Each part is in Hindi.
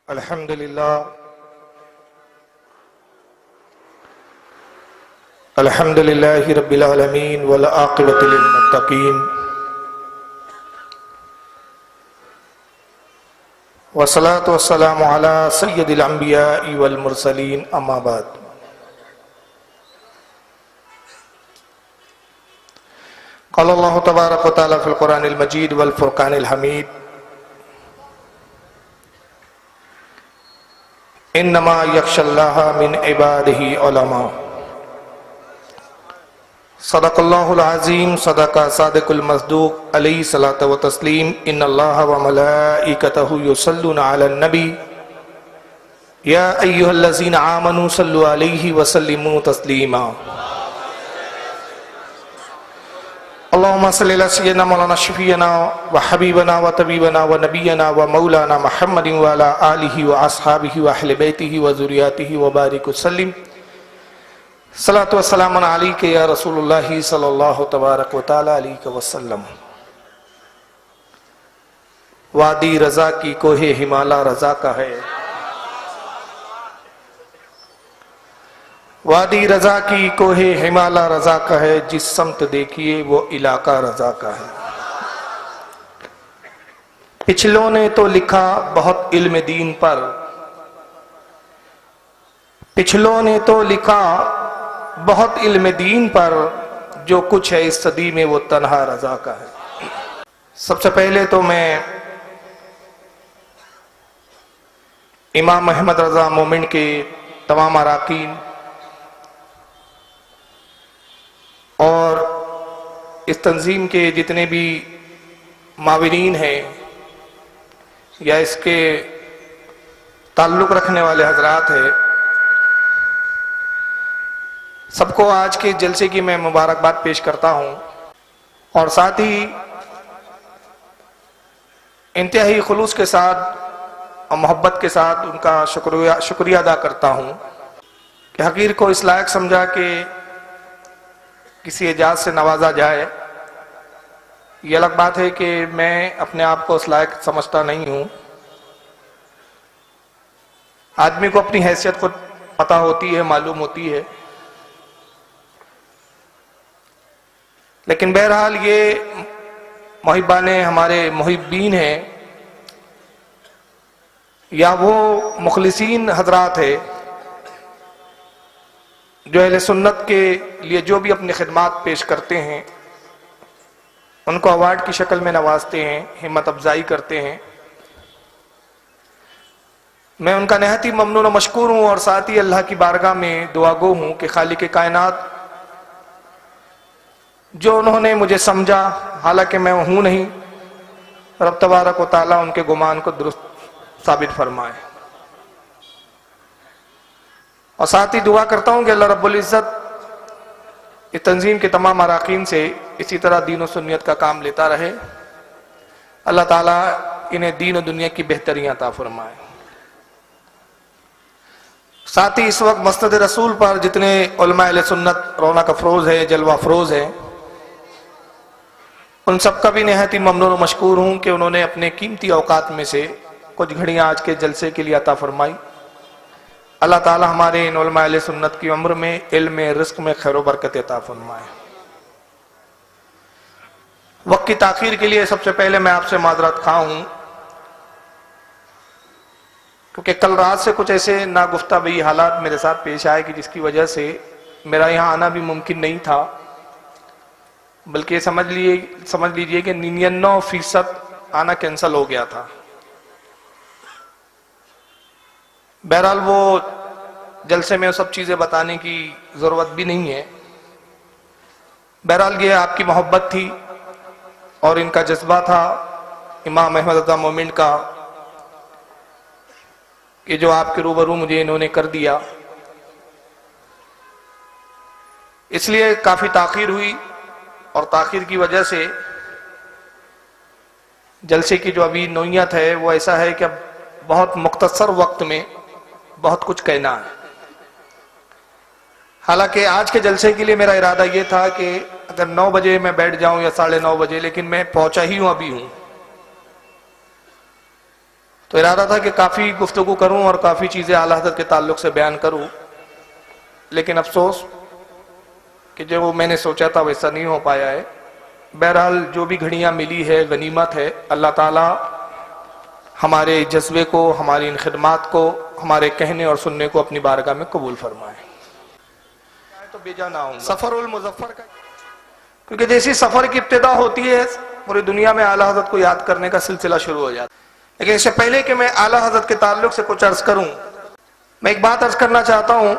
अल्हम्दुलिल्लाहि रब्बिल आलमीन वल आक़िबतु लिल मुत्तक़ीन वस्सलातु वस्सलामु अला सय्यिदिल अंबियाइ वल मुरसलीन अम्मा बाद। क़ाल अल्लाहु तबारक व तआला फ़िल क़ुरानिल मजीद वल फ़ुरक़ानिल हमीद इन्नमा यख्शल्लाह मिन इबादिही उलमा। सदक़ल्लाहुल अज़ीम। सदक़ा सादिक़ुल मस्दूक़ अलैहि सलातो व तस्लीम। इन्नल्लाह व मलाइकतहु युसल्लूना अलन नबी या अय्युहल्लज़ीना आमनू सल्लु अलैहि व सल्लिमू तस्लीमा। अल्लाहुम्मा सल्लि अला सय्यिदिना मौलाना शफीअना व हबीबना व तबीबना व नबियना व मौलाना मुहम्मदिन व अला आलिहि व अस्हाबिहि व अहले बैतिहि व ज़ुर्रिय्यतिहि व बारिक वसल्लिम। सलातु वस्सलामु अलैका या रसूलुल्लाहि सल्लल्लाहु तबारक व तआला अलैहि वसल्लम। वादी रजा की कोहे हिमाला रजा का है, वादी रजा की कोहे हिमाला रजा का है, जिस समत देखिए वो इलाका रजा का है। पिछलों ने तो लिखा बहुत इल्म दीन पर, पिछलों ने तो लिखा बहुत इल्म दीन पर, जो कुछ है इस सदी में वो तन्हा रजा का है। सबसे पहले तो मैं इमाम अहमद रजा मोमिन के तमाम अराकीन और इस तंजीम के जितने भी माविरीन हैं या इसके ताल्लुक़ रखने वाले हजरात हैं, सबको आज के जलसे की मैं मुबारकबाद पेश करता हूं और साथ ही इंतहाई खुलूस के साथ और मोहब्बत के साथ उनका शुक्रिया अदा करता हूं कि हकीर को इस लायक समझा कि किसी एजाज से नवाजा जाए। ये अलग बात है कि मैं अपने आप को इस लायक समझता नहीं हूं। आदमी को अपनी हैसियत को पता होती है, मालूम होती है, लेकिन बहरहाल ये मुहिब्बाने हमारे मुहिब्बीन हैं या वो मुखलिसीन हजरात है जो अहले सुन्नत के लिए जो भी अपनी खिदमात पेश करते हैं उनको अवार्ड की शक्ल में नवाजते हैं, हिम्मत अफजाई करते हैं। मैं उनका नहायत ही ममनून और मशकूर हूँ और साथ ही अल्लाह की बारगाह में दुआगो हूँ कि खालिक कायनात जो उन्होंने मुझे समझा, हालांकि मैं हूं नहीं, रब तबारक व तआला उनके गुमान को दुरुस्त साबित फरमाए। और साथ ही दुआ करता हूं कि अल्लाह रब्बुल इज्जत इस तंजीम के तमाम अराकीन से इसी तरह दीन और सुन्नियत का काम लेता रहे। अल्लाह ताला इन्हें दीन और दुनिया की बेहतरियां अता फरमाए। साथ ही इस वक्त मस्जिद रसूल पर जितने उलमा अहले सुन्नत रौनक अफरोज है, जलवा अफरोज है, उन सब का भी नहायत ही ममनून और मशकूर हूँ कि उन्होंने अपने कीमती औकात में से कुछ घड़ियाँ आज के जलसे के लिए अता फरमाई। अल्लाह ताला हमारे इन उलमा अहले सुन्नत की उम्र में, इल्म में, रिज़्क़ में खैर व बरकत अता फरमाए। वक्त की ताखीर के लिए सबसे पहले मैं आपसे माजरत खा हूँ क्योंकि कल रात से कुछ ऐसे नागुफ्ता बई हालात मेरे साथ पेश आए कि जिसकी वजह से मेरा यहाँ आना भी मुमकिन नहीं था, बल्कि समझ लीजिए कि 99% आना कैंसिल हो गया था। बहरहाल वो जलसे में सब चीजें बताने की जरूरत भी नहीं है। बहरहाल ये आपकी मोहब्बत थी और इनका जज्बा था इमाम अहमद रज़ा मोमिन का कि जो आपके रूबरू मुझे इन्होंने कर दिया, इसलिए काफी ताखीर हुई और ताखीर की वजह से जलसे की जो अभी नोयत है वो ऐसा है कि अब बहुत मुख्तसर वक्त में बहुत कुछ कहना है। हालांकि आज के जलसे के लिए मेरा इरादा ये था कि अगर 9 बजे मैं बैठ जाऊं या 9:30 बजे, लेकिन मैं पहुंचा ही हूं, अभी हूं। तो इरादा था कि काफ़ी गुफ्तगू करूं और काफ़ी चीज़ें आला हज़रत के ताल्लुक़ से बयान करूं, लेकिन अफसोस कि जो मैंने सोचा था वैसा नहीं हो पाया है। बहरहाल जो भी घड़ियां मिली है गनीमत है। अल्लाह ताला हमारे जज्बे को, हमारी इन खिदमात को, हमारे कहने और सुनने को अपनी बारगाह में कबूल फरमाए। तो बेजा ना हूँ सफ़रुल मुज़फ़्फ़र का, क्योंकि जैसी सफ़र की इब्तिदा होती है पूरी दुनिया में आला हज़रत को याद करने का सिलसिला शुरू हो जाता है। लेकिन इससे पहले कि मैं आला हज़रत के ताल्लुक़ से कुछ अर्ज़ करूँ, मैं एक बात अर्ज़ करना चाहता हूँ।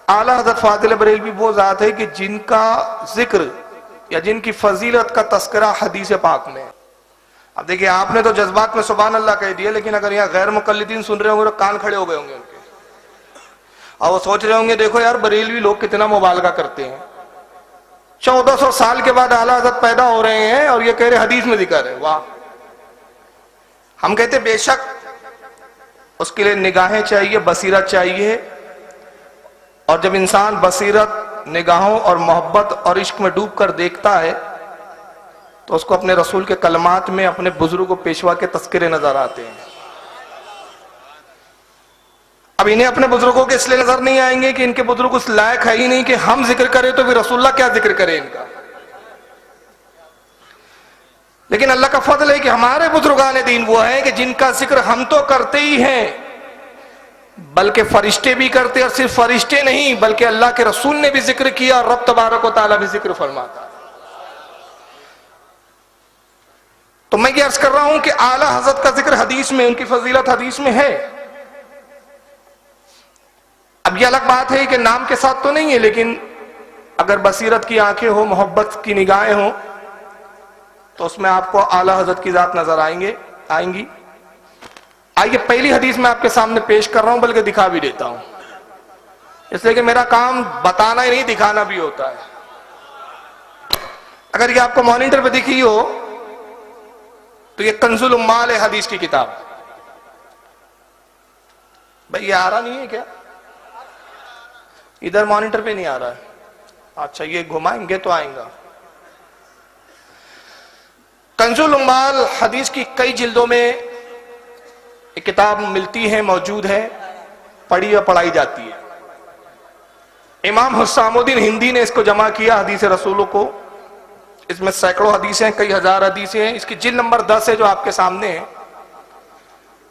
आला हज़रत फ़ाज़िल बरेलवी वो ज़ात है कि जिनका जिक्र या जिनकी फजीलत का तस्करा हदीस पाक में। अब देखिए, आपने तो जज्बात में सुभान अल्लाह कह दिया, लेकिन अगर यहाँ गैर मुक़ल्लिदीन सुन रहे होंगे तो कान खड़े हो गए होंगे उनके, और वो सोच रहे होंगे देखो यार बरेलवी लोग कितना मुबालगा करते हैं। 1400 साल के बाद आला हज़रत पैदा हो रहे हैं और ये कह रहे हदीस में जिक्र है। वाह! हम कहते बेशक उसके लिए निगाहें चाहिए, बसीरत चाहिए, और जब इंसान बसीरत, निगाहों और मोहब्बत और इश्क में डूब कर देखता है तो उसको अपने रसूल के कलमात में अपने बुजुर्गों पेशवा के तस्करे नजर आते हैं। अब इन्हें अपने बुजुर्गों के इसलिए नजर नहीं आएंगे कि इनके बुजुर्ग उस लायक है ही नहीं कि हम जिक्र करें, तो फिर रसूलुल्लाह क्या जिक्र करें इनका। लेकिन अल्लाह का फजल है कि हमारे बुजुर्गान दीन वो है कि जिनका जिक्र हम तो करते ही हैं, बल्कि फरिश्ते भी करते, और सिर्फ फरिश्ते नहीं बल्कि अल्लाह के रसूल ने भी जिक्र किया और रब तबारक व तआला भी जिक्र फरमाता। तो मैं ये अर्ज कर रहा हूं कि आला हज़रत का जिक्र हदीस में, उनकी फजीलत हदीस में है। अब ये अलग बात है कि नाम के साथ तो नहीं है, लेकिन अगर बसीरत की आंखें हो, मोहब्बत की निगाहें हो, तो उसमें आपको आला हज़रत की जात नजर आएंगी। आइए पहली हदीस मैं आपके सामने पेश कर रहा हूं, बल्कि दिखा भी देता हूं, इसलिए कि मेरा काम बताना ही नहीं, दिखाना भी होता है। अगर ये आपको मॉनिटर पे दिखी हो तो ये कंजुल उम्माल है, हदीस की किताब। भाई ये आ रहा नहीं है क्या? इधर मॉनिटर पे नहीं आ रहा है। अच्छा, ये घुमाएंगे तो आएगा। कंजुल उम्माल हदीस की कई जिल्दों में एक किताब मिलती है, मौजूद है, पढ़ी या पढ़ाई जाती है। इमाम हुस्सामुद्दीन हिंदी ने इसको जमा किया, हदीस रसूलों को। इसमें सैकड़ों हदीसें, कई हजार हदीसें हैं। इसकी जिल्द नंबर 10 है जो आपके सामने है।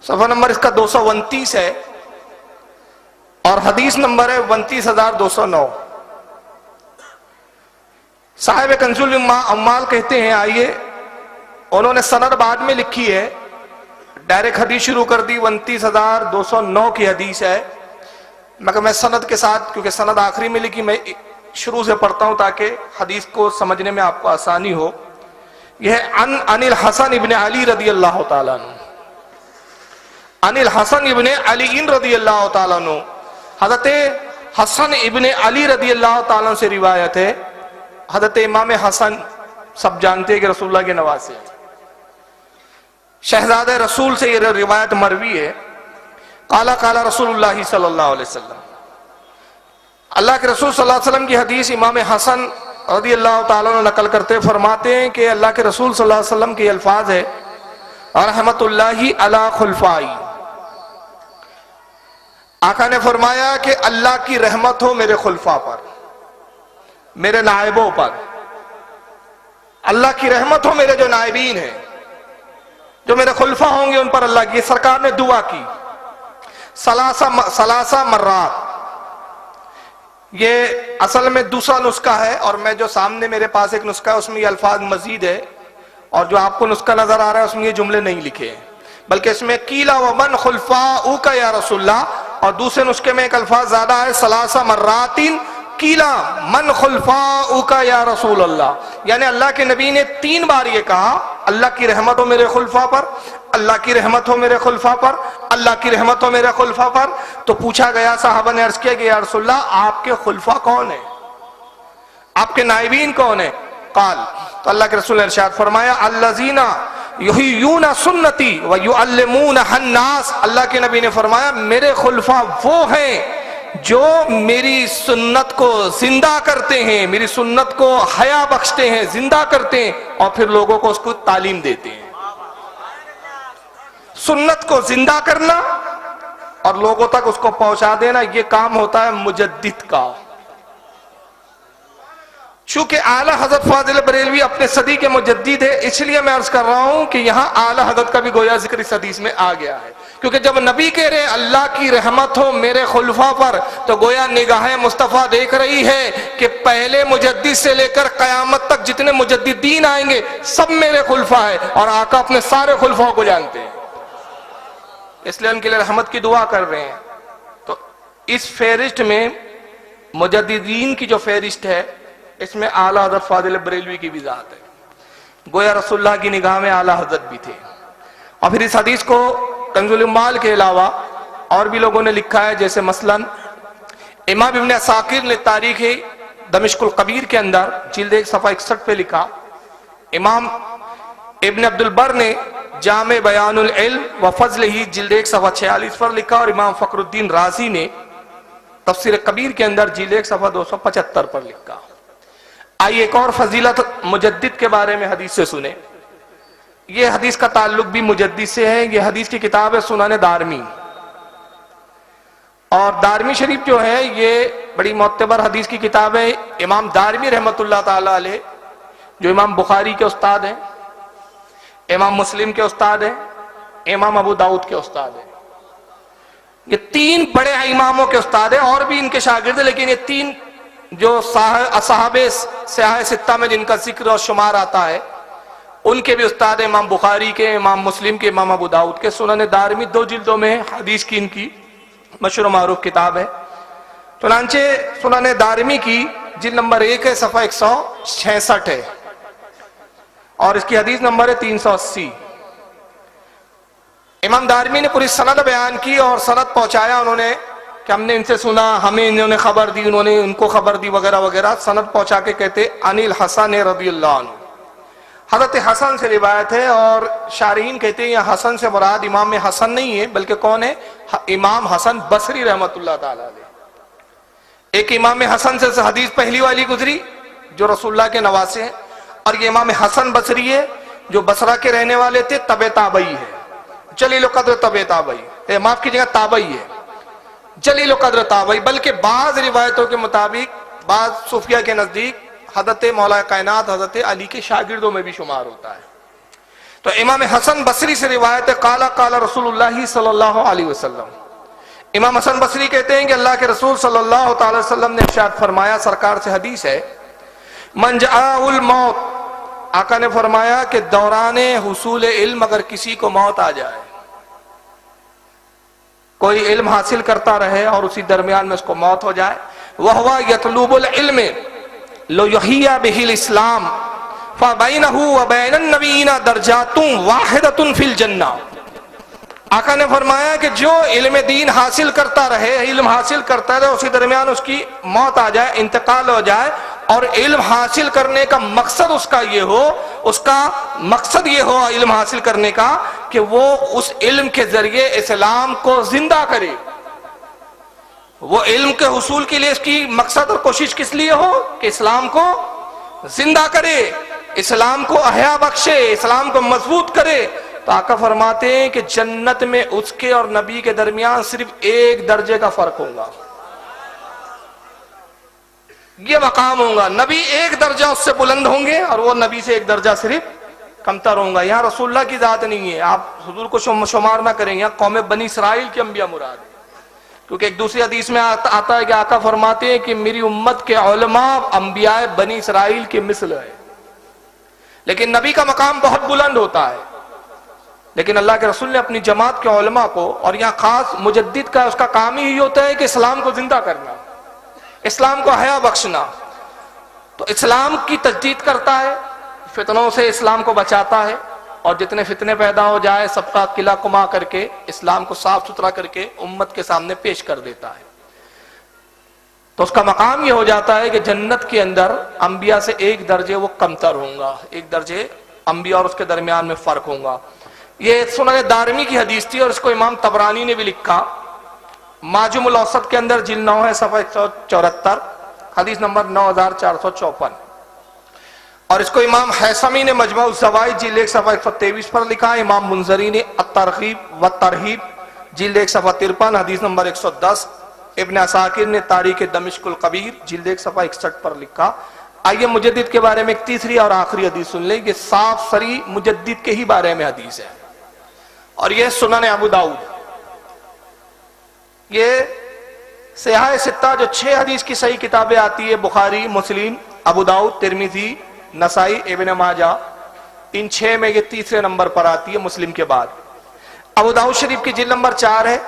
सफा नंबर इसका 229 है और हदीस नंबर है 29209। साहिब कंजुल उम्माल कहते हैं, आइए, उन्होंने सनद बाद में लिखी है, डायरेक्ट हदीस शुरू कर दी। 29209 की हदीस है, मगर मैं सनद के साथ, क्योंकि सनद आखिरी में लिखी, मैं शुरू से पढ़ता हूं ताकि हदीस को समझने में आपको आसानी हो। यह अनिल हसन इब्ने अली रदी अल्लाह तआला अन्हु, अनिल हसन इब्ने अली रदी अल्लाह तआला अन्हु, हजरत हसन इब्ने अली रदी अल्लाह तआला अन्हु से रिवायत है। हजरत इमाम हसन सब जानते हैं कि रसूलुल्लाह के नवासे हैं, शहजादे रसूल से यह रिवायत मरवी है। काला काला रसूलुल्लाह सल्लल्लाहु अलैहि वसल्लम, अल्लाह के रसूल सल्लल्लाहु अलैहि वसल्लम की हदीस इमाम हसन रज़ी अल्लाह ताला अन्हु नकल करते फरमाते हैं कि अल्लाह के रसूल सल्लल्लाहु अलैहि वसल्लम के अल्फाज है, रहमतुल्लाहि अला खुलफाई। आका ने फरमाया कि अल्लाह की रहमत हो मेरे खुलफा पर, मेरे नायबों पर। अल्लाह की रहमत हो मेरे जो नायबीन हैं, जो मेरे खुलफा होंगे उन पर अल्लाह की। सरकार ने दुआ की सलासा मर्रात। ये असल में दूसरा नुस्खा है, और मैं जो सामने मेरे पास एक नुस्खा है उसमें ये अल्फाज मजीद है, और जो आपको नुस्खा नजर आ रहा है उसमें ये जुमले नहीं लिखे हैं, बल्कि इसमें कीला व मन खुलफा का या रसूलल्लाह, और दूसरे नुस्खे में एक अल्फाज ज्यादा है, सलासा मर्रातिन कीला मन खुलफा का या रसूल अल्लाह। यानी अल्लाह के नबी ने 3 बार ये कहा, अल्लाह की रहमत हो मेरे खुलफा पर, अल्लाह की रहमत हो मेरे खुलफा पर, अल्लाह की रहमत हो मेरे खुलफा पर। तो पूछा गया, साहबा ने अर्ज किया कि या रसूलल्लाह आपके खुलफा कौन है, आपके नाइबीन कौन है? काल, तो अल्लाह के रसूल ने इरशाद फरमाया, अल्लज़ीना युहियूना सुन्नती व युअल्लिमूना हन्नास। अल्लाह के नबी ने फरमाया मेरे खुलफा वो हैं जो मेरी सुन्नत को जिंदा करते हैं, मेरी सुन्नत को हया बख्शते हैं, जिंदा करते हैं, और फिर लोगों को उसको तालीम देते हैं। सुन्नत को जिंदा करना और लोगों तक उसको पहुंचा देना, यह काम होता है मुजद्दिद का। चूंकि आला हजरत फाजिल बरेलवी अपने सदी के मुजद्दिद है, इसलिए मैं अर्ज कर रहा हूं कि यहां आला हजरत का भी गोया जिक्र इस हदीस में आ गया है। क्योंकि जब नबी कह रहे अल्लाह की रहमत हो मेरे खुलफा पर, तो गोया निगाहें मुस्तफा देख रही है कि पहले मुजद्दिद से लेकर कयामत तक जितने मुजद्दिदीन आएंगे सब मेरे खुलफा है, और आका अपने सारे खुलफाओं को जानते हैं, इसलिए उनके लिए रहमत की दुआ कर रहे हैं। तो इस फेरिस्ट में मुजद्दिदीन की जो फेरिस्ट है, इसमें आला हजरत फाजिल बरेलवी की भी जात है। गोया रसूलुल्लाह की निगाह में आला हजरत भी थे। और फिर इस हदीस को कंजुल उम्माल के अलावा और भी लोगों ने लिखा है, जैसे मसलन इमाम इब्न असाकिर ने तारीख दमिश्कुल कबीर के अंदर जिल्द 1 सफ़ा 61 पे लिखा। इमाम इब्न अब्दुल बर ने जामे बयानुल इल्म व फज़लिही जिल्द 1 सफ़ा 46 पर लिखा, और इमाम फखरुद्दीन राजी ने तफसीर कबीर के अंदर जिल्द 1 सफ़ा 275 पर लिखा। आइए एक और फजीलत मुजद्दिद के बारे में हदीस से सुने। यह हदीस का ताल्लुक भी मुजद्दिद से है। यह हदीस की किताब है सुनाने दारमी, और दारमी शरीफ जो है ये बड़ी मोतबर हदीस की किताब है। इमाम दारमी रहमतुल्लाह ताला अलैह, जो इमाम बुखारी के उस्ताद हैं, इमाम मुस्लिम के उस्ताद हैं, इमाम अबू दाऊद के उस्ताद हैं, ये तीन बड़े इमामों के उस्ताद हैं। और भी इनके शागिर्द हैं, लेकिन ये तीन जो असहाबे सियाह सित्ता में जिनका जिक्र और शुमार आता है, उनके भी उस्ताद हैं। इमाम बुखारी के, इमाम मुस्लिम के, इमाम अबू दाऊद के। सुनन दारमी 2 जिल्दों में हदीस की इनकी मशहूर मारूफ किताब है। चुनांचे सुनन दारमी की जिल्द नंबर 1 है, सफ़ा 166 है, और इसकी हदीस नंबर है 380। इमाम दारमी ने पूरी सनद बयान की और सनद पहुंचाया उन्होंने कि हमने इनसे सुना, हमें इन्होंने खबर दी, उन्होंने उनको खबर दी, वगैरह वगैरह। सनद पहुंचा के कहते अनिल हसन रज़ियल्लाहु अन्हु, हजरत हसन से रिवायत है। और शारीन कहते हैं यह हसन से मुराद इमाम हसन नहीं है, बल्कि कौन है? इमाम हसन बसरी रहमतुल्लाह ताला अलैह। एक इमाम हसन से हदीस पहली वाली गुजरी जो रसूलुल्लाह के नवासे हैं, और ये इमाम हसन बसरी है जो बसरा के रहने वाले थे, तबे ताबई है, जलील कद्र तबे ताबई, माफ कीजिएगा ताबई है, जलील कद्र ताबई। बल्कि बाज रिवायतों के मुताबिक बाज सूफिया के नजदीक हजरत मौला कायनात हजरत अली के शागिर्दों में भी शुमार होता है। तो इमाम हसन बसरी से रिवायत है, काला काला रसूलुल्लाह सल्लल्लाहु अलैहि वसल्लम। इमाम हसन बसरी कहते हैं कि अल्लाह के रसूल सल्लल्लाहु अलैहि वसल्लम ने इरशाद फरमाया, सरकार से हदीस है, मन जाउल मौत, आका ने फरमाया कि दौराने हुसूल इल्म अगर किसी को मौत आ जाए, कोई इल्म हासिल करता रहे और उसी दरमियान में उसको मौत हो जाए, वह हुआ यतलुबुल इल्म लो यहिया बिहिल इस्लाम फबैनहु व बैनन नबीना दरजातुन वाहिदतुन फिल जन्ना। आका ने फरमाया कि जो इल्म दीन हासिल करता रहे, इल्म हासिल करता रहे, उसी दरमियान उसकी मौत आ जाए, इंतकाल हो जाए, और इल्म हासिल करने का मकसद उसका ये हो, उसका मकसद ये हो इल्म हासिल करने का कि वो उस इल्म के जरिए इस्लाम को जिंदा करे। वो इल्म के हुसूल के लिए इसकी मकसद और कोशिश किस लिए हो कि इस्लाम को जिंदा करे, इस्लाम को अहया बख्शे, इस्लाम को मजबूत करे। तो आका फरमाते हैं कि जन्नत में उसके और नबी के दरमियान सिर्फ 1 दर्जे का फर्क होगा, ये मकाम होगा। नबी 1 दर्जा उससे बुलंद होंगे और वो नबी से 1 दर्जा सिर्फ कमतर होगा। यहाँ रसूलुल्लाह की जात नहीं है, आप हुजूर को शुमार ना करें, यहाँ कौम बनी इसराइल के अंबिया मुराद है। क्योंकि एक दूसरी हदीस में आता है कि आका फरमाते हैं कि मेरी उम्मत के उलमा अंबिया बनी इसराइल के मिसल है। लेकिन नबी का मकाम बहुत बुलंद होता है, लेकिन अल्लाह के रसूल ने अपनी जमात के उलमा को, और यहाँ खास मुजद्दिद का उसका काम ही होता है कि इस्लाम को जिंदा करना, इस्लाम को हया बख्शना। तो इस्लाम की तजदीद करता है, फितनों से इस्लाम को बचाता है, और जितने फितने पैदा हो जाए सबका किला कुमा करके इस्लाम को साफ सुथरा करके उम्मत के सामने पेश कर देता है। तो उसका मकाम ये हो जाता है कि जन्नत के अंदर अंबिया से 1 दर्जे वो कमतर होगा, 1 दर्जे अंबिया और उसके दरमियान में फर्क होगा। ये सुनन दारमी की हदीस थी, और इसको इमाम तबरानी ने भी लिखा माजुमुल औसत के अंदर जिल्द 9 है, सफ़ा 174, हदीस नंबर 9454। और इसको इमाम हैसमी ने मजमा ज़वाइद जिल्द 1 सफ़ा 123 पर लिखा है। इमाम मुंजरी ने अत-तरगीब व तरहीब जिल्द 1 सफ़ा 53 हदीस नंबर 110, इब्न असाकिर ने तारीख दमिश्कुल कबीर जिल्द 1 सफ़ा 61 पर लिखा। आइए मुजद्दिद के बारे में एक तीसरी और आखिरी हदीस सुन ले। ये साफ सरी मुजद्दिद के ही बारे में हदीस है और यह सुनन अबू दाऊद, ये सिहाह सित्ता जो 6 हदीस की सही किताबें आती है, बुखारी, मुस्लिम, अबू दाऊद, तिरमिजी, नसाई, इब्न माजा, इन 6 में ये तीसरे नंबर पर आती है मुस्लिम के बाद। अबू दाऊद शरीफ की जिल्द नंबर 4 है,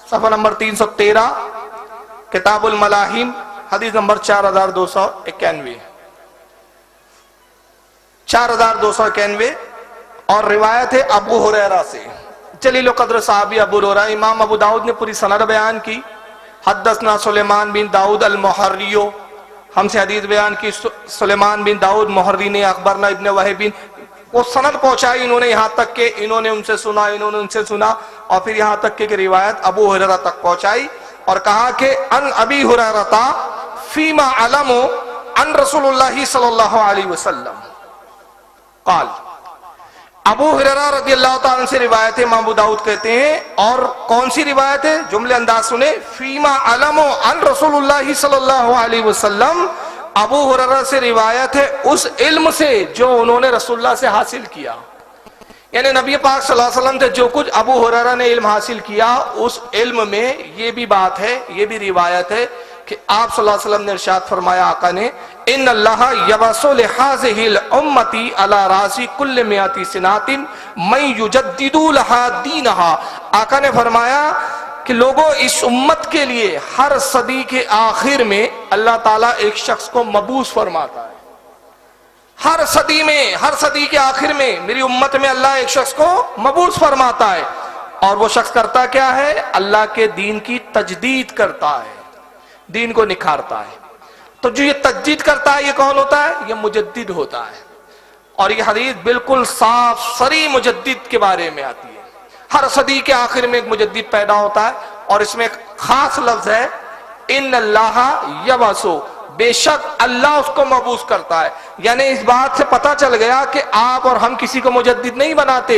सफ़ा नंबर 313, किताबुल मलाहिम, हदीस नंबर 4291 4291 और रिवायत है अबू हुरैरा से। जलील क़द्र साहबी अबू हुरैरा। इमाम अबू दाऊद ने पूरी सनद बयान की। हद्दसना सुलेमान बिन दाऊद अल मुहर्रियो, हमसे हदीस बयान की सुलेमान बिन दाऊद मुहर्री ने, अखबरना इब्न वहबिन, वो सनद पहुंचाई इन्होंने यहाँ तक के इन्होंने उनसे सुना, इन्होंने उनसे सुना, और फिर यहाँ तक के रिवायत अबू हुरैरा तक पहुंचाई और कहा कि अन अबी हुरैरा फीमा अलमो अन रसूलुल्लाह सल्लल्लाहु अलैहि वसल्लम क़ाल। अबू हुरैरा रज़ियल्लाहु तआला अन्हु से रिवायत है, इमाम अबू दाऊद कहते हैं, और कौन सी रिवायत है, जुमले अंदाज सुने, फीमा अलमो अन रसूलुल्लाह सल्लल्लाहु अलैहि वसल्लम। अबू हुरैरा से रिवायत है उस इल्म से जो उन्होंने रसूलुल्लाह से हासिल किया, यानी नबी पाक सल्लल्लाहु अलैहि वसल्लम से जो कुछ अबू हुरैरा ने इल्म हासिल किया, उस इल्म में ये भी बात है, ये भी रिवायत है कि आप सल्लल्लाहु अलैहि वसल्लम ने इरशाद फरमाया, आका ने, इन्नल्लाह यबसु लिहाज़िहिल उम्मती अला राज़ी कुल्ल मियाती सिनातिन मन युजद्दिदु लहा दीनहा। आका ने फरमाया कि लोगों, इस उम्मत के लिए हर सदी के आखिर में अल्लाह ताला एक शख्स को मबूस फरमाता है। हर सदी में, हर सदी के आखिर में मेरी उम्मत में अल्लाह एक शख्स को मबूस फरमाता है, और वो शख्स करता क्या है, अल्लाह के दीन की तजदीद करता है, दीन को निखारता है। तो जो ये तजदीद करता है, ये कौन होता है, ये मुजद्दिद होता है। और ये हदीस बिल्कुल साफ सरी मुजद्दिद के बारे में आती है। हर सदी के आखिर में एक मुजद्दिद पैदा होता है, और इसमें एक खास लफ्ज है, इन्नल्लाह यबसु, बेशक अल्लाह उसको मबूस करता है। यानी इस बात से पता चल गया कि आप और हम किसी को मुजद्दिद नहीं बनाते,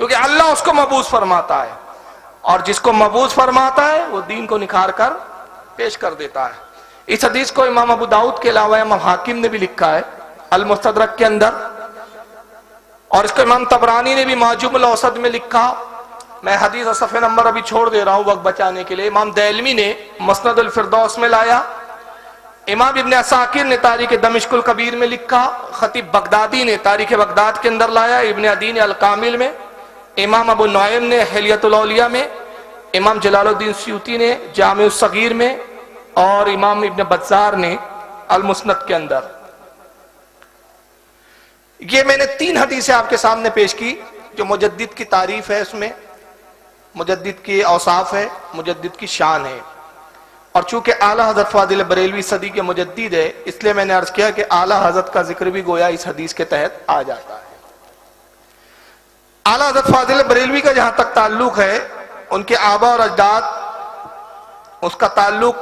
क्योंकि अल्लाह उसको मबूस फरमाता है, और जिसको मबूस फरमाता है वो दीन को निखार कर पेश कर देता है। इस हदीस को इमाम अबू दाऊद के अलावा इमाम हाकिम ने भी लिखा है अल मुस्तदरक के अंदर, और इसको इमाम तबरानी ने भी माजुमुल औसत में लिखा। मैं हदीस और सफ़े नंबर अभी छोड़ दे रहा हूं वक्त बचाने के लिए। इमाम दैलमी ने मस्नदुल फिरदौस में लाया, इमाम इब्न असाकिर ने तारीख दमिश्कुल कबीर में लिखा, खतीब बगदादी ने तारीख बगदाद के अंदर लाया, इब्न अदी ने अल कामिल में, इमाम अबू नुआइम ने हिलियतुल औलिया में, इमाम जलालुद्दीन सयूती ने जामिउस सगीर में, और इमाम इब्न बज़्ज़ार ने अल मुस्नद के अंदर। ये मैंने 3 हदीसें आपके सामने पेश की जो मुजद्दिद की तारीफ है, उसमें मुजद्दिद की औसाफ है, मुजद्दिद की शान है। और चूंकि आला हजरत फादिल बरेलवी सदी के मुजद्दिद है, इसलिए मैंने अर्ज किया कि आला हजरत का जिक्र भी गोया इस हदीस के तहत आ जाता है। आला हजरत फादिल बरेलवी का जहां तक ताल्लुक है, उनके आबा और अजदाद, उसका ताल्लुक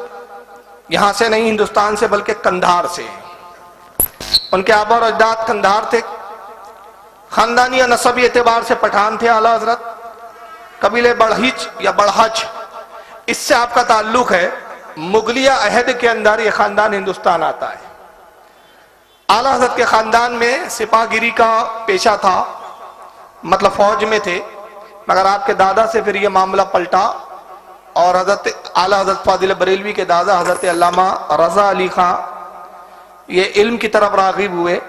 यहां से नहीं हिंदुस्तान से बल्कि कंधार से है। उनके आबा और अजदाद कंधार थे, खानदानी या नसबी एतबार से पठान थे आला हजरत, कबीले बड़हिच या बड़हच, इससे आपका ताल्लुक है। मुगलिया अहद के अंदर यह खानदान हिंदुस्तान आता है। आला हजरत के खानदान में सिपाहगिरी का पेशा था, मतलब फौज में थे, मगर आपके दादा से फिर यह मामला पलटा और हजरत आला हजरत फादिल बरेलवी के दादा हजरत अल्लामा रजा अली खां ये इल्म की तरफ राग़िब हुए,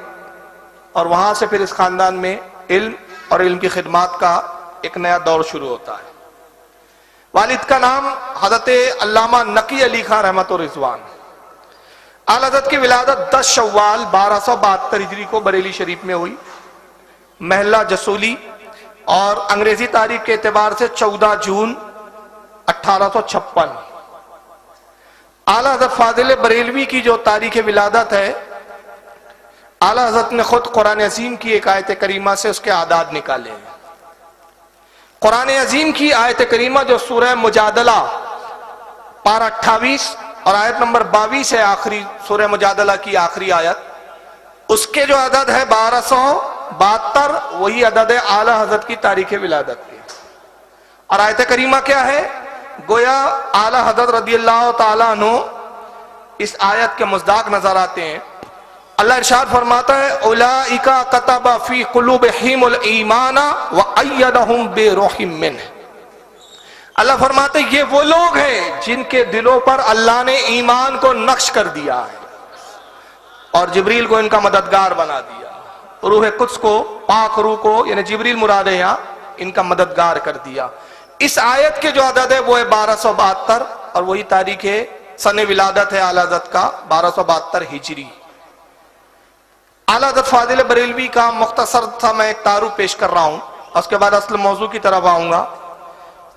और वहां से फिर इस खानदान में इल्म और इल्म की खिदमत का एक नया दौर शुरू होता है। वालिद का नाम हजरत अल्लामा नकी अली खां रहमत और रिजवान। आला हजरत की विलादत 10 शव्वाल 1272 हिजरी को बरेली शरीफ में हुई, महल्ला जसूली, और अंग्रेजी तारीख के एतबार से 14 जून 1856। आला हजरत फादिल बरेलवी की जो तारीख विलादत है, आला हजरत ने खुद कुरान अजीम की एक आयत करीमा से उसके आदाद निकाले हैं। कुरान अजीम की आयत करीमा जो सूरह मुजादला पारा 28 और आयत नंबर 22 है आखिरी सूरह मुजादला की आखिरी आयत, उसके जो अदद है 1272, वही अदद है आला हजरत की तारीख विलादत के। और आयत करीमा क्या है? गोया आला हजरत रदियल्लाहु ताला अन्हु इस आयत के मुज़दाक नजर आते हैं। अल्लाह इरशाद फरमाता है उलाइका कतबा फी कुलूबिहिमुल ईमान व अय्यदहुम बिरूहिम मिन्ह। अल्लाह फरमाते ये वो लोग हैं जिनके दिलों पर अल्लाह ने ईमान को नक्श कर दिया है और जिब्रील को इनका मददगार बना दिया, रूह कुद्स को, पाक रूह को, यानी जिब्रील मुराद है यहाँ, इनका मददगार कर दिया। इस आयत के जो अदद है वो है 1272 और वही तारीख है, सन विलादत है आला हज़रत का 1272 हिजरी। आला हज़रत फाजिल बरेलवी का मुख्तसर सा मैं एक तारुफ पेश कर रहा हूं, उसके बाद असल मौजू की तरफ आऊंगा।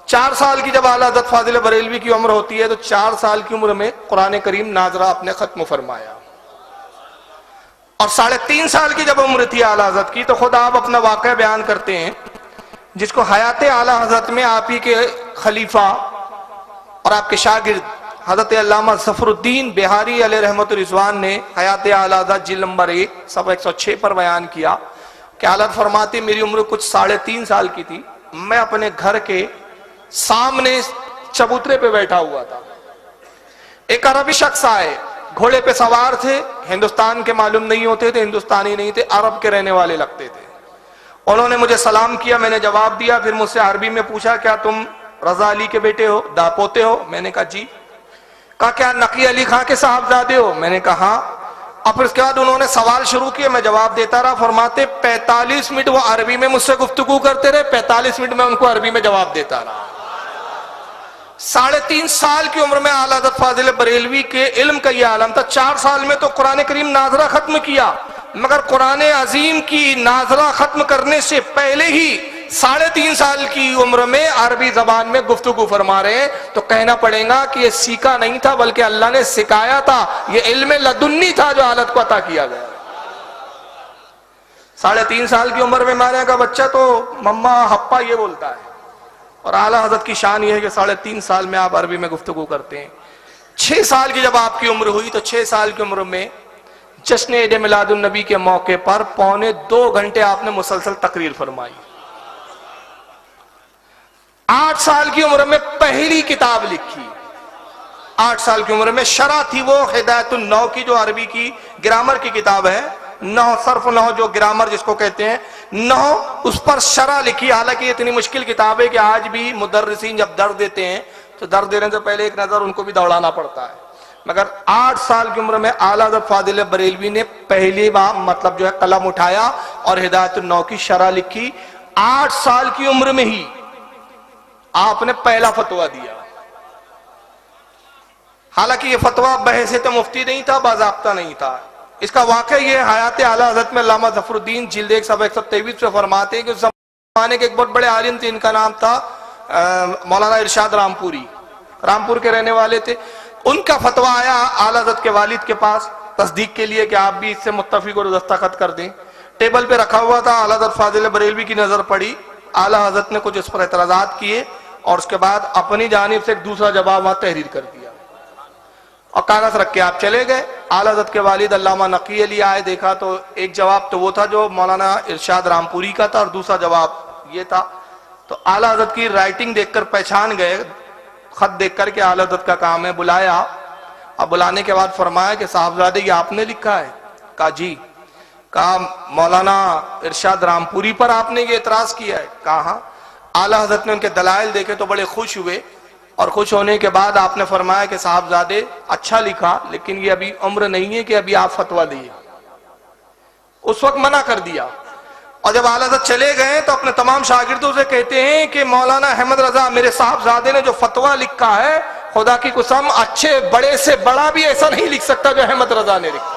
4 साल की जब आला हज़रत फाजिल बरेलवी की उम्र होती है तो 4 साल की उम्र में कुरान करीम नाजरा अपने खत्म फरमाया और 3.5 साल की जब उम्र थी आला हज़रत की तो खुद आप अपना वाक़या बयान करते हैं, जिसको हयात आला हज़रत में आप ही के खलीफा और आपके शागिर्द हज़रत अल्लामा ज़फ़रुद्दीन बिहारी अलैहि रहमतुर रिज़वान ने हयात आला हज़रत जिल्द नंबर 1 सफ़ा 106 पर बयान किया कि आला फरमाते मेरी उम्र कुछ 3.5 साल की थी, मैं अपने घर के सामने चबूतरे पे बैठा हुआ था। एक अरबी शख्स आए, घोड़े पे सवार थे, हिंदुस्तान के मालूम नहीं होते थे, हिंदुस्तानी नहीं थे, अरब के रहने वाले लगते थे। उन्होंने मुझे सलाम किया, मैंने जवाब दिया, फिर मुझसे अरबी में पूछा क्या तुम रजा अली के बेटे हो, दापोते हो? मैंने कहा जी। कहा क्या नकी अली खां के साहबजादे हो? मैंने कहा हाँ। और फिर उसके बाद उन्होंने सवाल शुरू किया, मैं जवाब देता रहा। फरमाते 45 मिनट वो अरबी में मुझसे गुफ्तगू करते रहे, 45 मिनट में उनको अरबी में जवाब देता रहा। 3.5 साल की उम्र में आला हज़रत फाजिल बरेलवी के इल्म का यह आलम था। 4 साल में तो कुरान करीम नाजरा खत्म किया, मगर कुरान अजीम की नाजरा खत्म करने से पहले ही 3.5 साल की उम्र में अरबी जबान में गुफ्तगू फरमा रहे हैं। तो कहना पड़ेगा कि ये सीखा नहीं था बल्कि अल्लाह ने सिखाया था, ये इल्म लदुन्नी था जो हालत को अता किया गया। 3.5 साल की उम्र में मारे का बच्चा तो मम्मा हप्पा ये बोलता है, और आला हज़रत की शान यह है कि 3.5 साल में आप अरबी में गुफ्तगू करते हैं। 6 साल की जब आपकी उम्र हुई तो 6 साल की उम्र में जश्न ईद मिलादुन नबी के मौके पर 2.25 घंटे आपने मुसलसल तकरीर फरमाई। 8 साल की उम्र में पहली किताब लिखी। 8 साल की उम्र में शरा थी वो हिदायतुन नौ की, जो अरबी की ग्रामर की किताब है, नौ सर्फ नौ जो ग्रामर जिसको कहते हैं नौ, उस पर शरा लिखी। हालांकि ये इतनी मुश्किल किताब है कि आज भी मुदर्रिसीन जब दर्द देते हैं तो दर्द देने से पहले एक नजर उनको भी दौड़ाना पड़ता है। मगर 8 साल की उम्र में आला हज़रत फाजिल बरेलवी ने पहली बार मतलब जो है कलम उठाया और हिदायतुन नौ की शरा लिखी। 8 साल की उम्र में ही आपने पहला फतवा दिया। हालांकि ये फतवा बहैसियत मुफ्ती नहीं था, बाज़ाब्ता नहीं था। इसका वाक़या ये हयात आला हज़रत में अल्लामा ज़फ़रुद्दीन जिल्द 1 सफ़ा 123 पे फरमाते हैं कि उस ज़माने के एक बहुत बड़े आलिम थे, इनका नाम था मौलाना इरशाद रामपुरी, रामपुर के रहने वाले थे। उनका फतवा आया आला हज़रत के वालिद के पास तस्दीक के लिए कि आप भी इससे मुत्तफ़िक़ और दस्तखत कर दें। टेबल पे रखा हुआ था, आला हज़रत फाजिल बरेलवी की नज़र पड़ी, आला हज़रत ने कुछ इस पर एतराज़ात किए और उसके बाद अपनी जानिब से एक दूसरा जवाब वहां तहरीर कर दिया और कागज रख के आप चले गए। आला हज़रत के वालिद अल्लामा नकी अली आए, देखा तो एक जवाब तो वो था जो मौलाना इरशाद रामपुरी का था और दूसरा जवाब ये था। तो आला हज़रत की राइटिंग देखकर पहचान गए, खत देखकर के आला हज़रत का काम है। बुलाया, अब बुलाने के बाद फरमाया कि साहबजादे ये आपने लिखा है? कहा जी। कहा मौलाना इरशाद रामपुरी पर आपने ये एतराज किया है? कहा। आला हज़रत ने उनके दलाइल देखे तो बड़े खुश हुए और खुश होने के बाद आपने फरमाया कि साहबजादे अच्छा लिखा, लेकिन ये अभी उम्र नहीं है कि अभी आप फतवा दिए। उस वक्त मना कर दिया। और जब आला हज़रत चले गए तो अपने तमाम शागिर्दों से कहते हैं कि मौलाना अहमद रजा मेरे साहबजादे ने जो फतवा लिखा है, खुदा की कसम अच्छे बड़े से बड़ा भी ऐसा नहीं लिख सकता जो अहमद रजा ने लिखा,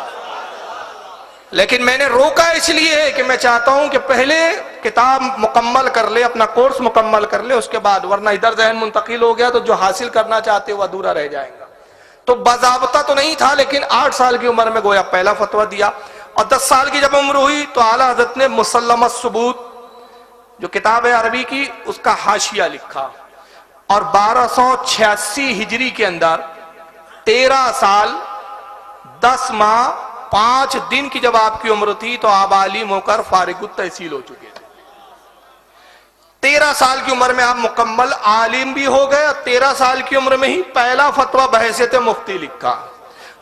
लेकिन मैंने रोका इसलिए है कि मैं चाहता हूं कि पहले किताब मुकम्मल कर ले, अपना कोर्स मुकम्मल कर ले, उसके बाद, वरना इधर जहन मुंतकिल हो गया तो जो हासिल करना चाहते हो वह अधूरा रह जाएगा। तो बाज़ाब्ता तो नहीं था, लेकिन 8 साल की उम्र में गोया पहला फतवा दिया। और 10 साल की जब उम्र हुई तो आला हज़रत ने मुसल्लम सुबूत जो किताब है अरबी की, उसका हाशिया लिखा और 1286 हिजरी के अंदर 13 साल 10 माह 5 दिन की जब आपकी उम्र थी तो आप आलिम होकर फारिग तहसील हो चुके थे। 13 साल की उम्र में आप मुकम्मल आलिम भी हो गए और 13 साल की उम्र में ही पहला फतवा बहैसियत मुफ्ती लिखा।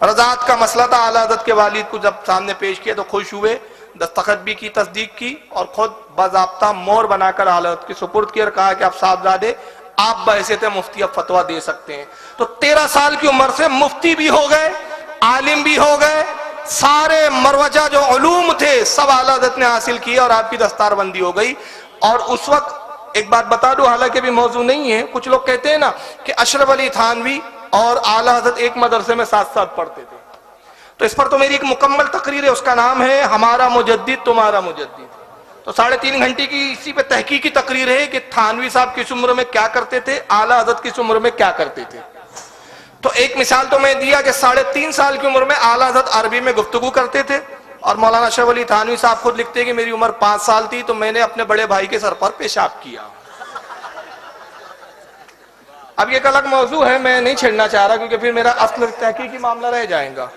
रज़ात का मसला था, आला हज़रत के वालिद को जब सामने पेश किया तो खुश हुए, दस्तखत भी की, तस्दीक की और खुद बाज़ाब्ता मोहर बनाकर आला हज़रत के सुपुर्द किया और कहा कि आप साहबजादे आप बहैसियत मुफ्ती अब फतवा दे सकते हैं। तो 13 साल की उम्र से मुफ्ती भी हो गए, आलिम भी हो गए, सारे मरवजा जो उलूम थे सब आला हज़रत ने हासिल किए और आपकी दस्तारबंदी हो गई। और उस वक्त एक बात बता दूं, हालांकि भी मौजू नहीं है, कुछ लोग कहते हैं ना कि अशरफ अली थानवी और आला हज़रत एक मदरसे में साथ साथ पढ़ते थे, तो इस पर तो मेरी एक मुकम्मल तकरीर है, उसका नाम है हमारा मुजद्दिद तुम्हारा मुजद्दिद। तो 3.5 घंटे की इसी पे तहकीकी तकरीर है कि थानवी साहब किस उम्र में क्या करते थे, आला हज़रत किस उम्र में क्या करते थे। तो एक मिसाल तो मैं दिया कि 3.5 साल की उम्र में आला हज़रत अरबी में गुफ्तगू करते थे और मौलाना अशरफ अली थानवी साहब खुद लिखते हैं कि मेरी उम्र 5 साल थी तो मैंने अपने बड़े भाई के सर पर पेशाब किया। अब ये एक अलग मौजू है, मैं नहीं छेड़ना चाह रहा क्योंकि फिर मेरा असल तहकीकी मामला रह जाएगा।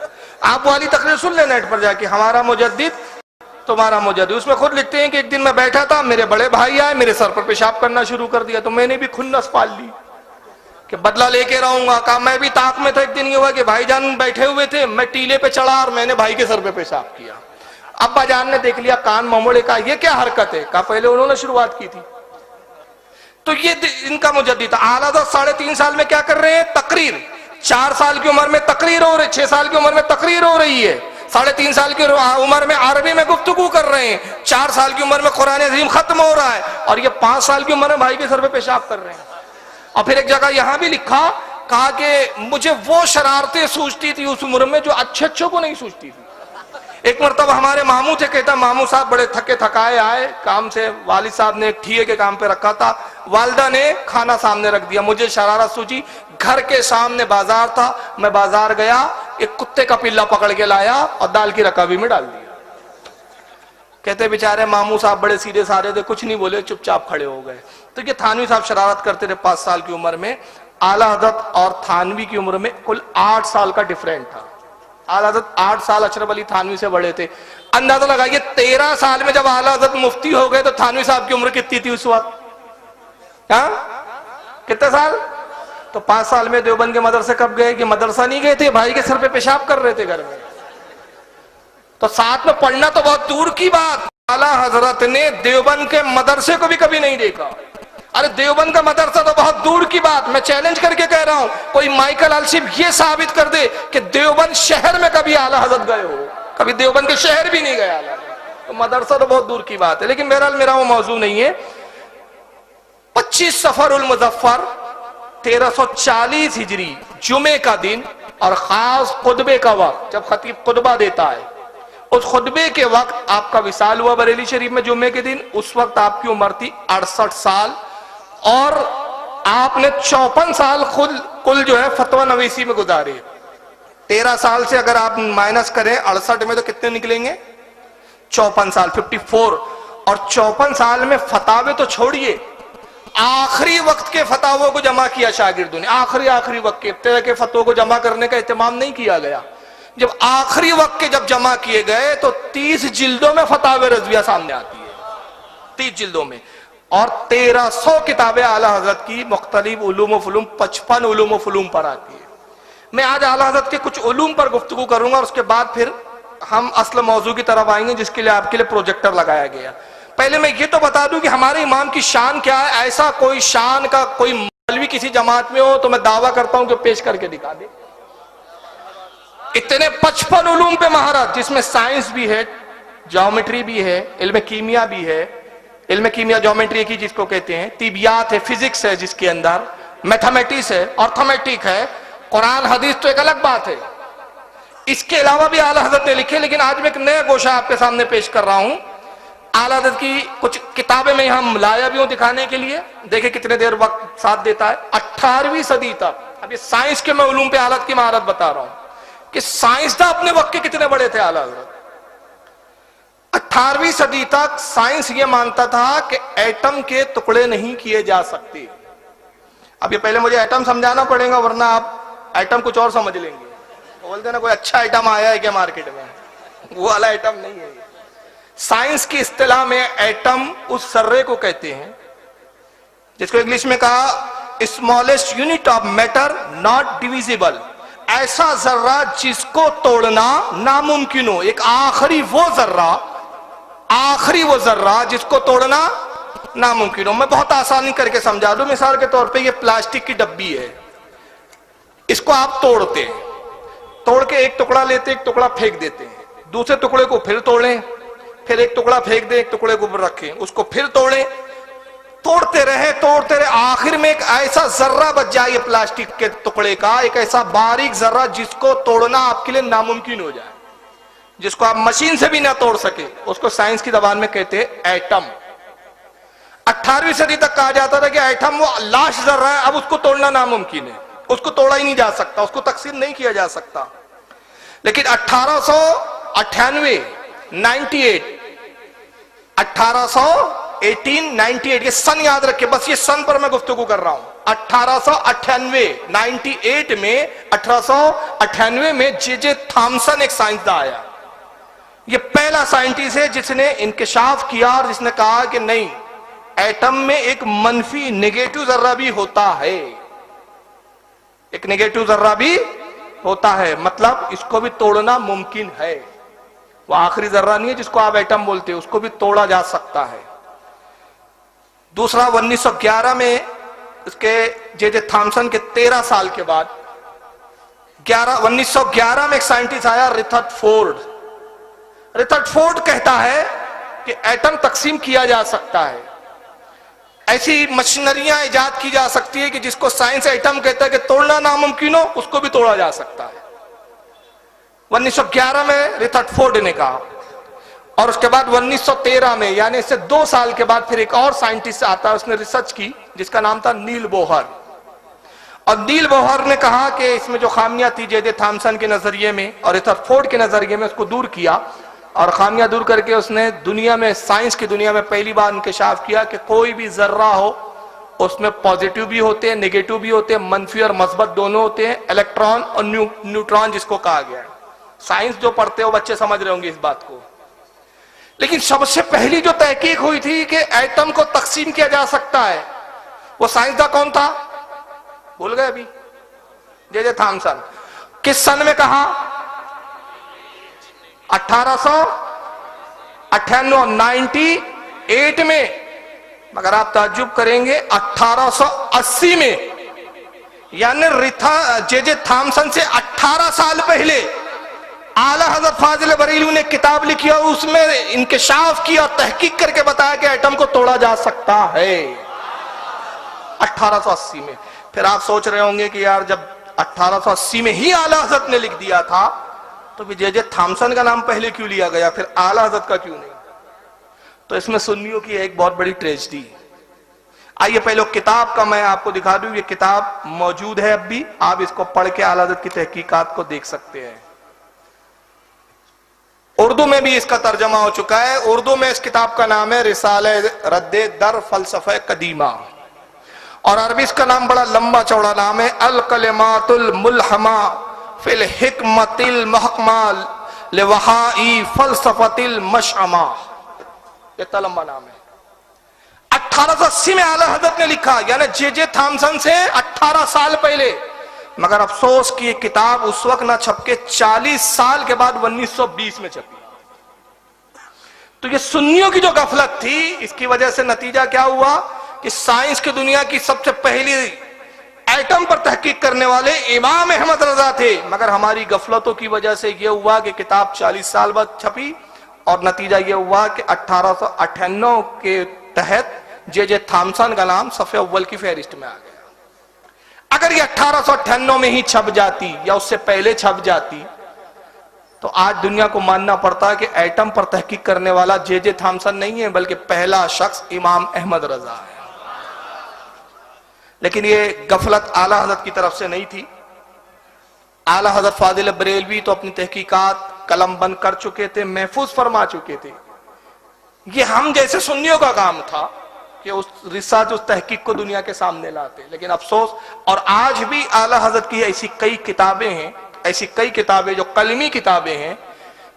आप वाली तकरीर सुन ले नेट पर जाके, हमारा मुजद्दिद तुम्हारा मुजद्दिद। उसमें खुद लिखते हैं कि एक दिन मैं बैठा था, मेरे बड़े भाई आए, मेरे सर पर पेशाब करना शुरू कर दिया तो मैंने भी खुन्नस पाल ली कि बदला लेके रहूंगा। कहा मैं भी ताक में था, एक दिन ये हुआ कि भाईजान बैठे हुए थे, मैं टीले पे चढ़ा और मैंने भाई के सर पे पेशाब किया। अब्बा जान ने देख लिया, कान ममोड़े, कहा ये क्या हरकत है? कहा पहले उन्होंने शुरुआत की थी। तो ये इनका मुजद्दिद था। आला हज़रत 3.5 साल में क्या कर रहे हैं? तकरीर। 4 साल की उम्र में तकरीर हो रही, 6 साल की उम्र में तकरीर हो रही है, 3.5 साल की उम्र में अरबी में गुफ्तगू कर रहे हैं, 4 साल की उम्र में कुरान अज़ीम खत्म हो रहा है और ये 5 साल की उम्र में भाई के सर पे पेशाब कर रहे हैं। और फिर एक जगह यहां भी लिखा, कहा कि मुझे वो शरारतें सूझती थी उस उम्र में जो अच्छे अच्छों को नहीं सूझती थी। एक मरतबा हमारे मामू थे, कहता मामू साहब बड़े थके थकाए आए काम से, वालिद साहब ने एक ठिये के काम पे रखा था, वालिदा ने खाना सामने रख दिया, मुझे शरारत सूझी, घर के सामने बाजार था, मैं बाजार गया, एक कुत्ते का पिल्ला पकड़ के लाया और दाल की रकाबी में डाल दिया। कहते बेचारे मामू साहब बड़े सीधे साधे थे, कुछ नहीं बोले, चुपचाप खड़े हो गए। तो ये थानवी साहब शरारत करते थे 5 साल की उम्र में। आला हज़रत और थानवी की उम्र में कुल 8 साल का डिफरेंट था। आला हज़रत 8 साल अशरफ अली थानवी से बड़े थे। अंदाजा लगाइए 13 साल में जब आला हज़रत मुफ्ती हो गए तो थानवी साहब की उम्र कितनी थी उस वक्त? कितने साल? तो 5 साल में देवबंद के मदरसे कब गए? कि मदरसा नहीं गए थे, भाई के सर पे पेशाब कर रहे थे घर में। तो साथ में पढ़ना तो बहुत दूर की बात, आला हज़रत ने देवबंद के मदरसे को भी कभी नहीं देखा। अरे देवबंद का मदरसा तो बहुत दूर की बात, मैं चैलेंज करके कह रहा हूं, कोई माइकल अलसिफ ये साबित कर दे कि देवबंद शहर में कभी आला हज़रत गए हो, कभी देवबंद के शहर भी नहीं गया आला। तो मदरसा तो बहुत दूर की बात है, लेकिन बहरहाल मेरा वो मौजू नहीं है। 25 सफरुल मुज़फ्फर 1340 हिजरी जुमे का दिन और खास खुतबे का वक्त, जब खतीब खुतबा देता है उस खुतबे के वक्त आपका विसाल हुआ बरेली शरीफ में जुम्मे के दिन। उस वक्त आपकी उम्र थी 68 साल और आपने 54 साल खुद कुल जो है फतवा नवीसी में गुजारे। 13 साल से अगर आप माइनस करें 68 में तो कितने निकलेंगे? 54 साल, 54। और 54 साल में फतावे तो छोड़िए, आखिरी वक्त के फतावों को जमा किया शागिर्दों ने। आखिरी वक्त के इब्तिदा के फतवों को जमा करने का एहतमाम नहीं किया गया। जब आखिरी वक्त के जब जमा किए गए तो 30 जिल्दों में फतावे रज़विया सामने आती है, 30 जिल्दों में, और 1300 किताबें आला हज़रत की मुख्तलिफ उलूम व फुलूम 55 उलूम व फुलूम पर आती है। मैं आज आला हज़रत के कुछ उलूम पर गुफ्तगू करूंगा और उसके बाद फिर हम असल मौजू की तरफ आएंगे जिसके लिए आपके लिए प्रोजेक्टर लगाया गया। पहले मैं ये तो बता दूं कि हमारे इमाम की शान क्या है। ऐसा कोई शान का कोई मौलवी किसी जमात में हो तो मैं दावा करता हूं कि पेश करके दिखा दे। इतने 55 उलूम पे महारत, जिसमें साइंस भी है, ज्योमेट्री भी है, इल्म कीमिया भी है, इल्म कीमिया ज्योमेट्री की जिसको कहते हैं, तिबियात है, फिजिक्स है जिसके अंदर, मैथमेटिक्स है, अर्थमेटिक है, कुरान हदीस तो एक अलग बात है। इसके अलावा भी आला हज़रत ने लिखे। लेकिन आज मैं एक नया गोशा आपके सामने पेश कर रहा हूं। आला हज़रत की कुछ किताबें मैं यहां लाया भी हूं दिखाने के लिए। देखे कितने देर वक्त साथ देता है। 18वीं सदी तक, अब ये साइंस के मैं उलूम पे आला हज़रत की महारत बता रहा हूं कि साइंसदान अपने वक्त के कितने बड़े थे आला हज़रत। 18वीं सदी तक साइंस ये मानता था कि एटम के टुकड़े नहीं किए जा सकते। अब ये पहले मुझे एटम समझाना पड़ेगा वरना आप आइटम कुछ और समझ लेंगे, वो बोलते ना कोई अच्छा आइटम आया है क्या मार्केट में, वो वाला आइटम नहीं है। साइंस की इस्तिलाह में एटम उस जर्रे को कहते हैं जिसको इंग्लिश में कहा smallest unit of matter not divisible, ऐसा जर्रा जिसको तोड़ना नामुमकिन हो। एक आखिरी वो जर्रा जिसको तोड़ना नामुमकिन हो। मैं बहुत आसानी करके समझा दूं, मिसाल के तौर पे ये प्लास्टिक की डब्बी है, इसको आप तोड़ते हैं, तोड़ के एक टुकड़ा लेते, एक टुकड़ा फेंक देते हैं, दूसरे टुकड़े को फिर तोड़ें, फिर एक टुकड़ा फेंक दें, एक टुकड़े को रखें, उसको फिर तोड़ें, तोड़ते रहे, आखिर में एक ऐसा जर्रा बच जाए प्लास्टिक के टुकड़े का, एक ऐसा बारीक जर्रा जिसको तोड़ना आपके लिए नामुमकिन हो जाए, जिसको आप मशीन से भी ना तोड़ सके, उसको साइंस की जबान में कहते हैं एटम। 18वीं सदी तक कहा जाता था कि एटम वो लास्ट जर्रा है, अब उसको तोड़ना नामुमकिन है, उसको तोड़ा ही नहीं जा सकता, उसको तकसीम नहीं किया जा सकता। लेकिन 1898 ये सन याद रखे, बस ये सन पर मैं गुफ्तगू कर रहा हूं। 1898 में जे थॉमसन एक साइंसदान आया, ये पहला साइंटिस्ट है जिसने इंकिशाफ किया और जिसने कहा कि नहीं, एटम में एक मनफी नेगेटिव जर्रा भी होता है, एक नेगेटिव जर्रा भी होता है, मतलब इसको भी तोड़ना मुमकिन है। वो आखिरी जर्रा नहीं है जिसको आप एटम बोलते हैं, उसको भी तोड़ा जा सकता है। दूसरा 1911 में इसके जे थॉमसन के 13 साल के बाद 1911 में एक साइंटिस्ट आया रिथर्डफोर्ड कहता है कि एटम तकसीम किया जा सकता है, ऐसी मशीनरियां इजाद की जा सकती है कि जिसको साइंस एटम कहता है कि तोड़ना नामुमकिन हो, उसको भी तोड़ा जा सकता है। 1911 में रिथर्डफोर्ड ने कहा, और उसके बाद 1913 में, यानी इससे 2 साल के बाद फिर एक और साइंटिस्ट आता है, उसने रिसर्च की जिसका नाम था नील बोहर। और नील बोहर ने कहा कि इसमें जो खामियां थी जे थॉमसन के नजरिए में और रिथर्डफोर्ड के नजरिए में, उसको दूर किया, और खामियां दूर करके उसने दुनिया में, साइंस की दुनिया में पहली बार इंकिशाफ किया कि कोई भी जर्रा हो उसमें पॉजिटिव भी होते हैं, नेगेटिव भी होते हैं, मनफी और मस्बत दोनों होते हैं, इलेक्ट्रॉन और न्यूट्रॉन जिसको कहा गया है। साइंस जो पढ़ते हो बच्चे समझ रहे होंगे इस बात को। लेकिन सबसे पहली जो तहकीक हुई थी कि एटम को तकसीम किया जा सकता है, वो साइंसदान कौन था, भूल गए अभी, जे थॉमसन। किस सन में कहा, 1898 में, मगर आप ताज्जुब करेंगे 1880 में, यानी जे थॉमसन से 18 साल पहले आला हज़रत फाजिल बरेलवी ने किताब लिखी और उसमें इंकिशाफ किया, तहकीक करके बताया कि एटम को तोड़ा जा सकता है 1880 में। फिर आप सोच रहे होंगे कि यार जब 1880 में ही आला हज़रत ने लिख दिया था तो जे थॉमसन का नाम पहले क्यों लिया गया, फिर आला हज़रत का क्यों नहीं? तो इसमें सुन्नियों की एक बहुत बड़ी ट्रेजेडी। आइए पहले किताब का मैं आपको दिखा दूं, ये किताब मौजूद है अब भी, आप इसको पढ़ के आला हज़रत की तहकीकात को देख सकते हैं। उर्दू में भी इसका तर्जमा हो चुका है। उर्दू में इस किताब का नाम है रिसाले रद्दे दर फलसफे कदीमा, और अरबी इसका नाम बड़ा लंबा चौड़ा नाम है, अल कलिमातुल मुल्हमा फिल हिकमतिल महकमा लिवहाई फलसफतिल मशअमा। इतना लंबा नाम है। 1880 में आला हज़रत ने लिखा, यानी जे थॉमसन से 18 साल पहले। मगर अफसोस की ये किताब उस वक्त ना छप के 40 साल के बाद 1920 में छपी। तो ये सुन्नियों की जो गफलत थी, इसकी वजह से नतीजा क्या हुआ कि साइंस की दुनिया की सबसे पहली एटम पर तहकीक करने वाले इमाम अहमद रजा थे, मगर हमारी गफलतों की वजह से यह हुआ कि किताब 40 साल बाद छपी, और नतीजा यह हुआ कि 1898 के तहत जे थॉमसन का नाम सफ़े अव्वल की फहरिस्त में आ गया। अगर ये 1898 में ही छप जाती या उससे पहले छप जाती तो आज दुनिया को मानना पड़ता है कि एटम पर तहकीक करने वाला जे थॉमसन नहीं है, बल्कि पहला शख्स इमाम अहमद रजा है। लेकिन ये गफलत आला हज़रत की तरफ से नहीं थी। आला हज़रत फाजिल बरेलवी तो अपनी तहकीकात कलम बंद कर चुके थे, महफूज फरमा चुके थे। ये हम जैसे सुन्नियों का काम था कि उस रिसर्च, उस तहकीक को दुनिया के सामने लाते। लेकिन अफसोस, और आज भी आला हजरत की ऐसी कई किताबें हैं, ऐसी कई किताबें जो कलमी किताबें हैं,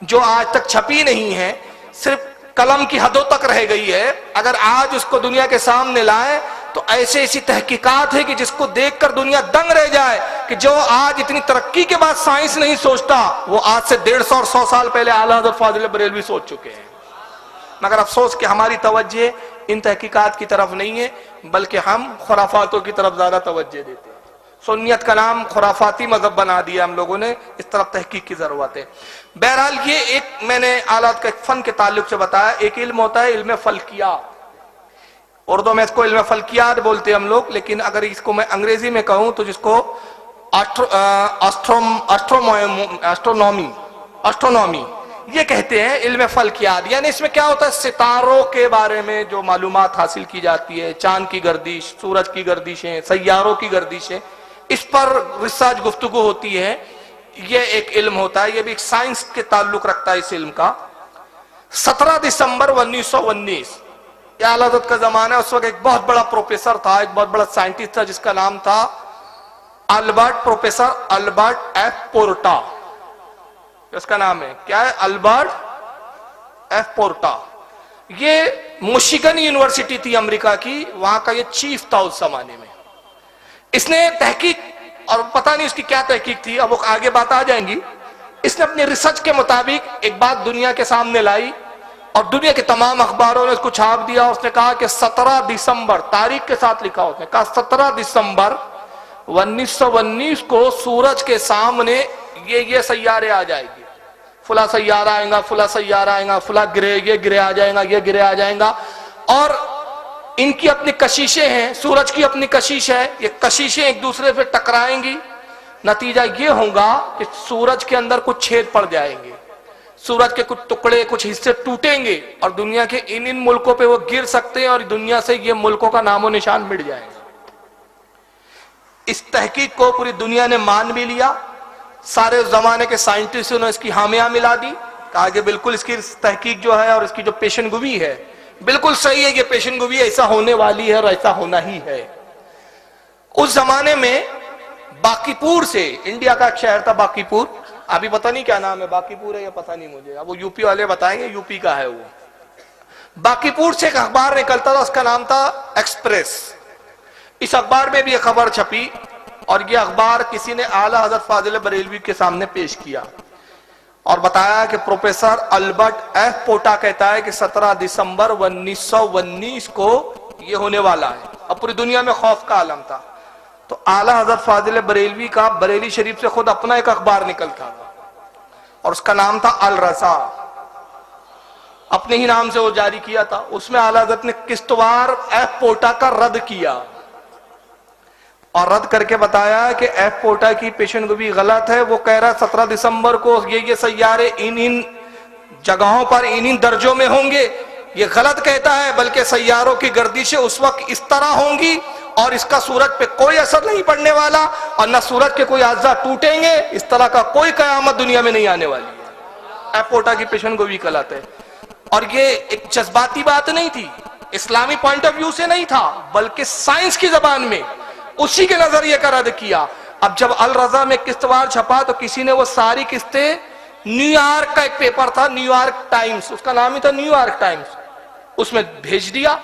जो आज तक छपी नहीं है, सिर्फ कलम की हदों तक रह गई है। अगर आज उसको दुनिया के सामने लाए तो ऐसे ऐसी तहकीकात है कि जिसको देखकर दुनिया दंग रह जाए कि जो आज इतनी तरक्की के बाद साइंस नहीं सोचता, वो आज से 150 और 100 साल पहले आला हज़रत फाजिल बरेलवी सोच चुके हैं। मगर अफसोस कि हमारी तवज्जे इन तहकीकात की तरफ नहीं है, बल्कि हम खुराफातों की तरफ ज्यादा तवज्जे देते हैं। सुन्नियत का नाम खुराफाती मजहब बना दिया हम लोगों ने, इस तरफ तहकीक की जरूरत है। बहरहाल ये एक मैंने आलात का एक फन के ताल्लुक से बताया। एक इल्म होता है इल्म फल्कियात, उर्दू में इसको इल्म फल्कियात बोलते हैं हम लोग, लेकिन अगर इसको मैं अंग्रेजी में कहूं तो जिसको एस्ट्रोनॉमी ये कहते हैं, इल्म फल्कियात। यानी इसमें क्या होता है, सितारों के बारे में जो मालूमात हासिल की जाती है, चांद की गर्दिश, सूरज की गर्दिशें, सैयारों की गर्दिशें, इस पर रिसर्च गुफ्तगू होती है। ये एक इल्म होता है, ये भी एक साइंस के ताल्लुक रखता है इस इल्म का। 17 दिसंबर 1919 यह आला हज़रत का जमाना है। उस वक्त एक बहुत बड़ा प्रोफेसर था, एक बहुत बड़ा साइंटिस्ट था, जिसका नाम था प्रोफेसर अल्बर्ट एफ पोर्टा। इसका नाम है क्या है, अल्बर्ट एफ पोर्टा। ये मिशिगन यूनिवर्सिटी थी अमेरिका की, वहां का ये चीफ था उस जमाने में। इसने तहकीक, और पता नहीं उसकी क्या तहकीक थी, अब वो आगे बात आ जाएंगी। इसने अपनी रिसर्च के मुताबिक एक बात दुनिया के सामने लाई और दुनिया के तमाम अखबारों ने उसको छाप दिया। उसने कहा कि 17 दिसंबर, तारीख के साथ लिखा, उसने कहा 17 दिसंबर 1919 को सूरज के सामने ये सैयारे आ जाएगी, फुला सैयारा आएगा, फुला सैयारा आएगा, फुला ये गिरे आ जाएगा, ये गिरे आ जाएगा। और इनकी अपनी कशिशें हैं, सूरज की अपनी कशिश है, ये कशिशें एक दूसरे पे टकराएंगी। नतीजा ये होगा कि सूरज के अंदर कुछ छेद पड़ जाएंगे, सूरज के कुछ टुकड़े, कुछ हिस्से टूटेंगे और दुनिया के इन मुल्कों पे वो गिर सकते हैं और दुनिया से ये मुल्कों का नामो निशान मिट जाएगा। इस तहकीक को पूरी दुनिया ने मान भी लिया। सारे जमाने के साइंटिस्टों ने इसकी हामियां मिला दी, कहा कि बिल्कुल इसकी तहकीक जो है और इसकी जो पेशनगोई है बिल्कुल सही है, ये पेशनगोई ऐसा होने वाली है और ऐसा होना ही है। उस जमाने में बाकीपुर से, इंडिया का एक शहर था बाकीपुर, अभी पता नहीं क्या नाम है, बाकीपुर है या पता नहीं मुझे, अब वो यूपी वाले बताएंगे, यूपी का है वो। बाकीपुर से एक अखबार निकलता था, उसका नाम था एक्सप्रेस। इस अखबार में भी एक खबर छपी और ये अखबार किसी ने आला हज़रत फाजिल बरेलवी के सामने पेश किया और बताया कि प्रोफेसर अल्बर्ट एफ पोर्टा कहता है कि 17 दिसंबर 1919 को ये होने वाला है। अब पूरी दुनिया में खौफ का आलम था। तो आला हज़रत फाजिल बरेलवी का बरेली शरीफ से खुद अपना एक अखबार निकलता और उसका नाम था अल रज़ा, अपने ही नाम से वो जारी किया था। उसमें आला हज़रत ने किस्तवार एफ पोर्टा का रद्द किया और रद्द करके बताया कि एफ पोर्टा की पेशनगोई गलत है। वो कह रहा है 17 दिसंबर को ये सैयारे इन जगहों पर इन दर्जों में होंगे, ये गलत कहता है, बल्कि सैयारों की गर्दिशें उस वक्त इस तरह होंगी और इसका सूरज पे कोई असर नहीं पड़ने वाला और न सूरज के कोई अज्जा टूटेंगे, इस तरह का कोई कयामत दुनिया में नहीं आने वाली है। एफ पोर्टा की पेशनगोई गलत है। और ये एक जज्बाती बात नहीं थी, इस्लामी पॉइंट ऑफ व्यू से नहीं था, बल्कि साइंस की जबान में उसी के नजरिए का रद्द किया। अब जब अल रज़ा में किस्तवार छपा तो किसी ने वो सारी किस्तें, न्यूयॉर्क का एक पेपर था, न्यूयॉर्क टाइम्स, उसका नाम ही था न्यूयॉर्क टाइम्स, उसमें भेज दिया।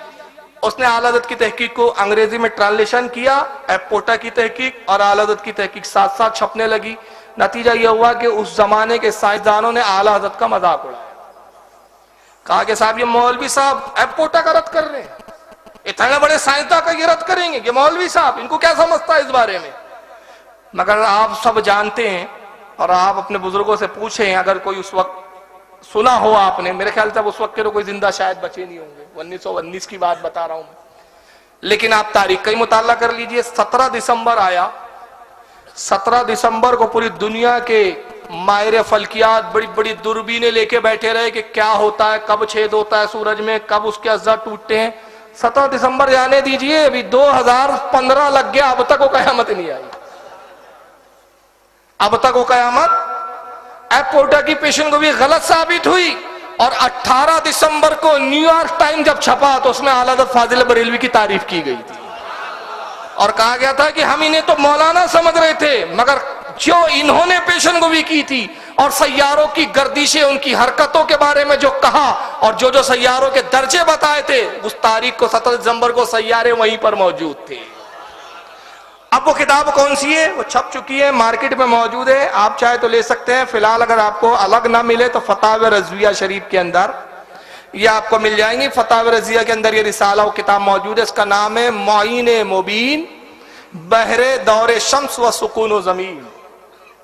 उसने आला हज़रत की तहकीक को अंग्रेजी में ट्रांसलेशन किया, एफ पोर्टा की तहकीक और आला हज़रत की तहकीक साथ साथ छपने लगी। नतीजा यह हुआ कि उस जमाने के साइंसदानों ने आला हज़रत का मजाक उड़ाया, कहा कि साहब ये मौलवी साहब एफ पोर्टा का रद्द कर रहे हैं, इतने बड़े साइंसदान का ये रद्द करेंगे, ये मौलवी साहब, इनको क्या समझता है इस बारे में। मगर आप सब जानते हैं और आप अपने बुजुर्गों से पूछें, अगर कोई उस वक्त सुना हो आपने, मेरे ख्याल से उस वक्त के तो कोई जिंदा शायद बचे नहीं होंगे, 1919 की बात बता रहा हूं मैं, लेकिन आप तारीख का ही मुताला कर लीजिए। 17 दिसंबर आया, 17 दिसंबर को पूरी दुनिया के माहिर फल्कियात बड़ी बड़ी दूरबीनें लेके बैठे रहे कि क्या होता है, कब छेद होता है सूरज में, कब उसके अज्जा टूटते हैं। 17 दिसंबर जाने दीजिए, अभी 2015 लग गया, अब तक वो कयामत नहीं आई, अब तक वो कयामत। एफ पोर्टा की पेशनगोई गलत साबित हुई और 18 दिसंबर को न्यूयॉर्क टाइम जब छपा तो उसमें आला हज़रत फाजिल बरेलवी की तारीफ की गई थी और कहा गया था कि हम इन्हें तो मौलाना समझ रहे थे, मगर जो इन्होंने पेशन गोई की थी और सैयारों की गर्दिशें, उनकी हरकतों के बारे में जो कहा और जो जो सैयारों के दर्जे बताए थे, उस तारीख को 17 दिसंबर को सैयारे वहीं पर मौजूद थे। अब वो किताब कौन सी है? वो छप चुकी है, मार्केट में मौजूद है, आप चाहे तो ले सकते हैं। फिलहाल अगर आपको अलग ना मिले तो फतावा रज़विया शरीफ के अंदर ये आपको मिल जाएंगी। फतावा रज़विया के अंदर ये रिसाला वो किताब मौजूद है, इसका नाम है मुईन मुबीन बहरे दौरे शम्स व सुकून व जमीन।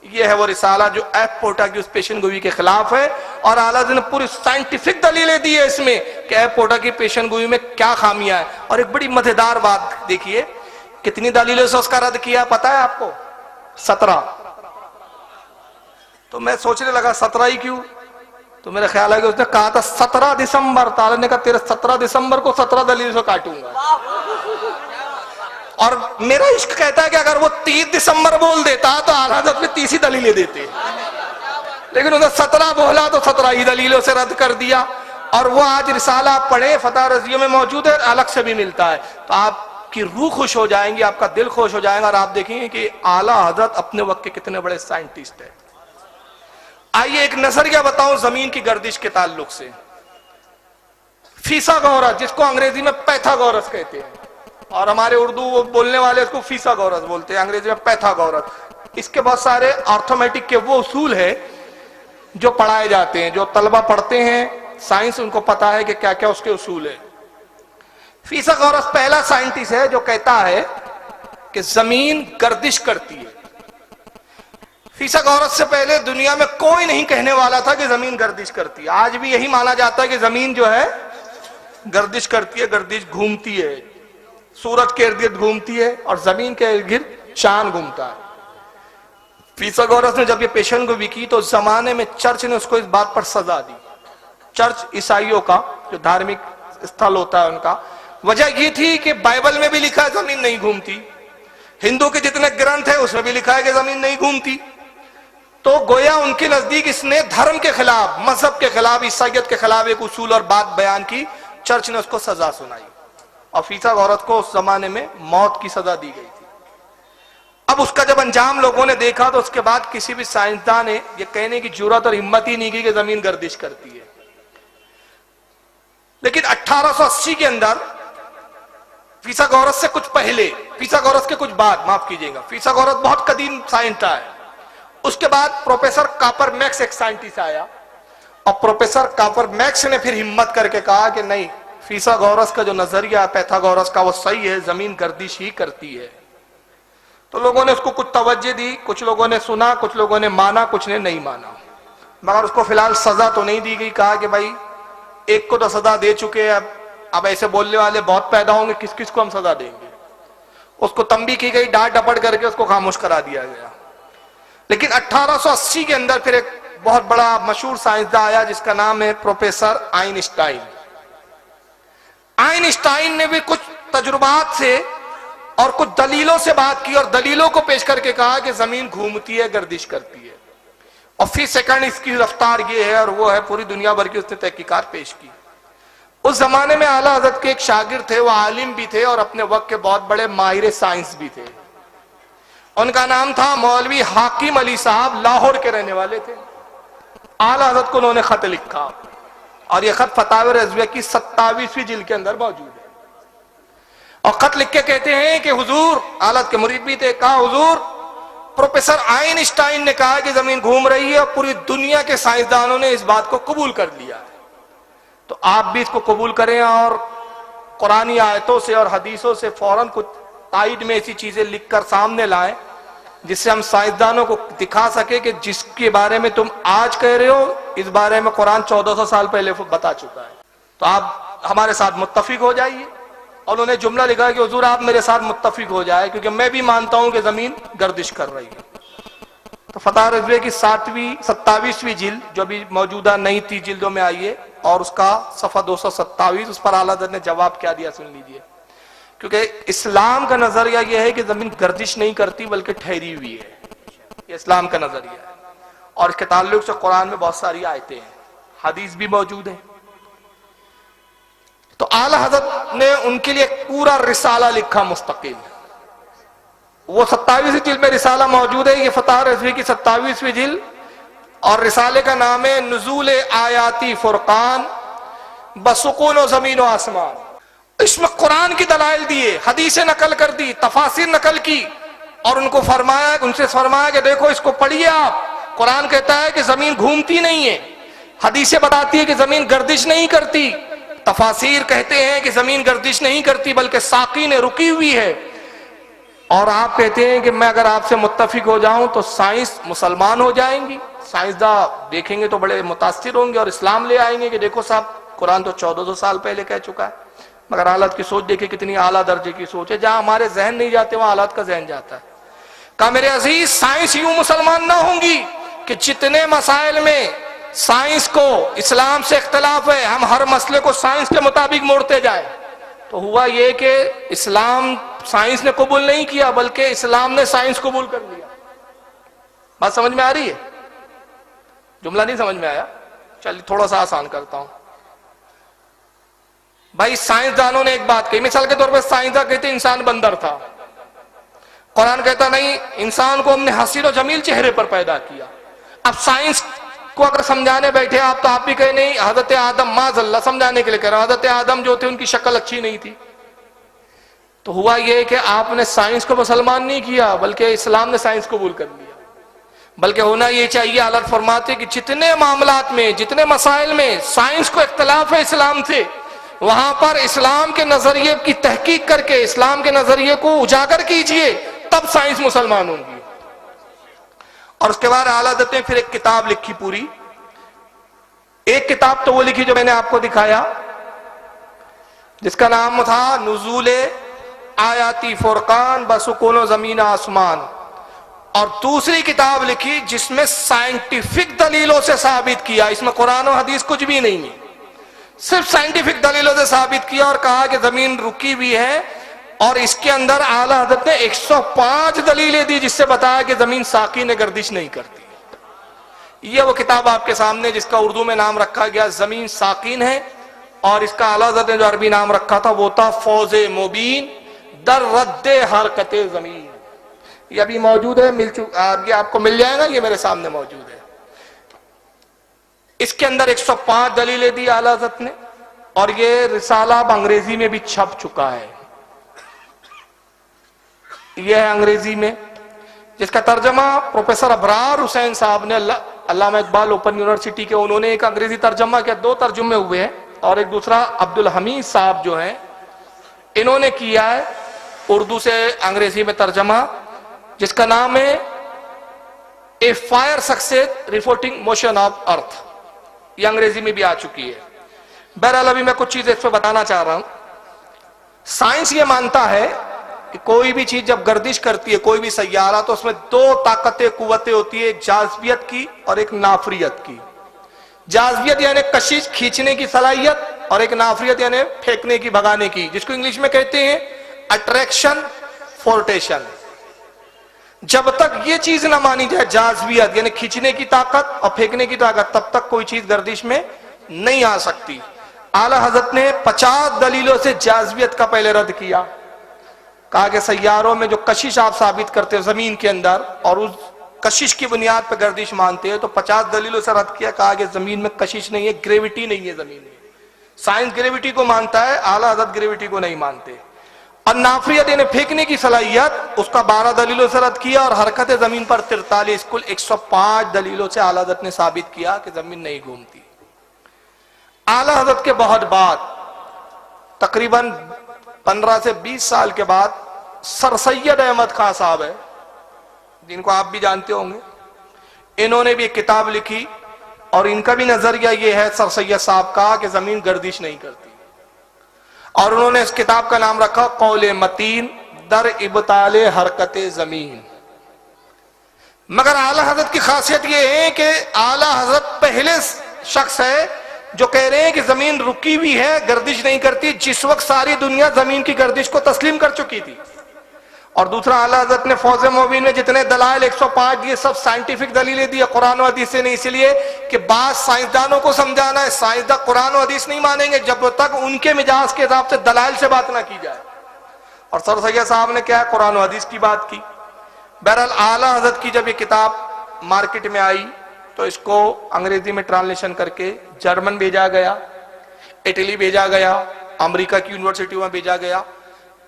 ये है वो रिसाला जो एफ पोटा की उस पेशन गोई के खिलाफ है और आला ने पूरी साइंटिफिक दलीलें दी है इसमें कि एफ पोटा की पेशन गोई में क्या खामियां है। और एक बड़ी मजेदार बात देखिए, कितनी दलीलों से उसका रद्द किया पता है आपको? 17। तो मैं सोचने लगा 17 ही क्यों, तो मेरा ख्याल है कि उसने कहा था 17 दिसंबर। ताला ने कहा तेरे 17 दिसंबर को 17 दलीलों से काटूंगा। और मेरा इश्क कहता है कि अगर वो 30 दिसंबर बोल देता तो आला हज़रत में 30 ही दलीलें देते, लेकिन उसने 17 बोला तो 17 ही दलीलों से रद्द कर दिया। और वो आज रिसाला आप पढ़े, फतह रज़विया में मौजूद है, अलग से भी मिलता है, तो आपकी रूह खुश हो जाएंगी, आपका दिल खुश हो जाएगा और आप देखेंगे कि आला हज़रत अपने वक्त के कितने बड़े साइंटिस्ट है। आइए एक नजरिया बताऊं जमीन की गर्दिश के ताल्लुक से। फीसागोरस, जिसको अंग्रेजी में पैथागोरस कहते हैं और हमारे उर्दू बोलने वाले इसको फीसागोरस बोलते हैं, अंग्रेजी में पैथागोरस। इसके बहुत सारे अर्थमेटिक के वो उसूल है जो पढ़ाए जाते हैं, जो तलबा पढ़ते हैं साइंस, उनको पता है कि क्या क्या उसके उसूल है। फीसागोरस पहला साइंटिस्ट है जो कहता है कि जमीन गर्दिश करती है। फीसागोरस से पहले दुनिया में कोई नहीं कहने वाला था कि जमीन गर्दिश करती है। आज भी यही माना जाता है कि जमीन जो है गर्दिश करती है, गर्दिश घूमती है, सूरज के इर्द गिर्द घूमती है और जमीन के इर्द गिर्द चांद घूमता है। फीसागोरस ने जब ये पेशन गोई की तो उस जमाने में चर्च ने उसको इस बात पर सजा दी। चर्च ईसाइयों का जो धार्मिक स्थल होता है उनका, वजह ये थी कि बाइबल में भी लिखा है जमीन नहीं घूमती, हिंदू के जितने ग्रंथ है उसमें भी लिखा है कि जमीन नहीं घूमती। तो गोया उनके नजदीक इसने धर्म के खिलाफ, मजहब के खिलाफ, ईसाइयत के खिलाफ एक उसूल और बात बयान की। चर्च ने उसको सजा सुनाई और फीसागोरस को उस जमाने में मौत की सजा दी गई थी। अब उसका जब अंजाम लोगों ने देखा तो उसके बाद किसी भी साइंसदान ने यह कहने की जुर्रत और हिम्मत ही नहीं की कि जमीन गर्दिश करती है। लेकिन 1880 के अंदर फीसागोरस से कुछ पहले, फीसागोरस के कुछ बाद, माफ कीजिएगा, फीसागोरस बहुत कदीम साइंटिस्ट है। उसके बाद प्रोफेसर कापर मैक्स एक साइंटिस्ट आया और प्रोफेसर कापर मैक्स ने फिर हिम्मत करके कहा कि नहीं, फीसागोरस का जो नजरिया पैथागोरस का वो सही है, जमीन गर्दिश ही करती है। तो लोगों ने उसको कुछ तवज्जो दी, कुछ लोगों ने सुना, कुछ लोगों ने माना, कुछ ने नहीं माना, मगर उसको फिलहाल सजा तो नहीं दी गई। कहा कि भाई एक को तो सजा दे चुके हैं, अब ऐसे बोलने वाले बहुत पैदा होंगे, किस किस को हम सजा देंगे। उसको तंबी की गई, डांट डपट करके उसको खामोश करा दिया गया। लेकिन 1880 के अंदर फिर एक बहुत बड़ा मशहूर साइंसदान आया जिसका नाम है प्रोफेसर आइंस्टाइन। आइंस्टाइन ने भी कुछ तजुर्बात से और कुछ दलीलों से बात की और दलीलों को पेश करके कहा कि जमीन घूमती है, गर्दिश करती है और फी सेकंड इसकी रफ्तार ये है और वो है। पूरी दुनिया भर की उसने तहकीकात पेश की। उस जमाने में आला हज़रत के एक शागिर्द थे, वो आलिम भी थे और अपने वक्त के बहुत बड़े माहिर साइंस भी थे। उनका नाम था मौलवी हाकिम अली साहब, लाहौर के रहने वाले थे। आला हज़रत को उन्होंने खत लिखा और यह खत फतावा रज़विया की 27वीं जिल्द के अंदर मौजूद है। और खत लिख के कहते हैं कि हुजूर, आला के मुरीद भी थे, कहा हुजूर प्रोफेसर आइंस्टाइन ने कहा कि जमीन घूम रही है और पूरी दुनिया के साइंसदानों ने इस बात को कबूल कर लिया है, तो आप भी इसको कबूल करें और कुरानी आयतों से और हदीसों से फौरन कुछ ताईद में ऐसी चीजें लिखकर सामने लाएं जिससे हम साइंसदानों को दिखा सके कि जिसके बारे में तुम आज कह रहे हो इस बारे में कुरान 1400 साल पहले बता चुका है, तो आप हमारे साथ मुत्तफिक हो जाइए। और उन्होंने जुमला लिखा कि हुजूर आप मेरे साथ मुत्तफिक हो जाए क्योंकि मैं भी मानता हूं कि जमीन गर्दिश कर रही है। तो फतह रज़विया की 27वीं जिल्द जो अभी मौजूदा नई 30 जिल्दों में आई है और उसका सफा 227, उस पर आला हज़रत ने जवाब क्या दिया सुन लीजिए। क्योंकि इस्लाम का नजरिया यह है कि जमीन गर्दिश नहीं करती बल्कि ठहरी हुई है, ये इस्लाम का नजरिया है। और इसके ताल्लुक से कुरान में बहुत सारी आयतें हैं, हदीस भी मौजूद है। तो आला हजरत ने उनके लिए पूरा रिसाला लिखा मुस्तकिल। वो 27वीं जिल्द में रिसाला मौजूद है, ये फतह रज़वी की 27वीं जिल्द, और रिसाले का नाम है नुज़ूल आयाती फुरकान बसुकून व ज़मीन व आसमान। इसमें कुरान की दलाइल दिए, हदीसें नकल कर दी, तफासिर नकल की, और उनको फरमाया, उनसे फरमाया कि देखो इसको पढ़िए आप। कुरान कहता है कि जमीन घूमती नहीं है, हदीसें बताती है कि जमीन गर्दिश नहीं करती, तफासिर कहते हैं कि जमीन गर्दिश नहीं करती बल्कि साकी ने रुकी हुई है। और आप कहते हैं कि मैं अगर आपसे मुत्तफिक हो जाऊं तो साइंस मुसलमान हो जाएंगी, साइंसदान देखेंगे तो बड़े मुतासिर होंगे और इस्लाम ले आएंगे कि देखो साहब कुरान तो 1400 साल पहले कह चुका है। मगर हालत की सोच देखिए कितनी आला दर्जे की सोच है, जहां हमारे जहन नहीं जाते वहां हालत का जहन जाता है। कहा मेरे अजीज, साइंस यूं मुसलमान ना होंगी कि जितने मसाइल में साइंस को इस्लाम से इख्तलाफ है हम हर मसले को साइंस के मुताबिक मोड़ते जाए। तो हुआ ये कि इस्लाम साइंस ने कबूल नहीं किया बल्कि इस्लाम ने साइंस कबूल कर लिया। बात समझ में आ रही है? जुमला नहीं समझ में आया? चलिए थोड़ा सा आसान करता हूं। भाई साइंसदानों ने एक बात कही, मिसाल के तौर पर साइंसदान कहते इंसान बंदर था, कुरान कहता नहीं इंसान को हमने हसीन और जमील चेहरे पर पैदा किया। अब साइंस को अगर समझाने बैठे आप तो आप भी कहे नहीं हजरत आदम माज़ल्ला समझाने के लिए कह रहा हूं, हजरत आदम जो थे उनकी शक्ल अच्छी नहीं थी। तो हुआ यह कि आपने साइंस को मुसलमान नहीं किया बल्कि इस्लाम ने साइंस कबूल कर लिया। बल्कि होना यह चाहिए, हालत फरमाते कि जितने मामलात में जितने मसाइल में साइंस को इख्तलाफ है इस्लाम से, वहां पर इस्लाम के नजरिए की तहकीक करके इस्लाम के नजरिए को उजागर कीजिए, तब साइंस मुसलमान होंगी। और उसके बाद आला हज़रत ने फिर एक किताब लिखी पूरी। एक किताब तो वो लिखी जो मैंने आपको दिखाया, जिसका नाम था नुज़ूल आयाती फुरकान बसुकून ज़मीन आसमान। और दूसरी किताब लिखी जिसमें साइंटिफिक दलीलों से साबित किया, इसमें कुरान और हदीस कुछ भी नहीं है, सिर्फ साइंटिफिक दलीलों से साबित किया और कहा कि जमीन रुकी हुई है। और इसके अंदर आला हज़रत ने 105 दलीलें दी जिससे बताया कि जमीन साकी ने गर्दिश नहीं करती। ये वो किताब आपके सामने जिसका उर्दू में नाम रखा गया जमीन साकीन है, और इसका आला हज़रत ने जो अरबी नाम रखा था वो था फौजे मुबीन दर रद्दे हरकते जमीन। ये अभी मौजूद है, मिल चुका, ये आपको मिल जाएगा, ये मेरे सामने मौजूद है। इसके अंदर 105 दलीलें दी आला हज़रत ने, और ये रिसाला अब अंग्रेजी में भी छप चुका है। यह है अंग्रेजी में, जिसका तर्जमा प्रोफेसर अबरार हुसैन साहब ने, अल्लामा इकबाल ओपन यूनिवर्सिटी के, उन्होंने एक अंग्रेजी तर्जमा किया, 2 तर्जुमे हुए हैं, और एक दूसरा अब्दुल हमीद साहब जो हैं इन्होंने किया है उर्दू से अंग्रेजी में तर्जमा, जिसका नाम है a fire success reporting motion of earth. ये अंग्रेजी में भी आ चुकी है। बहरहाल अभी मैं कुछ चीजें इस पर बताना चाह रहा हूं। साइंस ये मानता है कि कोई भी चीज जब गर्दिश करती है, कोई भी सैयारा, तो उसमें 2 ताकतें कुव्वतें होती है, एक जाज़बियत की और एक नाफरियत की। जाज़बियत यानी कशिश खींचने की सलाहियत, और एक नाफरियत यानी फेंकने की भगाने की, जिसको इंग्लिश में कहते हैं अट्रैक्शन फोर्टेशन। जब तक ये चीज ना मानी जाए, जाज़बियत यानी खींचने की ताकत और फेंकने की ताकत, तब तक कोई चीज गर्दिश में नहीं आ सकती। आला हज़रत ने 50 दलीलों से जाज़बियत का पहले रद्द किया। कहा कि सैयारों में जो कशिश आप साबित करते हो जमीन के अंदर और उस कशिश की बुनियाद पर गर्दिश मानते हैं, तो 50 दलीलों से रद्द किया। कहा कि जमीन में कशिश नहीं है, ग्रेविटी नहीं है जमीन में। साइंस ग्रेविटी को मानता है, आला हज़रत ग्रेविटी को नहीं मानते। और नाफरियत यानी फेंकने की सलाहियत, उसका 12 दलीलों से रद्द किया। और हरकत जमीन पर 43, कुल 105 दलीलों से आला हज़रत ने साबित किया कि जमीन नहीं घूमती। आला हज़रत के बहुत बाद, तकरीबन 15 से 20 साल के बाद, सर सैयद अहमद खान साहब है, जिनको आप भी जानते होंगे, इन्होंने भी एक किताब लिखी, और इनका भी नजरिया यह है सर सैयद साहब का कि जमीन गर्दिश नहीं करती। और उन्होंने इस किताब का नाम रखा कौले मतीन दर इब्ताले हरकते जमीन। मगर आला हज़रत की खासियत यह है कि आला हज़रत पहले शख्स है जो कह रहे हैं कि जमीन रुकी हुई है, गर्दिश नहीं करती, जिस वक्त सारी दुनिया जमीन की गर्दिश को तस्लीम कर चुकी थी। और दूसरा, आला हजरत ने फौज मोबिन में जितने दलाइल 105 दिए सब साइंटिफिक दलीलें दी, कुरान और हदीस से नहीं, इसलिए कि बात साइंसदानों को समझाना है। साइंसदान कुरान और हदीस नहीं मानेंगे जब तक उनके मिजाज के हिसाब से दलाइल से बात ना की जाए। और सर सैयद साहब ने क्या है, कुरान और हदीस की बात की। बहरहाल आला हजरत की जब ये किताब मार्केट में आई तो इसको अंग्रेजी में ट्रांसलेशन करके जर्मन भेजा गया, इटली भेजा गया, अमेरिका की यूनिवर्सिटियों में भेजा गया।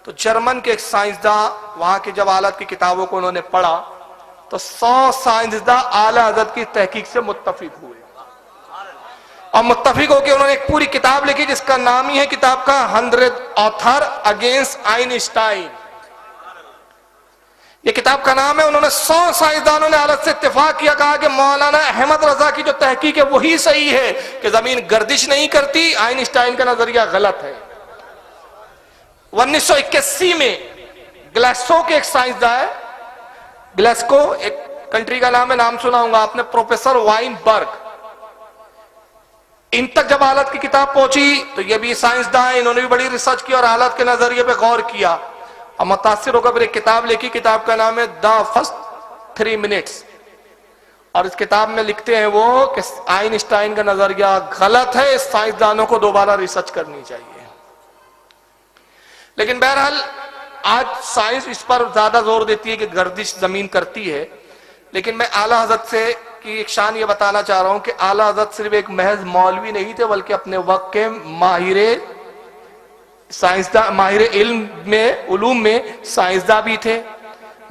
तो जर्मन के एक साइंसदान वहां के जब आला की किताबों को उन्होंने पढ़ा तो 100 साइंसदान आला हजरत की तहकीक से मुत्तफिक हुए और मुत्तफिक होकर उन्होंने एक पूरी किताब लिखी जिसका नाम ही है किताब का 100 ऑथर अगेंस्ट आइंस्टाइन। ये किताब का नाम है। उन्होंने 100 साइंसदानों ने आलत से इत्तेफाक किया, कहा कि मौलाना अहमद रजा की जो तहकीक है वही सही है कि जमीन गर्दिश नहीं करती, आइंस्टाइन का नजरिया गलत है। 1981 में ग्लासगो के एक साइंसदान है, ग्लासगो एक कंट्री का नाम है, नाम सुना होगा आपने, प्रोफेसर वाइनबर्ग। इन तक जब हालत की किताब पहुंची तो ये भी साइंसदान, इन्होंने भी बड़ी रिसर्च की और हालत के नजरिए पे गौर किया और मुतासिर होकर फिर एक किताब लिखी। किताब का नाम है द फर्स्ट 3 मिनट्स और इस किताब में लिखते हैं वो कि आइंस्टाइन का नजरिया गलत है, साइंसदानों को दोबारा रिसर्च करनी चाहिए। लेकिन बहरहाल आज साइंस इस पर ज्यादा जोर देती है कि गर्दिश जमीन करती है। लेकिन मैं आला हजरत से की एक शान ये बताना चाह रहा हूं कि आला हजरत सिर्फ एक महज मौलवी नहीं थे बल्कि अपने वक्त के माहिर साइंसदान, माहिर इल्म में, उलूम में साइंसदान भी थे,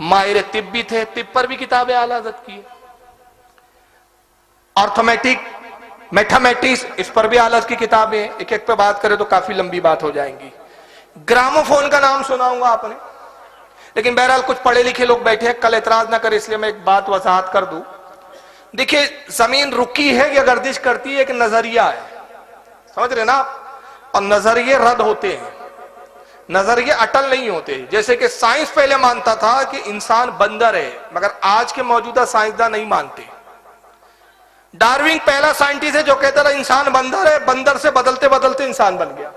माहिर तिब भी थे। तिब पर भी किताबें आला हजरत की, अर्थमेटिक, मैथमेटिक्स, इस पर भी आला हजरत की किताबें। एक एक पे बात करें तो काफी लंबी बात हो जाएंगी। ग्रामोफोन का नाम सुना होगा आपने, लेकिन बहरहाल कुछ पढ़े लिखे लोग बैठे हैं, कल एतराज ना करे इसलिए मैं एक बात वजाहत कर दूं। देखिए, जमीन रुकी है या गर्दिश करती है, एक नजरिया है, समझ रहे ना आप, और नजरिए रद्द होते हैं, नजरिए अटल नहीं होते। जैसे कि साइंस पहले मानता था कि इंसान बंदर है, मगर आज के मौजूदा साइंसदान नहीं मानते। डार्विन पहला साइंटिस्ट है जो कहता था इंसान बंदर है, बंदर से बदलते बदलते इंसान बन गया।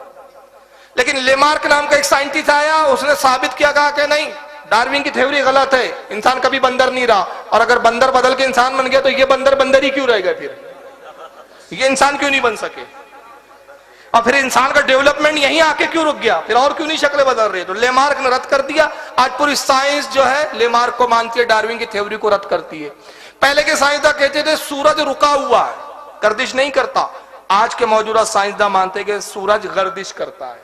लेकिन लेमार्क नाम का एक साइंटिस्ट आया, उसने साबित किया, कहा कि नहीं, डार्विन की थ्योरी गलत है, इंसान कभी बंदर नहीं रहा, और अगर बंदर बदल के इंसान बन गया तो ये बंदर बंदर ही क्यों रह गए, फिर ये इंसान क्यों नहीं बन सके, और फिर इंसान का डेवलपमेंट यहीं आके क्यों रुक गया, फिर और क्यों नहीं शक्लें बदल रही। तो लेमार्क ने रद्द कर दिया। आज पूरी साइंस जो है लेमार्क को मानती है, डार्विन की थ्योरी को रद्द करती है। पहले के साइंसदान कहते थे सूरज रुका हुआ है, गर्दिश नहीं करता। आज के मौजूदा साइंसदान मानते हैं कि सूरज गर्दिश करता है।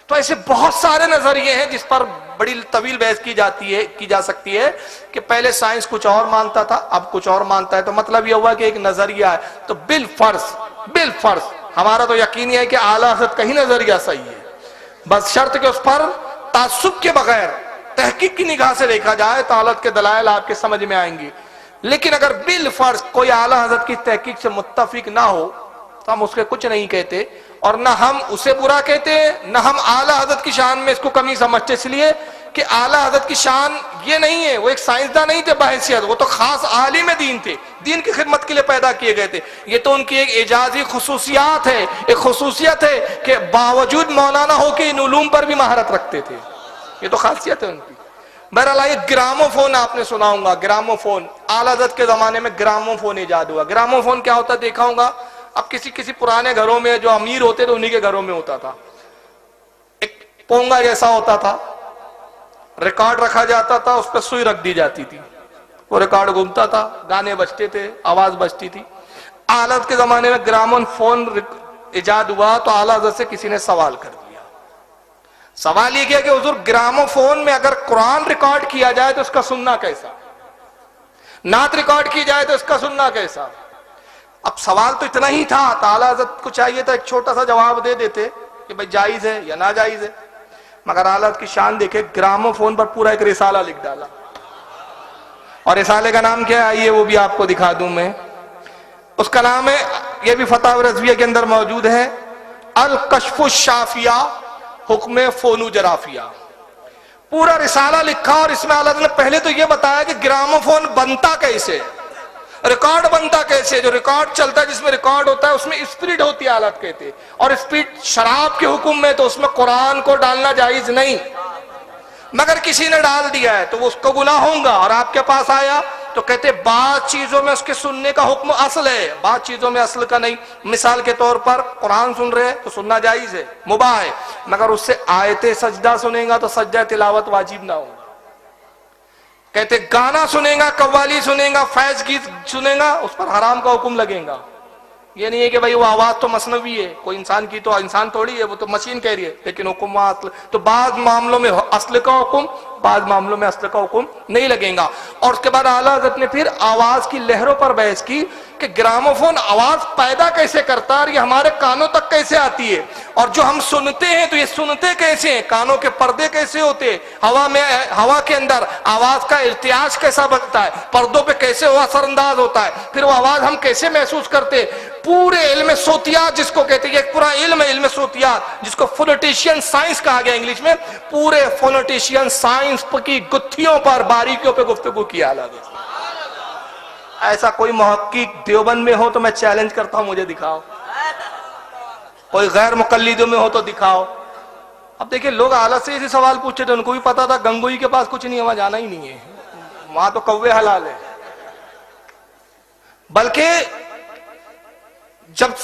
तो ऐसे बहुत सारे नजरिए हैं जिस पर बड़ी तवील बहस की जा सकती है कि पहले साइंस कुछ और मानता था, अब कुछ और मानता है। तो मतलब यह हुआ कि एक नजरिया है। तो बिल फर्ज हमारा तो यकीन है कि आला हजरत का ही नजरिया सही है, बस शर्त कि उस पर तासुब के बगैर तहकीक की निगाह से देखा जाए तो हालत के दलाइल आपके समझ में आएंगे। लेकिन अगर बिल फर्ज कोई आला हजरत की तहकीक से मुत्तफिक ना हो तो हम उसके कुछ नहीं कहते, और ना हम उसे बुरा कहते हैं, ना हम आला हजरत की शान में इसको कमी समझते, इसलिए कि आला हजरत की शान ये नहीं है, वो एक साइंसदान नहीं थे बहैसियत, वो तो खास आलिम दीन थे, दीन की खिदमत के लिए पैदा किए गए थे। ये तो उनकी एक एजाजी खुसूसियात है, एक खुसूसियत है कि बावजूद मौलाना हो के इन उलूम पर भी महारत रखते थे, ये तो खासियत है उनकी। बहरहाल ये ग्रामोफोन आपने सुना होगा, ग्रामोफोन आला हजरत के जमाने में ग्रामोफोन ईजाद हुआ। ग्रामोफोन क्या होता है देखा होगा, अब किसी पुराने घरों में जो अमीर होते थे उन्हीं के घरों में होता था, एक पोंगा जैसा होता था, रिकॉर्ड रखा जाता था, उस पर सुई रख दी जाती थी, वो रिकॉर्ड घूमता था, गाने बजते थे, आवाज बजती थी। आला हजरत के जमाने में ग्रामोफोन इजाद हुआ तो आला हजरत से किसी ने सवाल कर दिया। सवाल ये किया कि हुजूर ग्रामोफोन में अगर कुरान रिकॉर्ड किया जाए तो उसका सुनना कैसा, नात रिकॉर्ड की जाए तो उसका सुनना कैसा। अब सवाल तो इतना ही था, आला हजरत को चाहिए था एक छोटा सा जवाब दे देते कि भाई जायज है या ना जायज है, मगर आला हजरत की शान देखे, ग्रामोफोन पर पूरा एक रिसाला लिख डाला। और रिसाले का नाम क्या है आइए वो भी आपको दिखा दूं मैं। उसका नाम है, यह भी फतवा रज़विया के अंदर मौजूद है, अल कश्फुश शाफिया हुक्म फोनू जराफिया। पूरा रिसाला लिखा और इसमें आला हजरत ने पहले तो यह बताया कि ग्रामोफोन बनता कैसे, रिकॉर्ड बनता कैसे, जो रिकॉर्ड चलता है जिसमें रिकॉर्ड होता है उसमें स्पिरिट होती है, हालत कहते हैं, और स्पिरिट शराब के हुक्म में तो उसमें कुरान को डालना जायज नहीं। मगर किसी ने डाल दिया है तो वो उसको गुनाह होगा। और आपके पास आया तो कहते बाद चीजों में उसके सुनने का हुक्म असल है, बाद चीजों में असल का नहीं। मिसाल के तौर पर कुरान सुन रहे तो सुनना जायज है, मुबाह है, मगर उससे आयते सजदा सुनेगा तो सजदा तिलावत वाजिब ना होगा। कहते गाना सुनेगा, कव्वाली सुनेगा, फैज गीत सुनेगा, उस पर हराम का हुक्म लगेगा। ये नहीं है कि भाई वो आवाज तो मसनवी है, कोई इंसान की तो इंसान थोड़ी है, वो तो मशीन कह रही है, लेकिन हुक्म असल। तो बाद मामलों में असल का हुक्म, बाद मामलों में असल का हुक्म नहीं लगेगा। और उसके बाद आला हज़रत ने फिर आवाज की लहरों पर बहस की कि ग्रामोफोन आवाज पैदा कैसे करता है और ये हमारे कानों तक कैसे आती है, और जो हम सुनते हैं तो ये सुनते कैसे हैं, कानों के पर्दे कैसे होते हैं, हवा में, हवा के अंदर आवाज का इर्तियाज कैसा बनता है, पर्दों पे कैसे वो असरअंदाज होता है, फिर वो आवाज हम कैसे महसूस करते। पूरे इल्म सोतियात जिसको कहते हैं, पूरा इल्म है, इल्म सोतियात, जिसको फोनेटिशियन साइंस कहा गया इंग्लिश में, पूरे फोनेटिशियन साइंस की गुत्थियों पर, बारीकियों पर गुफ्तगू किया। ऐसा कोई मुहक्किक देवबंद में हो तो मैं चैलेंज करता हूं, मुझे दिखाओ। कोई गैर मुकल्लिदों में हो तो दिखाओ। अब देखिए, लोग आलत से ऐसे सवाल पूछे थे, उनको भी पता था गंगोई के पास कुछ नहीं है, वहां जाना ही नहीं है, वहां तो कौवे हलाल है। बल्कि जब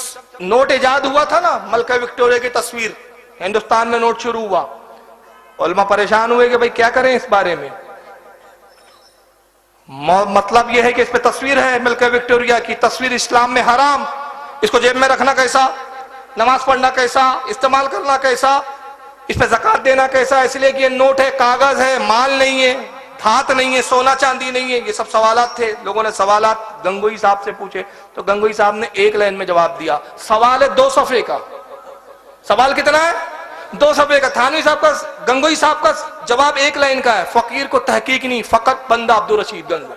नोट इजाद हुआ था ना, मलका विक्टोरिया की तस्वीर हिंदुस्तान में नोट शुरू हुआ, उलमा परेशान हुए कि भाई क्या करें इस बारे में। मतलब यह है कि इस पे तस्वीर है मलका विक्टोरिया की, तस्वीर इस्लाम में हराम, इसको जेब में रखना कैसा, नमाज पढ़ना कैसा, इस्तेमाल करना कैसा, इस पे ज़कात देना कैसा, इसलिए कि ये नोट है, कागज है, माल नहीं है, धात नहीं है, सोना चांदी नहीं है। ये सब सवालात थे। लोगों ने सवालात गंगोई साहब से पूछे तो गंगोई साहब ने एक लाइन में जवाब दिया। सवाल है 2 सफ़े का, सवाल कितना है, 2 सफ़े का। थानवी साहब का, गंगोई साहब का जवाब 1 लाइन का है, फकीर को तहकीक नहीं, फकत बंदा अब्दुल रशीद गंगोई,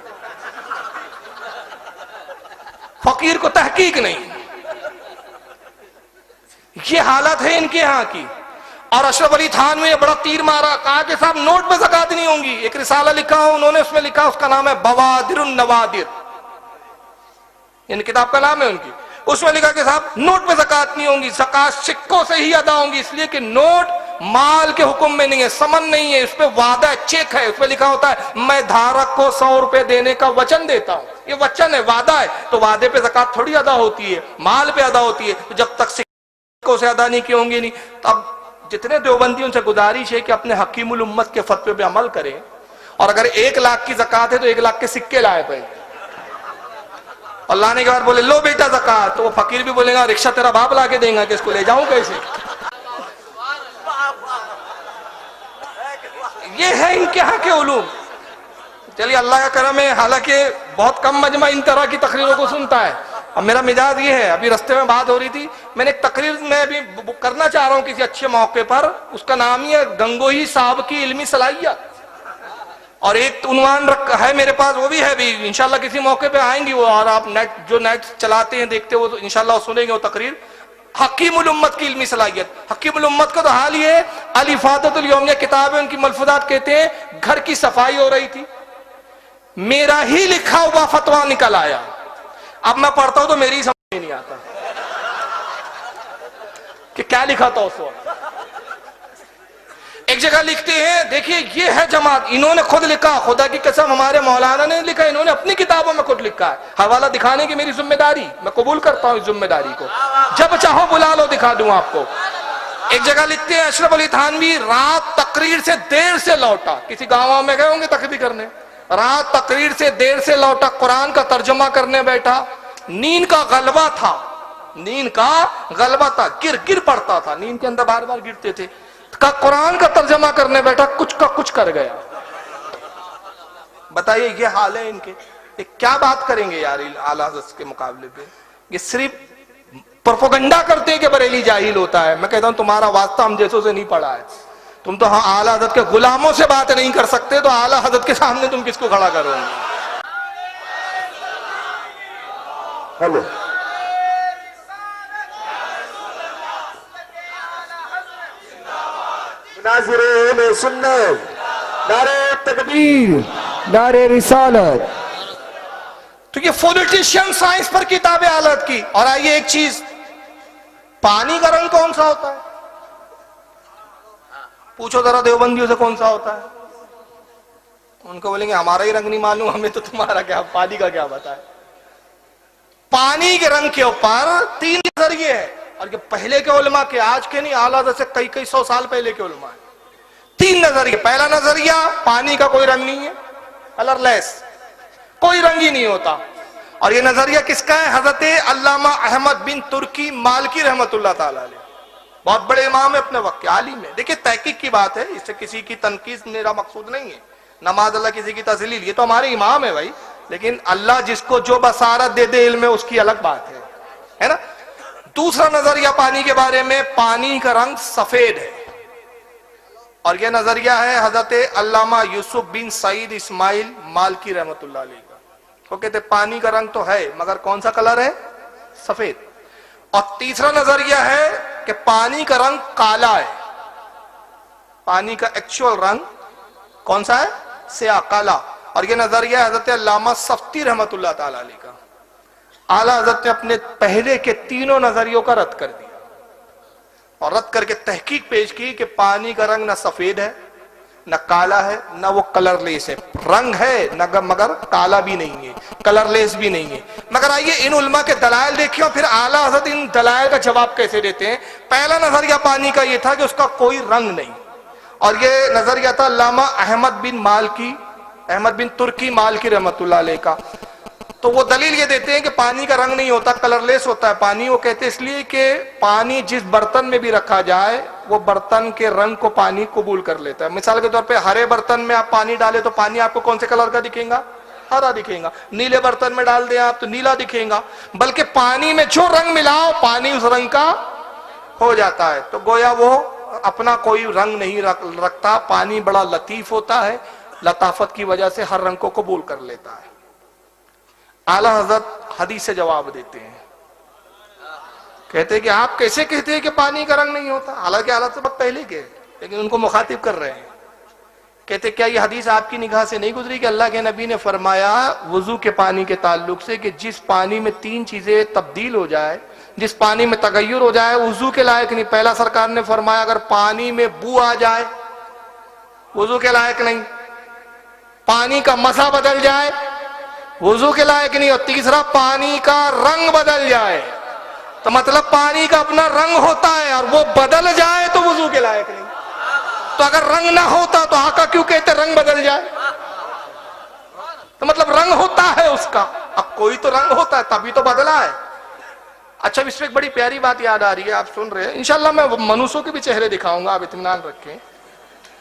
फकीर को तहकीक नहीं। ये हालत है इनके यहां की। और अशरफ अली थानवी ने बड़ा तीर मारा, कहा कि साहब नोट में ज़कात नहीं होंगी। एक रिसाला लिखा हो उन्होंने, उसमें लिखा, उसका नाम है बवादिरुन नवादिर, इन किताब का नाम है उनकी। उसमें लिखा कि साहब नोट में ज़कात नहीं होंगी, ज़कात सिक्कों से ही अदा होंगी, इसलिए कि नोट माल के हुक्म में नहीं है, समन नहीं है, उस पर वादा है, चेक है, उसमें लिखा होता है मैं धारक को 100 रुपए देने का वचन देता हूं। ये वचन है, वादा है, तो वादे पे ज़कात थोड़ी अदा होती है, माल पे अदा होती है। तो जब तक सिक्कों से अदा नहीं की होंगी नहीं। तब जितने देवबंदियों से गुजारिश है कि अपने हकीमुल उम्मत के फतवे पे अमल करें, और अगर 1 लाख की ज़कात है तो 1 लाख के सिक्के लाए पहले, और लाने के बाद बोले लो बेटा ज़कात, तो वो फकीर भी बोलेगा रिक्शा तेरा बाप ला के देगा कि इसको ले जाऊं कैसे। ये है इनके यहाँ के उलूम। चलिए अल्लाह का करम है, हालांकि बहुत कम मजमा इन तरह की तकरीरों को सुनता है। अब मेरा मिजाज ये है, अभी रास्ते में बात हो रही थी, मैंने एक तकरीर में अभी करना चाह रहा हूँ किसी अच्छे मौके पर, उसका नाम ही है गंगोही साहब की इल्मी सलाहियत, और एक उन्वान है मेरे पास, वो भी है भी, इंशाल्लाह किसी मौके पे आएंगी वो, और आप जो नेट चलाते हैं देखते हो तो इंशाल्लाह सुनेंगे वो तकरीर, हकीमुल उम्मत की इल्मी सलाहियत। हकीमुल उम्मत का तो हाल ये है, अल इफादतुल यौमिया किताब है उनकी, मलफूजात कहते हैं घर की सफाई हो रही थी, मेरा ही लिखा हुआ फतवा निकल आया। अब मैं पढ़ता हूं तो मेरी समझ में नहीं आता कि क्या लिखा था उस वक्त। एक जगह लिखते हैं, देखिए ये है जमात, इन्होंने खुद लिखा, खुदा की कसम हमारे मौलाना ने लिखा, इन्होंने अपनी किताबों में खुद लिखा है। हवाला दिखाने की मेरी जिम्मेदारी, मैं कबूल करता हूं इस जिम्मेदारी को, जब चाहो बुला लो दिखा दूं आपको। एक जगह लिखते हैं अशरफ अली थानवी रात तकरीर से देर से लौटा, किसी गांव में गए होंगे तकरीर करने, रात तकरीर से देर से लौटा, कुरान का तर्जुमा करने बैठा, नींद का गलबा था, नींद का गलबा था, गिर गिर पड़ता था, नींद के अंदर बार बार गिरते थे, का कुरान का तर्जुमा करने बैठा, कुछ का कुछ कर गया। बताइए ये हाल है इनके, ये क्या बात करेंगे यार आला हज़रत के मुकाबले पे। ये सिर्फ प्रोपेगेंडा करते हैं कि बरेली जाहिल होता है। मैं कहता हूं तुम्हारा वास्ता हम जैसों से नहीं पड़ा है, तुम तो हाँ आला हज़रत के गुलामों से बात नहीं कर सकते, तो आला हज़रत के सामने तुम किसको खड़ा करोगे। हेलो नाज़िरीन सुन्नत, नारे तकबीर, नारे रिसालत। तो ये पॉलिटिशियन साइंस पर किताबें हालत की। और आइए एक चीज, पानी का रंग कौन सा होता है, पूछो जरा देवबंदियों से कौन सा होता है। उनको बोलेंगे हमारा ही रंग नहीं मालूम, हमें तो तुम्हारा क्या, पानी का क्या बताए। पानी के रंग के ऊपर 3 नजरिए हैं, और ये पहले के उलमा के, आज के नहीं, आला से कई कई 100 साल पहले के उलमा है। 3 नजरिए। पहला नजरिया, पानी का कोई रंग नहीं है, कलरलेस, कोई रंग ही नहीं होता। और ये नजरिया किसका है? हजरत अल्लामा अहमद बिन तुर्की मालकी रहमतुल्लाह ताला अलैह, बहुत बड़े इमाम है अपने वक्त के, आलिम है। देखिए तहकीक की बात है, इससे किसी की तनकीस मेरा मकसूद नहीं है, नमाज अल्लाह किसी की तजलील, ये तो हमारे इमाम है भाई। लेकिन अल्लाह जिसको जो बसारत दे दे इल्म में, उसकी अलग बात है ना। दूसरा नजरिया पानी के बारे में, पानी का रंग सफेद है, और यह नजरिया है हजरत अल्लामा यूसुफ बिन सईद इस्माइल मालकी रहमतुल्लाह अलैह का। वो कहते पानी का रंग तो है मगर कौन सा कलर है? सफेद। और तीसरा नजरिया है कि पानी का रंग काला है, पानी का एक्चुअल रंग कौन सा है? स्याह, काला। और यह नजरिया हजरत अल्लामा सफ्ती रहमतुल्लाह ताला अलैह का। आला हजरत ने अपने पहले के तीनों नजरियों का रद्द कर दिया, और रद्द करके तहकीक पेश की कि पानी का रंग ना सफेद है, न काला है, न वो कलरलेस है। रंग है न, मगर काला भी नहीं है, कलरलेस भी नहीं है। मगर आइए इन उलमा के दलाइल देखिए, और फिर आला हजरत इन दलाइल का जवाब कैसे देते हैं। पहला नजरिया पानी का ये था कि उसका कोई रंग नहीं, और ये नजरिया था अल्लामा अहमद बिन तुर्की मालकी रहमतुल्लाह अलैह का। तो वो दलील ये देते हैं कि पानी का रंग नहीं होता, कलरलेस होता है पानी। वो कहते हैं इसलिए कि पानी जिस बर्तन में भी रखा जाए वो बर्तन के रंग को पानी कबूल कर लेता है। मिसाल के तौर पे हरे बर्तन में आप पानी डालें तो पानी आपको कौन से कलर का दिखेगा? हरा दिखेगा। नीले बर्तन में डाल दें आप तो नीला दिखेगा। बल्कि पानी में जो रंग मिलाओ पानी उस रंग का हो जाता है। तो गोया वो अपना कोई रंग नहीं रखता, पानी बड़ा लतीफ होता है, लताफत की वजह से हर रंग को कबूल कर लेता है। आला हजरत हदीस से जवाब देते हैं, कहते हैं कि आप कैसे कहते हैं कि पानी का रंग नहीं होता, हालांकि हालत से बहुत पहले के, लेकिन उनको मुखातिब कर रहे हैं। कहते क्या ये हदीस आपकी निगाह से नहीं गुजरी कि अल्लाह के नबी ने फरमाया वजू के पानी के ताल्लुक से कि जिस पानी में 3 चीजें तब्दील हो जाए, जिस पानी में तगय्युर हो जाए, वजू के लायक नहीं। पहला सरकार ने फरमाया अगर पानी में बू आ जाए वजू के लायक नहीं, पानी का मसा बदल जाए वजू के लायक नहीं, और तीसरा पानी का रंग बदल जाए, तो मतलब पानी का अपना रंग होता है और वो बदल जाए तो वजू के लायक नहीं। तो अगर रंग ना होता तो आका क्यों कहते रंग बदल जाए? तो मतलब रंग होता है उसका, अब कोई तो रंग होता है तभी तो बदला है। अच्छा, इसमें एक बड़ी प्यारी बात याद आ रही है, आप सुन रहे हैं, इंशाल्लाह मैं मनुष्यों के भी चेहरे दिखाऊंगा, आप इत्मीनान रखें।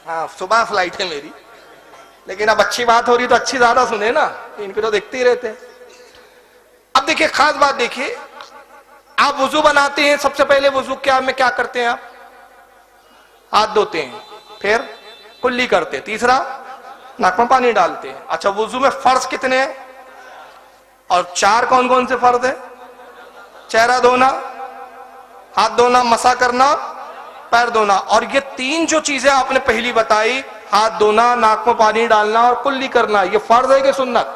हाँ, सुबह फ्लाइट है मेरी, लेकिन अब अच्छी बात हो रही तो अच्छी ज्यादा सुने ना, इनको तो देखते ही रहते हैं। अब देखिए खास बात देखिए, आप वजू बनाते हैं, सबसे पहले वजू में क्या करते हैं? आप हाथ धोते हैं, फिर कुल्ली करते हैं, तीसरा नाक में पानी डालते हैं। अच्छा, वजू में फर्ज कितने हैं? और 4 कौन कौन से फर्ज है? चेहरा धोना, हाथ धोना, मसा करना, पैर धोना। और ये 3 जो चीजें आपने पहली बताई, हाथ धोना, नाक में पानी डालना और कुल्ली करना, ये फर्ज है कि सुन्नत?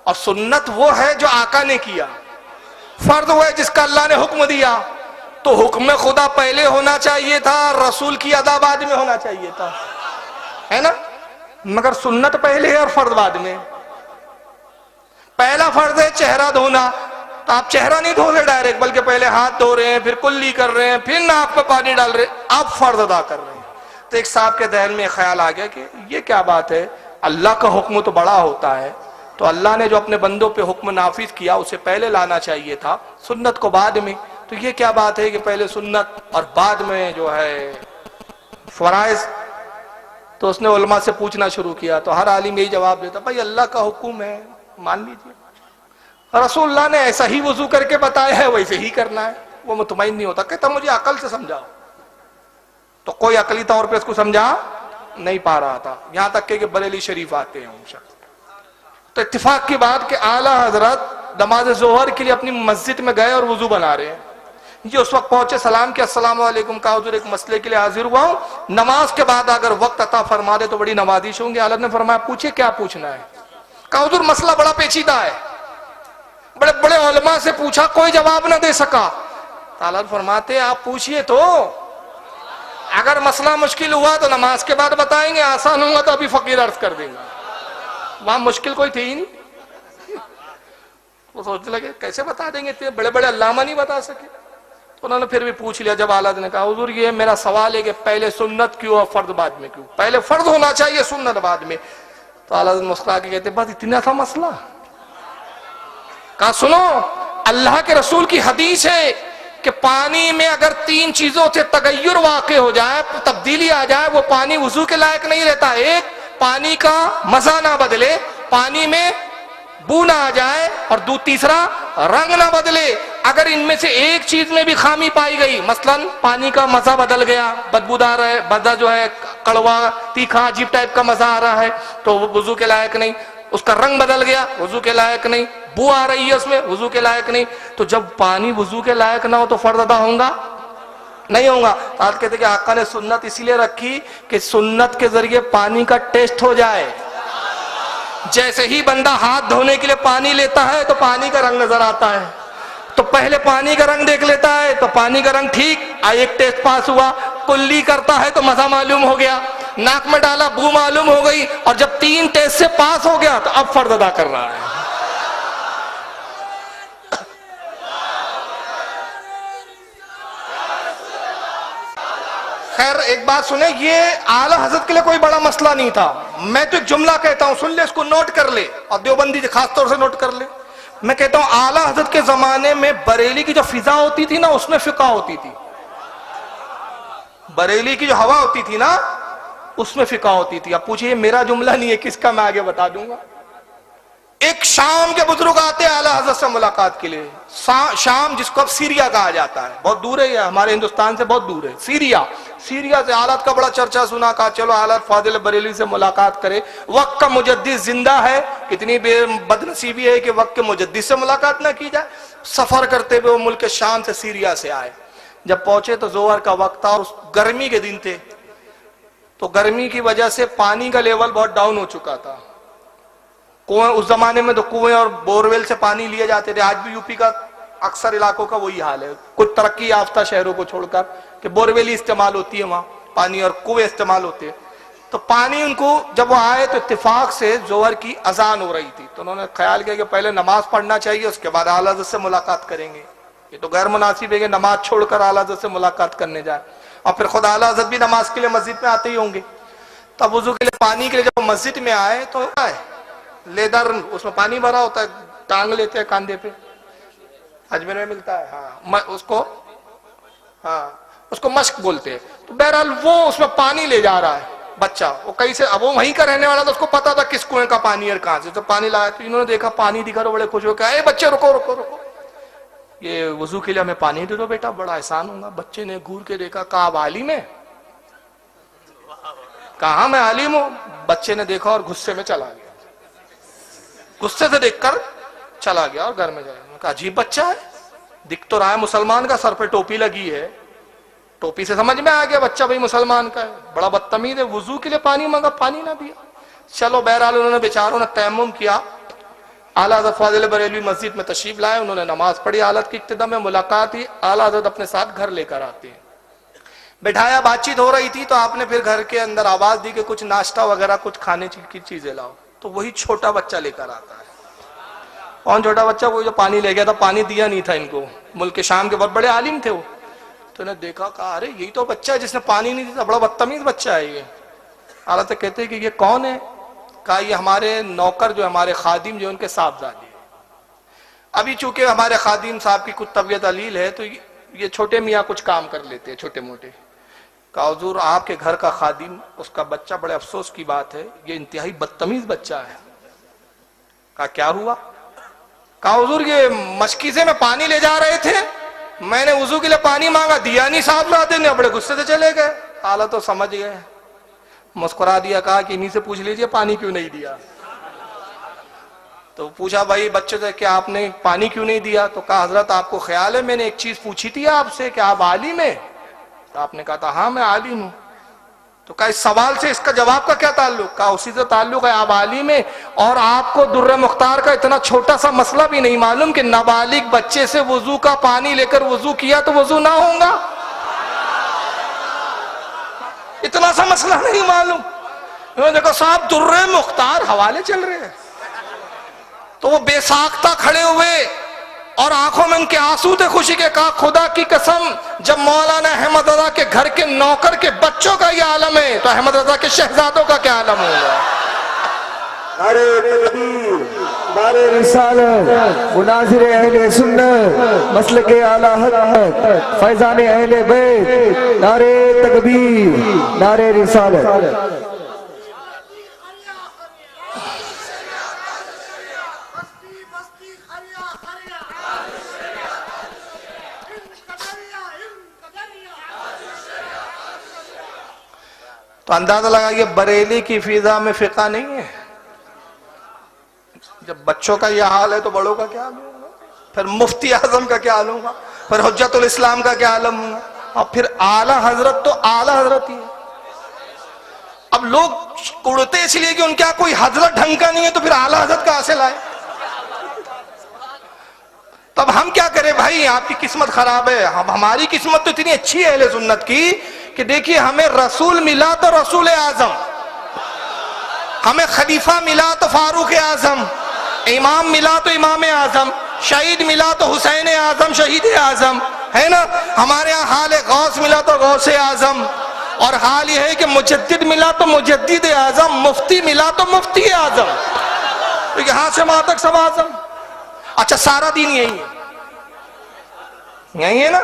और सुन्नत वो है जो आका ने किया, फर्ज वो है जिसका अल्लाह ने हुक्म दिया। तो हुक्म खुदा पहले होना चाहिए था, रसूल की अदा बाद में होना चाहिए था, है ना? मगर सुन्नत पहले है और फर्ज बाद में। पहला फर्ज है चेहरा धोना, तो आप चेहरा नहीं धो रहे डायरेक्ट, बल्कि पहले हाथ धो रहे हैं, फिर कुल्ली कर रहे हैं, फिर नाक पे पानी डाल रहे हैं, आप फर्ज अदा कर रहे हैं। तो एक साहब के ध्यान में ख्याल आ गया कि ये क्या बात है, अल्लाह का हुक्म तो बड़ा होता है, तो अल्लाह ने जो अपने बंदों पे हुक्म नाफिज किया उसे पहले लाना चाहिए था, सुन्नत को बाद में। तो ये क्या बात है कि पहले सुन्नत और बाद में जो है फराइज? तो उसने उलमा से पूछना शुरू किया, तो हर आलिम यही जवाब देता, भाई अल्लाह का हुक्म है, मान लीजिए, रसूलुल्लाह ने ऐसा ही वजू करके बताया है, वैसे ही करना है। वो मुतमईन नहीं होता, कहता मुझे अकल से समझाओ। तो कोई अकली तौर पे इसको समझा नहीं पा रहा था, यहां तक कि बरेली शरीफ आते हैं शख्स। तो इत्तेफाक की बात कि आला हजरत नमाज जोहर के लिए अपनी मस्जिद में गए और वजू बना रहे हैं। ये उस वक्त पहुंचे, सलाम किया, अस्सलाम वालेकुम, कहा हुजूर एक मसले के लिए हाजिर हुआ हूं, नमाज के बाद अगर वक्त अता फरमा दे तो बड़ी नवाजिश होंगे। आला ने फरमाया पूछिए क्या पूछना है? कहा हुजूर मसला बड़ा पेचीदा है, बड़े बड़े उलमा से पूछा, कोई जवाब ना दे सका। आला फरमाते आप पूछिए तो, अगर मसला मुश्किल हुआ तो नमाज के बाद बताएंगे, आसान होगा तो अभी फकीर अर्ज कर देंगे। वहां मुश्किल कोई थी ही नहीं। वो सोचने लगे कैसे बता देंगे, इतने बड़े बड़े अल्लामा नहीं बता सके। तो उन्होंने फिर भी पूछ लिया। जब आला ने कहा हुजूर ये मेरा सवाल है कि पहले सुन्नत क्यों और फर्द बाद में क्यों, पहले फर्द होना चाहिए सुन्नत बाद में। तो आला मुस्कुरा के कहते बस इतना सा मसला। कहा सुनो, अल्लाह के रसूल की हदीस है कि पानी में अगर 3 चीजों से तगय्युर वाक़े हो जाए, तब्दीली आ जाए, वो पानी वुजू के लायक नहीं रहता। एक, पानी का मजा ना बदले, पानी में बू ना आ जाए, और तीसरा रंग ना बदले। अगर इनमें से एक चीज में भी खामी पाई गई, मसलन पानी का मजा बदल गया, बदबूदार है, बदा जो है कड़वा तीखा अजीब टाइप का मजा आ रहा है, तो वो वुजू के लायक नहीं। उसका रंग बदल गया, वुजू के लायक नहीं। बू आ रही है उसमें, वुजू के लायक नहीं। तो जब पानी वुजू के लायक ना हो तो फर्ज अदा होगा नहीं होगा। आज कहते कि आका ने सुन्नत इसीलिए रखी कि सुन्नत के जरिए पानी का टेस्ट हो जाए। जैसे ही बंदा हाथ धोने के लिए पानी लेता है तो पानी का रंग नजर आता है, तो पहले पानी का रंग देख लेता है, तो पानी का रंग ठीक, एक टेस्ट पास हुआ। कुल्ली करता है तो मजा मालूम हो गया, नाक में डाला बू मालूम हो गई, और जब 3 टेस्ट से पास हो गया तो अब फर्ज अदा कर रहा है। खैर एक बात सुने, ये आला हजरत के लिए कोई बड़ा मसला नहीं था। मैं तो एक जुमला कहता हूं, सुन ले, इसको नोट कर ले, और देवबंदी खास तौर से नोट कर ले। मैं कहता हूं आला हजरत के जमाने में बरेली की जो फिजा होती थी ना, उसमें फिका होती थी। बरेली की जो हवा होती थी ना, उसमें फिका होती थी। अब पूछिए, मेरा जुमला नहीं है, किसका, मैं आगे बता दूंगा। एक शाम के बुजुर्ग आते हैं आला हजरत से मुलाकात के लिए। शाम जिसको अब सीरिया कहा जाता है, बहुत दूर है, हमारे हिंदुस्तान से बहुत दूर है। सीरिया से हालात का बड़ा चर्चा सुना, कहा चलो हालात फाजिल बरेली से मुलाकात करे। वक्त का मुजद्दिद जिंदा है, कितनी बदनसीबी है कि वक्त के मुजद्दिद से मुलाकात ना की जाए। सफर करते हुए वो मुल्क शाम से सीरिया से आए। जब पहुंचे तो जोहर का वक्त था, उस गर्मी के दिन थे, तो गर्मी की वजह से पानी का लेवल बहुत डाउन हो चुका था। कुएं, उस जमाने में तो कुएं और बोरवेल से पानी लिए जाते थे। आज भी यूपी का अक्सर इलाकों का वही हाल है, कुछ तरक्की याफ्ता शहरों को छोड़कर, कि बोरवेल ही इस्तेमाल होती है वहां पानी, और कुएं इस्तेमाल होते हैं। तो पानी उनको, जब वो आए तो इत्तेफाक से जोहर की अजान हो रही थी, तो उन्होंने ख्याल किया कि पहले नमाज पढ़ना चाहिए, उसके बाद आला हज़रत से मुलाकात करेंगे। ये तो गैर मुनासिब है कि नमाज छोड़कर आला हज़रत से मुलाकात करने जाए, और फिर खुद आला हज़रत भी नमाज के लिए मस्जिद में आते ही होंगे। तब वुजू के लिए पानी के लिए जब मस्जिद में आए तो लेदर, उसमें पानी भरा होता है, टांग लेते हैं कांधे पे, अजमेर में मिलता है, हाँ उसको मश्क बोलते हैं। तो बहरहाल वो उसमें पानी ले जा रहा है बच्चा, वो कहीं से, अब वो वहीं का रहने वाला था, उसको पता था किस कुएं का पानी और कहां से। तो पानी लाया, तो इन्होंने देखा पानी दिखा, तो बड़े खुश हो गए, बच्चे रुको रुको रुको, ये वजू के लिए हमें पानी दे दो बेटा, बड़ा एहसान होगा। बच्चे ने घूर के देखा, कहा आप आलिम है? कहा मैं आलिम हूं। बच्चे ने देखा और गुस्से में चला गया, गुस्से से देखकर चला गया और घर में जाया। कहा अजीब बच्चा है, दिख तो रहा है मुसलमान का, सर पे टोपी लगी है, टोपी से समझ में आ गया बच्चा भाई मुसलमान का है, बड़ा बदतमीज है, वुजू के लिए पानी मांगा, पानी ना दिया। चलो बहरहाल उन्होंने बेचारों ने तयम्मुम किया, आला हज़रत फाज़िल बरेलवी मस्जिद में तशरीफ लाए, उन्होंने नमाज पढ़ी, हालत की इब्तिदा में मुलाकात हुई। आला हज़रत अपने साथ घर लेकर आते हैं, बैठाया, बातचीत हो रही थी, तो आपने फिर घर के अंदर आवाज दी कि कुछ नाश्ता वगैरह कुछ खाने की चीजें लाओ। तो वही छोटा बच्चा लेकर आता है। कौन छोटा बच्चा? वो जो पानी ले गया था, पानी दिया नहीं था इनको, मुल्क के शाम के बहुत बड़े आलिम थे वो। तो उन्हें देखा, कहा अरे यही तो बच्चा है जिसने पानी नहीं दिया, बड़ा बदतमीज बच्चा है ये। हालांकि कहते हैं कि ये कौन है? कहा ये हमारे नौकर जो हमारे खादिम जो उनके साहबजादे। अभी चूंकि हमारे खादिम साहब की कुछ तबीयत अलील है, तो ये छोटे मियाँ कुछ काम कर लेते हैं छोटे मोटे। कहा हुजूर आपके घर का खादिम, उसका बच्चा, बड़े अफसोस की बात है, ये इंतहाई बदतमीज बच्चा है। कहा क्या हुआ? कहा हुजूर ये मशकी से में पानी ले जा रहे थे, मैंने वुजू के लिए पानी मांगा, दिया नहीं साहबजादे ने, बड़े गुस्से से चले गए। हालत तो समझ गए, मुस्कुरा दिया, कहा कि इन्हीं से पूछ लीजिए पानी क्यों नहीं दिया। तो पूछा भाई बच्चे से कि आपने पानी क्यों नहीं दिया? तो कहा हजरत आपको ख्याल है मैंने एक चीज पूछी थी आपसे कि आप आलिम है? तो आपने कहा था हाँ मैं आलिम हूं। तो कहा इस सवाल से इसका जवाब का क्या ताल्लुक? कहा उसी से ताल्लुक है, आप आलिम है और आपको दुर्र मुख्तार का इतना छोटा सा मसला भी नहीं मालूम कि नाबालिग बच्चे से वजू का पानी लेकर वजू किया तो वजू ना होगा। इतना सा मसला नहीं मालूम। देखो साहब दुर्रे मुख्तार हवाले चल रहे हैं, तो वो बेसाख्ता खड़े हुए और आंखों में उनके आंसू थे खुशी के। कहा खुदा की कसम, जब मौलाना अहमद रजा के घर के नौकर के बच्चों का ये आलम है तो अहमद रजा के शहजादों का क्या आलम होगा। नारे तकबीर, नारे रिसालत, मुनाजिर अहले सुन्नत, मसलके आला हक़, फैज़ान अहले बैत, नारे तकबीर, नारे रिसालत। तो अंदाजा लगाइए बरेली की फिजा में फिका नहीं है। जब बच्चों का यह हाल है तो बड़ों का क्या हाल होगा, फिर मुफ्ती आजम का क्या हाल होगा, फिर हुज्जतुल इस्लाम का क्या आलम होगा, और फिर आला हजरत तो आला हजरत ही है। अब लोग उड़ते इसलिए कि उनका कोई हजरत ढंग का नहीं है, तो फिर आला हजरत का हासिल आए। तब हम क्या करें भाई, आपकी किस्मत खराब है। हमारी किस्मत तो इतनी अच्छी है अहले सुन्नत की कि देखिए हमें रसूल मिला तो रसूल आजम, हमें खलीफा मिला तो फारूक आजम, इमाम मिला तो इमाम आजम, शहीद मिला तो हुसैन आजम शहीद आजम, है ना। हमारे यहाँ हाल गौस मिला तो गौस आजम, और हाल यह है कि मुजद्दिद मिला तो मुजद्दिद आजम, मुफ्ती मिला तो मुफ्ती आजम, तो यहाँ से वहां तक सब आजम। अच्छा सारा दीन यही है, यही है ना।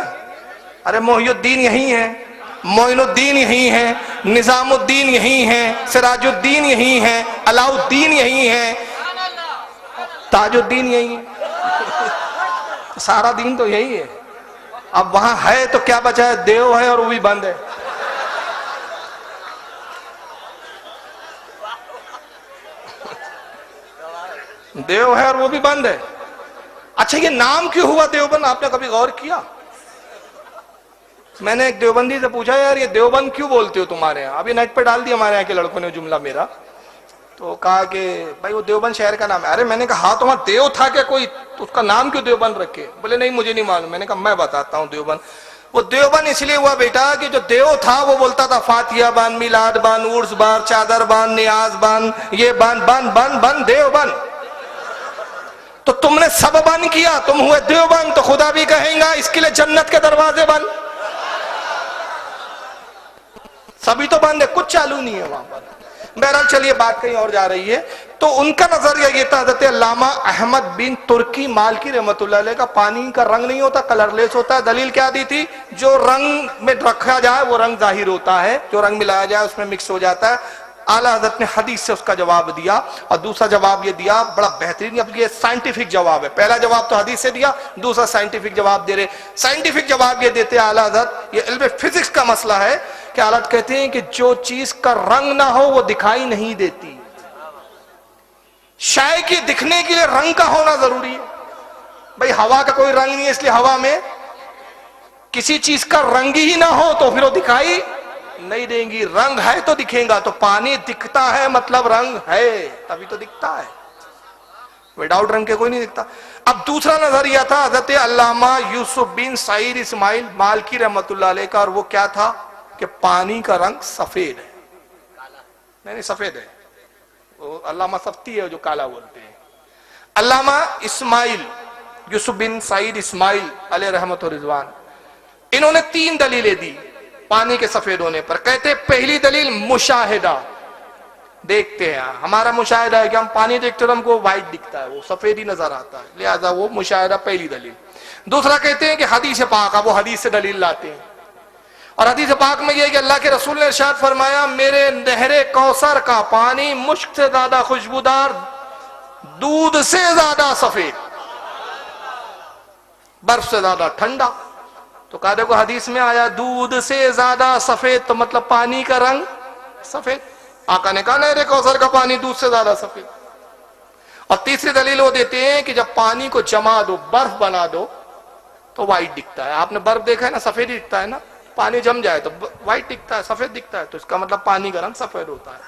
अरे मोहिउद्दीन यही है, मोइनुद्दीन यही है, निजामुद्दीन यही है, सिराजुद्दीन यही है, अलाउद्दीन यही है, ताजुद्दीन यही है। सारा दीन तो यही है। अब वहां है तो क्या बचा है, देव है और वो भी बंद है। देव है और वो भी बंद है। अच्छा ये नाम क्यों हुआ देवबंद, आपने कभी गौर किया? मैंने एक देवबंदी से पूछा, यार ये देवबंद क्यों बोलते हो तुम्हारे यहाँ? अभी नेट पे डाल दिया हमारे यहाँ के लड़कों ने जुमला मेरा, तो कहा कि भाई वो देवबंद शहर का नाम है। अरे मैंने कहा हाँ तो वहां देव था क्या कोई, तो उसका नाम क्यों देवबंद रखे? बोले नहीं मुझे नहीं मालूम। मैंने कहा मैं बताता हूँ देवबंद। वो देवबंद इसलिए हुआ बेटा कि जो देव था वो बोलता था फातिया बान, मिलाद बान, उर्स बान, चादर बान, नियाज बान, ये बान बन बन बन देवबंद। तो तुमने सब बंद किया, तुम हुए देवबंद, तो खुदा भी कहेगा इसके लिए जन्नत के दरवाजे बंद। सभी तो बंद है, कुछ चालू नहीं है वहां पर। बहरहाल चलिए बात कहीं और जा रही है। तो उनका नजरिया ये था, हज़रत अल्लामा अहमद बिन तुर्की मालकी रहमतुल्लाह अलैह का, पानी का रंग नहीं होता, कलरलेस होता है। दलील क्या दी थी? जो रंग में रखा जाए वो रंग जाहिर होता है, जो रंग मिलाया जाए उसमें मिक्स हो जाता है। आला हज़रत ने हदीस से उसका जवाब दिया, और दूसरा जवाब ये दिया बड़ा बेहतरीन, अब ये साइंटिफिक जवाब है। पहला जवाब तो हदीस से दिया, दूसरा साइंटिफिक जवाब दे रहे। साइंटिफिक जवाब ये देते हैं आला हज़रत, ये इल्म फिजिक्स का मसला है कि आला हज़रत कहते हैं कि जो चीज का रंग ना हो वो दिखाई नहीं देती। शाय के दिखने के लिए रंग का होना जरूरी है। भाई हवा का कोई रंग नहीं है, इसलिए हवा में किसी चीज का रंग ही ना हो तो फिर वो दिखाई नहीं देंगी। रंग है तो दिखेगा। तो पानी दिखता है मतलब रंग है, तभी तो दिखता है, विदाउट रंग के कोई नहीं दिखता। अब दूसरा नजरिया था हज़रत अल्लामा यूसुफ बिन सईद इस्माइल मालकी रहमतुल्लाह अलैह का, और वो क्या था कि पानी का रंग सफेद है। नहीं सफेद है, वो अल्लामा सफ्ती है जो काला बोलते हैं। अल्लामा इस्माइल यूसुफ बिन सईद इस्माइल अलैह रहमत व रिजवान, इन्होंने 3 दलीलें दी पानी के सफेद होने पर। कहते पहली दलील मुशाहिदा, देखते हैं, हमारा मुशाहिदा है कि हम पानी देखते तो हमको व्हाइट दिखता है, वो सफेद ही नजर आता है, लिहाजा वो मुशाहिदा पहली दलील। दूसरा कहते हैं कि हदीस पाक, वो हदीस से दलील लाते हैं, और हदीस पाक में यह कि अल्लाह के रसूल ने इरशाद फरमाया, मेरे नहरे कौसर का पानी मुश्क से ज्यादा खुशबूदार, दूध से ज्यादा सफेद, बर्फ से ज्यादा ठंडा। तो कहा देखो हदीस में आया दूध से ज्यादा सफेद, तो मतलब पानी का रंग सफेद। आका ने कहा नहरे कौसर का पानी दूध से ज्यादा सफेद। और तीसरी दलील वो देते हैं कि जब पानी को जमा दो, बर्फ बना दो, तो व्हाइट दिखता है। आपने बर्फ देखा है ना, सफेद ही दिखता है ना, पानी जम जाए तो व्हाइट दिखता है, सफेद दिखता है, तो इसका मतलब पानी का रंग सफेद होता है।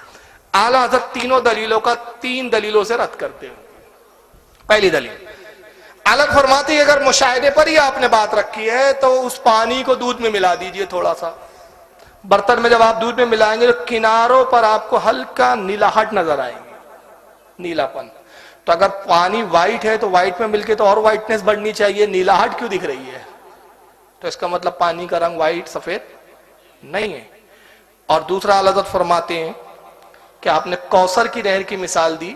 आला हज़रत तीनों दलीलों का 3 दलीलों से रद्द करते हैं। पहली दलील अलग फरमाती है, अगर मुशाहिदे पर ही आपने बात रखी है तो उस पानी को दूध में मिला दीजिए थोड़ा सा, बर्तन में जब आप दूध में मिलाएंगे तो किनारों पर आपको हल्का नीलाहट नजर आएंगे, नीलापन। तो अगर पानी व्हाइट है तो व्हाइट में मिलके तो और व्हाइटनेस बढ़नी चाहिए, नीलाहट क्यों दिख रही है? तो इसका मतलब पानी का रंग व्हाइट सफेद नहीं है। और दूसरा आला हज़रत फरमाते हैं कि आपने कौसर की नहर की मिसाल दी।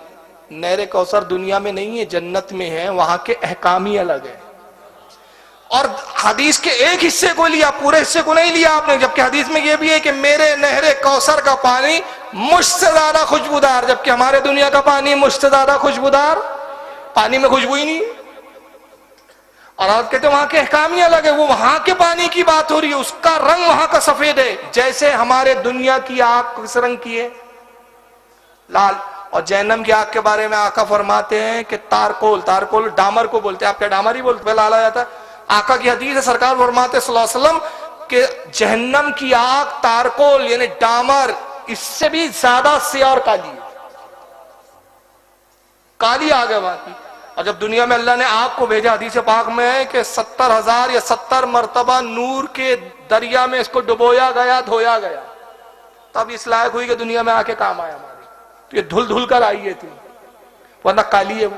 नहर कौसर दुनिया में नहीं है, जन्नत में है, वहां के अहकाम ही अलग है। और हदीस के एक हिस्से को लिया, पूरे हिस्से को नहीं लिया आपने, जबकि हदीस में यह भी है कि मेरे नहरे कौसर का पानी मुझसे ज्यादा खुशबूदार, जबकि हमारे दुनिया का पानी मुझसे ज्यादा खुशबूदार, पानी में खुशबू ही नहीं। और आप कहते हैं वहां के अहकाम ही अलग है, वो वहां के पानी की बात हो रही है, उसका रंग वहां का सफेद है। जैसे हमारे दुनिया की आग किस रंग की है? लाल। और जहन्नम की आग के बारे में आका फरमाते हैं कि तारकोल, तारकोल डामर को बोलते हैं, आप क्या डामर ही बोलते, लाल आ जाता है। आका की हदीस है, सरकार फरमाते सल्लल्लाहु अलैहि वसल्लम कि जहन्नम की आग तारकोल यानी डामर, इससे भी ज्यादा सियाह और काली, काली आग है वहां की। और जब दुनिया में अल्लाह ने आग को भेजा, हदीस पाक में है कि 70,000 या 70 मरतबा नूर के दरिया में इसको डुबोया गया, धोया गया, तब इस लायक हुई कि दुनिया में आके काम आया हमारी। तो ये धुल धुल कर आई है थी, वरना काली है वो।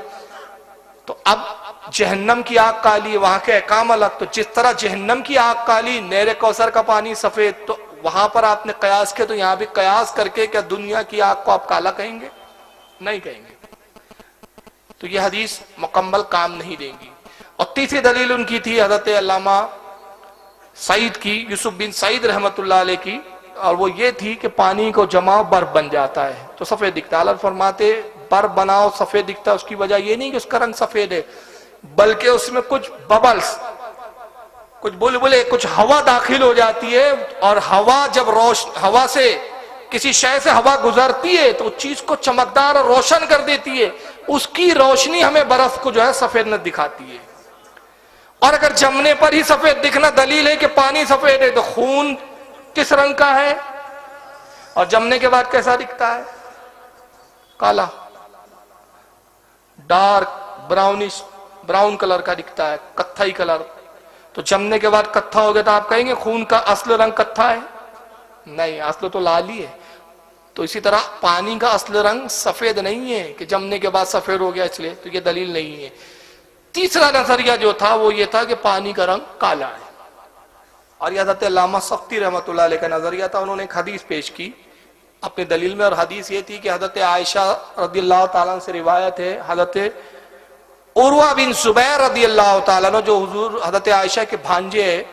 तो अब जहन्नम की आग काली है, वहां के अहकाम अलग। तो जिस तरह जहन्नम की आग काली, नहर कौसर का पानी सफेद, तो वहां पर आपने कयास किया, तो यहां भी कयास करके क्या दुनिया की आग को आप काला कहेंगे? नहीं कहेंगे। तो यह हदीस मुकम्मल काम नहीं देंगी। और तीसरी दलील उनकी थी हज़रत अल्लामा सईद की, यूसुफ बिन सईद रहमतुल्लाह अलैह की, और वो ये थी कि पानी को जमाओ बर्फ बन जाता है तो सफेद दिखता है। अल्लाह फरमाते बर्फ बनाओ सफेद दिखता है, उसकी वजह ये नहीं कि उसका रंग सफेद है, बल्कि उसमें कुछ बबल्स, कुछ बुलबुले, कुछ हवा दाखिल हो जाती है। और हवा जब हवा से किसी शय से हवा गुजरती है तो उस चीज को चमकदार और रोशन कर देती है, उसकी रोशनी हमें बर्फ को जो है सफेद न दिखाती है। और अगर जमने पर ही सफेद दिखना दलील है कि पानी सफेद है, तो खून किस रंग का है और जमने के बाद कैसा दिखता है? काला, डार्क ब्राउनिश, ब्राउन कलर का दिखता है, कत्थई कलर। तो जमने के बाद कत्था हो गया तो आप कहेंगे खून का असल रंग कत्था है? नहीं, असल तो लाल ही है। तो इसी तरह पानी का असल रंग सफेद नहीं है कि जमने के बाद सफेद हो गया इसलिए, तो ये दलील नहीं है। तीसरा नजरिया जो था वो ये था कि पानी का रंग काला है। और यह हज़रत अल्लामा सख्ती रहमतुल्लाह अलैह का नजरिया था। उन्होंने एक हदीस पेश की अपनी दलील में, और हदीस ये थी कि हज़रत आयशा रदियल्लाहु ताला से रिवायत है, हज़रत उर्वा बिन जुबैर रदियल्लाहु ताला जो हुजूर हज़रत आयशा के भांजे हैं,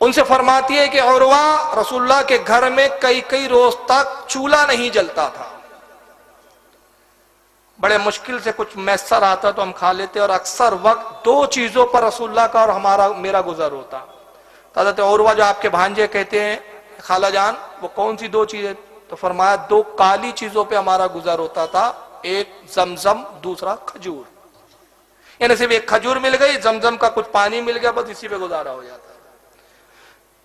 उनसे फरमाती है कि उर्वा रसूलुल्लाह के घर में कई कई रोज तक चूल्हा नहीं जलता था, बड़े मुश्किल से कुछ मैसर आता तो हम खा लेते, और अक्सर वक्त दो चीजों पर रसूलुल्लाह का और मेरा गुजर होता। तो हज़रत उर्वा जो आपके भांजे कहते हैं खाला जान वो कौन सी दो चीजें? तो फरमाया दो काली चीजों पे हमारा गुजर होता था, एक जमजम, दूसरा खजूर। यानी सिर्फ एक खजूर मिल गई, जमजम का कुछ पानी मिल गया, बस इसी पे गुजारा हो जाता।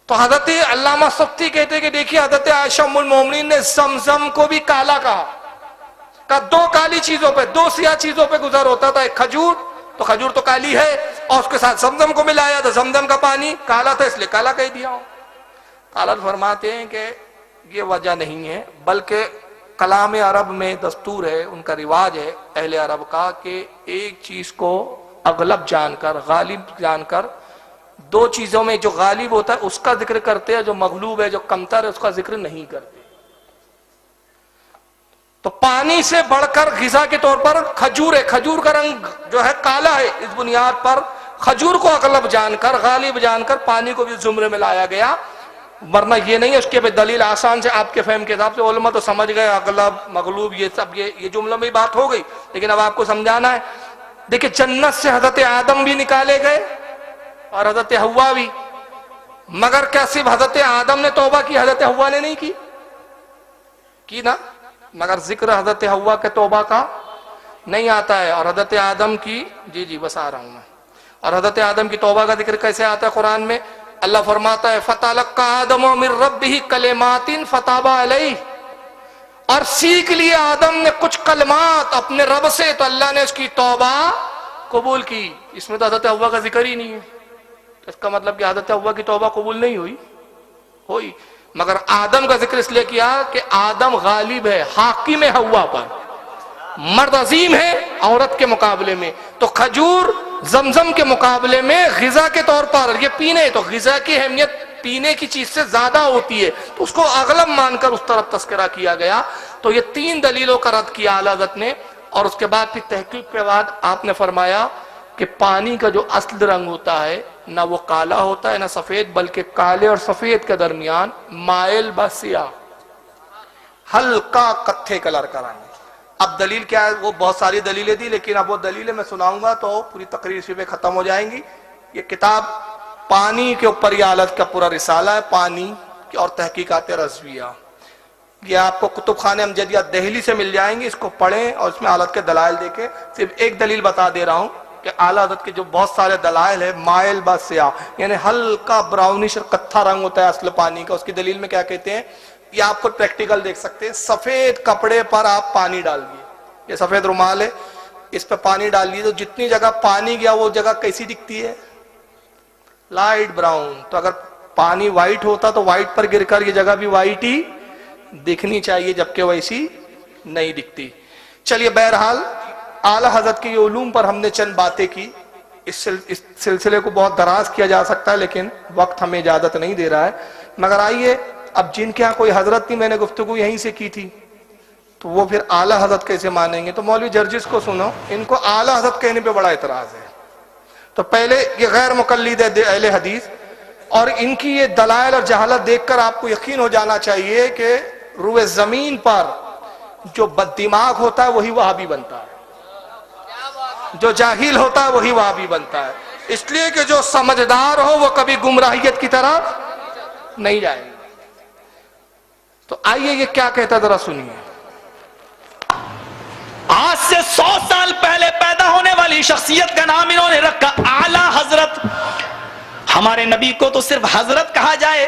तो हजरत अल्लामा सख्ती कहते हैं कि देखिए हजरत आयशा उम्मुल मोमिनीन ने जमजम को भी काला कहा, दो काली चीजों पे, दो सियाह चीजों पे गुजर होता था। एक खजूर, तो खजूर तो काली है, और उसके साथ जमजम को मिलाया तो जमजम का पानी काला था, इसलिए काला कह दिया। काला फरमाते हैं कि ये वजह नहीं है, बल्कि कलाम अरब में दस्तूर है, उनका रिवाज है अहले अरब का कि एक चीज को अगलब जानकर, गालिब जानकर, दो चीजों में जो गालिब होता है उसका जिक्र करते हैं, जो मगलूब है, जो कमतर है, उसका जिक्र नहीं करते। तो पानी से बढ़कर ग़िज़ा के तौर पर खजूर है, खजूर का रंग जो है काला है। इस बुनियाद पर खजूर को अगलब जानकर, गालिब जानकर पानी को भी जुमरे में लाया गया, वरना ये नहीं है। उसके पे दलील आसान से आपके फहम के हिसाब से उलमा तो समझ गए, अगलब मगलूब ये सब ये जुमलों में बात हो गई, लेकिन अब आपको समझाना है। देखिए जन्नत से हजरत आदम भी निकाले गए और हजरत हव्वा भी, मगर क्या सिर्फ हजरत आदम ने तौबा की, हजरत हव्वा ने नहीं की ना, मगर जिक्र हजरत हव्वा के तौबा का नहीं आता है, और हजरत आदम की, जी जी बस आ रहा हूं मैं, और हजरत आदम की तौबा का जिक्र कैसे आता है कुरान में? अल्लाह फरमाता है फतलक्का आदम मिर रब्बिही कलिमातिन फताबा अलैहि, और सीख लिया आदम ने कुछ कलमात अपने रब से, तो अल्लाह ने उसकी तौबा कबूल की। इसमें तो हजरत हव्वा का जिक्र ही नहीं है, तो इसका मतलब कि हजरत हव्वा की तौबा कबूल नहीं हुई। मगर आदम का जिक्र इसलिए किया कि आदम गालिब है, हाकिम है हव्वा पर, मर्द अजीम है औरत के मुकाबले में। तो खजूर जमजम के मुकाबले में गिजा के तौर पर ये पीने, तो गिजा की अहमियत पीने की चीज से ज्यादा होती है, तो उसको अगलम मानकर उस तरफ तस्करा किया गया। तो ये 3 दलीलों का रद्द किया आला हज़रत ने। और उसके बाद फिर तहकीक के बाद आपने फरमाया कि पानी का जो असल रंग होता है ना वो काला होता है ना सफेद, बल्कि काले और सफेद के दरमियान माइल बसिया हल्का कत्थे कलर का रंग। अब दलील क्या है, वो बहुत सारी दलीलें दी, लेकिन अब वो दलीलें मैं सुनाऊंगा तो पूरी तकरीर इसी पे खत्म हो जाएंगी। ये किताब पानी के ऊपर ये आलत का पूरा रिसाला है, पानी की और तहकीकात रज़विया। ये आपको कुतुब खाने अमजदिया दिल्ली से मिल जाएंगे, इसको पढ़ें और इसमें आलत के दलाइल देखें। सिर्फ एक दलील बता दे रहा हूं कि आला हज़रत के जो बहुत सारे दलाइल है, माइल बसिया यानी हल्का ब्राउनिश और कत्था रंग होता है असल पानी का। उसकी दलील में क्या कहते हैं, ये आपको प्रैक्टिकल देख सकते हैं। सफेद कपड़े पर आप पानी डाल दिए, ये सफेद रुमाल है, इस पर पानी डाल दिए तो जितनी जगह पानी गया वो जगह कैसी दिखती है, लाइट ब्राउन। तो अगर पानी व्हाइट होता तो व्हाइट पर गिरकर ये जगह भी व्हाइट ही दिखनी चाहिए, जबकि वैसी नहीं दिखती। चलिए बहरहाल आला हज़रत के उलूम पर हमने चंद बातें की। इस सिलसिले को बहुत दराज किया जा सकता है, लेकिन वक्त हमें इजाजत नहीं दे रहा है। मगर आइए, अब जिनके यहाँ कोई हजरत थी, मैंने गुफ्तगू यहीं से की थी, तो वो फिर आला हज़रत कैसे मानेंगे। तो मौलवी जर्जिस को सुनो, इनको आला हज़रत कहने पे बड़ा इतराज है। तो पहले ये गैर मुकल्लिद है अहले हदीस, और इनकी ये दलाइल और जहालत देखकर आपको यकीन हो जाना चाहिए कि रुए जमीन पर जो बददिमाग होता है वही वहाबी बनता है, जो जाहिल होता है वही वहाबी बनता है। इसलिए कि जो समझदार हो वो कभी गुमराहियत की तरफ नहीं जाएंगे। तो आइए ये क्या कहता जरा सुनिए। आज से 100 साल पहले पैदा होने वाली शख्सियत का नाम इन्होंने रखा आला हजरत। हमारे नबी को तो सिर्फ हजरत कहा जाए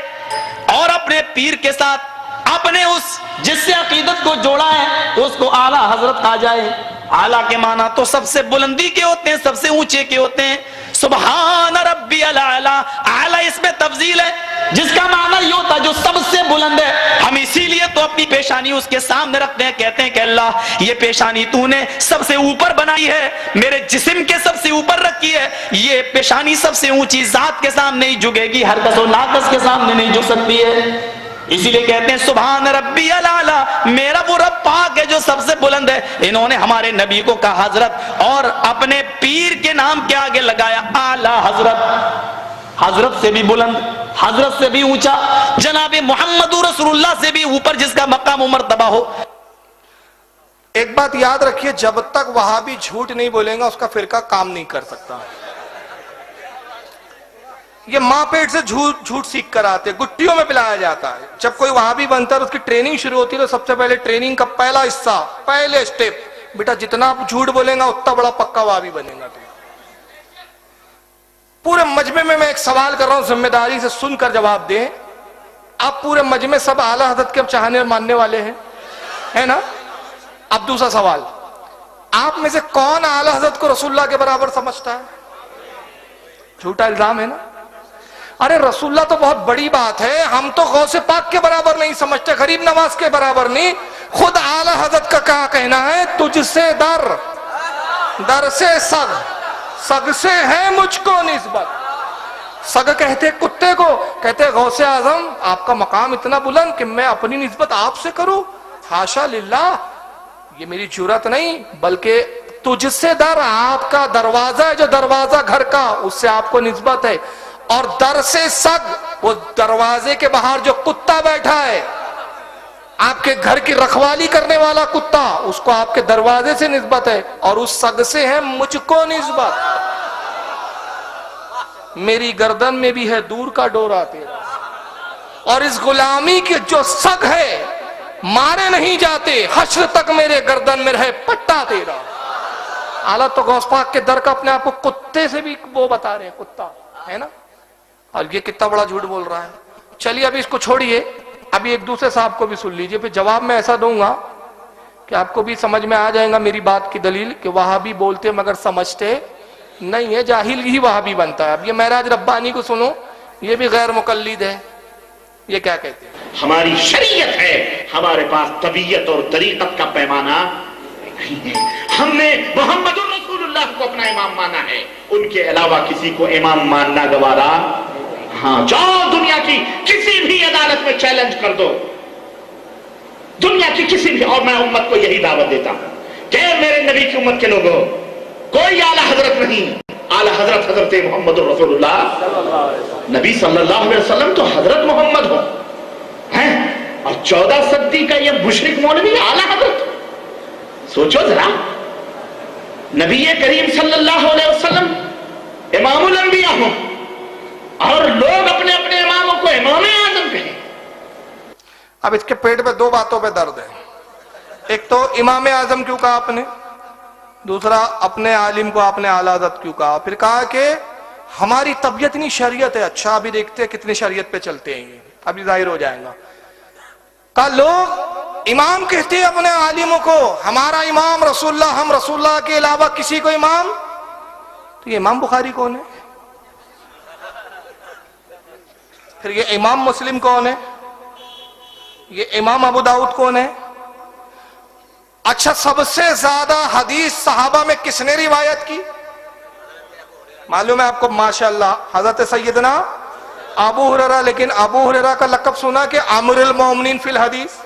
और अपने पीर के साथ अपने उस जिससे अकीदत को जोड़ा है तो उसको आला हजरत कहा जाए। आला के माना तो सबसे बुलंदी के होते हैं, सबसे ऊंचे के होते हैं। सुबहान रब्बी आला, आला इसमें तफजील है जिसका माना ये होता है जो सबसे बुलंद है। हम इसीलिए तो अपनी पेशानी उसके सामने रखते हैं, कहते हैं कि अल्लाह ये पेशानी तूने सबसे ऊपर बनाई है, मेरे जिस्म के सबसे ऊपर रखी है। ये पेशानी सबसे ऊंची जात के सामने ही झुकेगी, हरकस और नाकस के सामने नहीं झुक सकती है। इसीलिए कहते हैं सुभान रब्बी आला, मेरा वो रब पाक है जो सबसे बुलंद है। इन्होंने हमारे नबी को कहा हजरत और अपने पीर के नाम के आगे लगाया आला हजरत। हजरत से भी बुलंद, हजरत से भी ऊंचा, जनाबे मोहम्मद रसूलुल्लाह से भी ऊपर जिसका मकाम व मर्तबा हो। एक बात याद रखिए, जब तक वहाबी झूठ नहीं बोलेगा उसका फिरका काम नहीं कर सकता। ये माँ पेट से झूठ सीख कर आते, गुट्टियों में पिलाया जाता है। जब कोई वहाबी बनता है उसकी ट्रेनिंग शुरू होती है तो सबसे पहले ट्रेनिंग का पहला हिस्सा, पहले स्टेप, बेटा जितना आप झूठ बोलेगा उतना बड़ा पक्का वहाबी बनेगा। तो पूरे मजमे में मैं एक सवाल कर रहा हूं, जिम्मेदारी से सुनकर जवाब दें। आप पूरे मजमे सब आला हज़रत के चाहने और मानने वाले हैं, है ना? अब दूसरा सवाल, आप में से कौन आला हज़रत को रसूलुल्लाह के बराबर समझता है? झूठा इल्जाम है ना। अरे रसूलुल्लाह तो बहुत बड़ी बात है, हम तो गौसे पाक के बराबर नहीं समझते, गरीब नवाज के बराबर नहीं। खुद आला हज़रत का क्या कहना है, तुझसे दर, दर से सग, सग से है मुझको निस्बत। सग कहते कुत्ते को, कहते गौसे आजम आपका मकाम इतना बुलंद कि मैं अपनी निस्बत आपसे करूं, हाशा लिल्लाह, ये मेरी जुर्रत नहीं, बल्कि तुझसे दर, आपका दरवाजा है जो दरवाजा घर का, उससे आपको निस्बत है। और दर से सग, वो दरवाजे के बाहर जो कुत्ता बैठा है, आपके घर की रखवाली करने वाला कुत्ता, उसको आपके दरवाजे से निस्बत है, और उस सग से है मुझको निस्बत। मेरी गर्दन में भी है दूर का डोरा तेरा, और इस गुलामी के जो सग है मारे नहीं जाते, हश्र तक मेरे गर्दन में रहे पट्टा तेरा। आला तो गौस पाक के दर का अपने आप को कुत्ते से भी वो बता रहे हैं, कुत्ता है ना। और ये कितना बड़ा झूठ बोल रहा है। चलिए अभी इसको छोड़िए, अभी एक दूसरे साहब को भी सुन लीजिए, फिर जवाब मैं ऐसा दूंगा कि आपको भी समझ में आ जाएगा मेरी बात की दलील कि वहाबी बोलते मगर समझते नहीं है, जाहिल ही वहाबी बनता है। अब ये महराज रब्बानी को सुनो, ये भी गैर मुकल्लिद है। ये क्या कहते हैं, हमारी शरीयत है, हमारे पास तबीयत और तरीकत का पैमाना नहीं है। हमने मोहम्मदुर रसूलुल्लाह को अपना इमाम माना है, उनके अलावा किसी को इमाम मानना गवारा। हाँ, जाओ दुनिया की किसी भी अदालत में चैलेंज कर दो, दुनिया की किसी भी, और मैं उम्मत को यही दावत देता हूं कि मेरे नबी की उम्मत के लोगों, कोई आला हजरत नहीं, आला हजरत हजरत मोहम्मद रसूलुल्लाह नबी सल्लल्लाहु अलैहि वसल्लम तो हजरत मोहम्मद हो हैं, और 14 सदी का ये मुशरिक मौलवी आला हजरत। सोचो जरा, नबी करीम सल्लल्लाहु अलैहि वसल्लम इमामुल अंबिया हो और लोग अपने अपने इमामों को इमाम आजम कहें। अब इसके पेट में दो बातों पे दर्द है। एक तो इमाम आजम क्यों कहा आपने, दूसरा अपने आलिम को आपने आला हज़रत क्यों कहा। फिर कहा कि हमारी तबीयत नहीं शरीयत है। अच्छा, अभी देखते हैं कितनी शरीयत पे चलते हैं, ये अभी जाहिर हो जाएगा। कहा लोग इमाम कहते हैं अपने आलिमों को, हमारा इमाम रसूलुल्लाह, हम रसूलुल्लाह के अलावा किसी को इमाम। तो ये इमाम बुखारी कौन है, फिर ये इमाम मुस्लिम कौन है, ये इमाम अबू दाऊद कौन है। अच्छा, सबसे ज्यादा हदीस सहाबा में किसने रिवायत की मालूम है आपको? माशाअल्लाह, हजरत सैयदना अबू हुरैरा। लेकिन अबू हुरैरा का लक़ब सुना कि आमिरुल मोमिनीन फिल हदीस,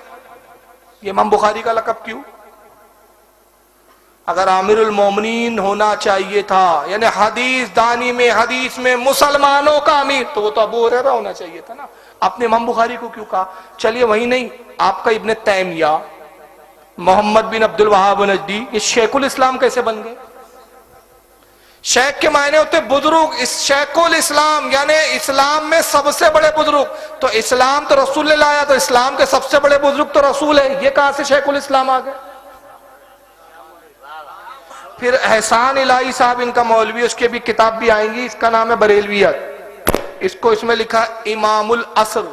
ये इमाम बुखारी का लक़ब क्यों? अगर आमिरुल मोमिनीन होना चाहिए था, यानी हदीस दानी में, हदीस में मुसलमानों का अमीर, तो वो तो अबू हुरैरा होना चाहिए था ना। आपने इमाम बुखारी को क्यों कहा? चलिए वही नहीं, आपका इब्ने तैमिया, मोहम्मद बिन अब्दुल वहाब नजदी, ये शेखुल इस्लाम कैसे बन गए? शेख के मायने होते बुजुर्ग, इस शेखुल इस्लाम यानी इस्लाम में सबसे बड़े बुजुर्ग। तो इस्लाम तो रसूल ने लाया, तो इस्लाम के सबसे बड़े बुजुर्ग तो रसूल है, ये कहां से शेखुल इस्लाम आ गए? फिर एहसान इलाही साहब इनका मौलवी, उसके भी किताब भी आएंगी, इसका नाम है बरेलवियत। इसको इसमें लिखा इमामुल असर,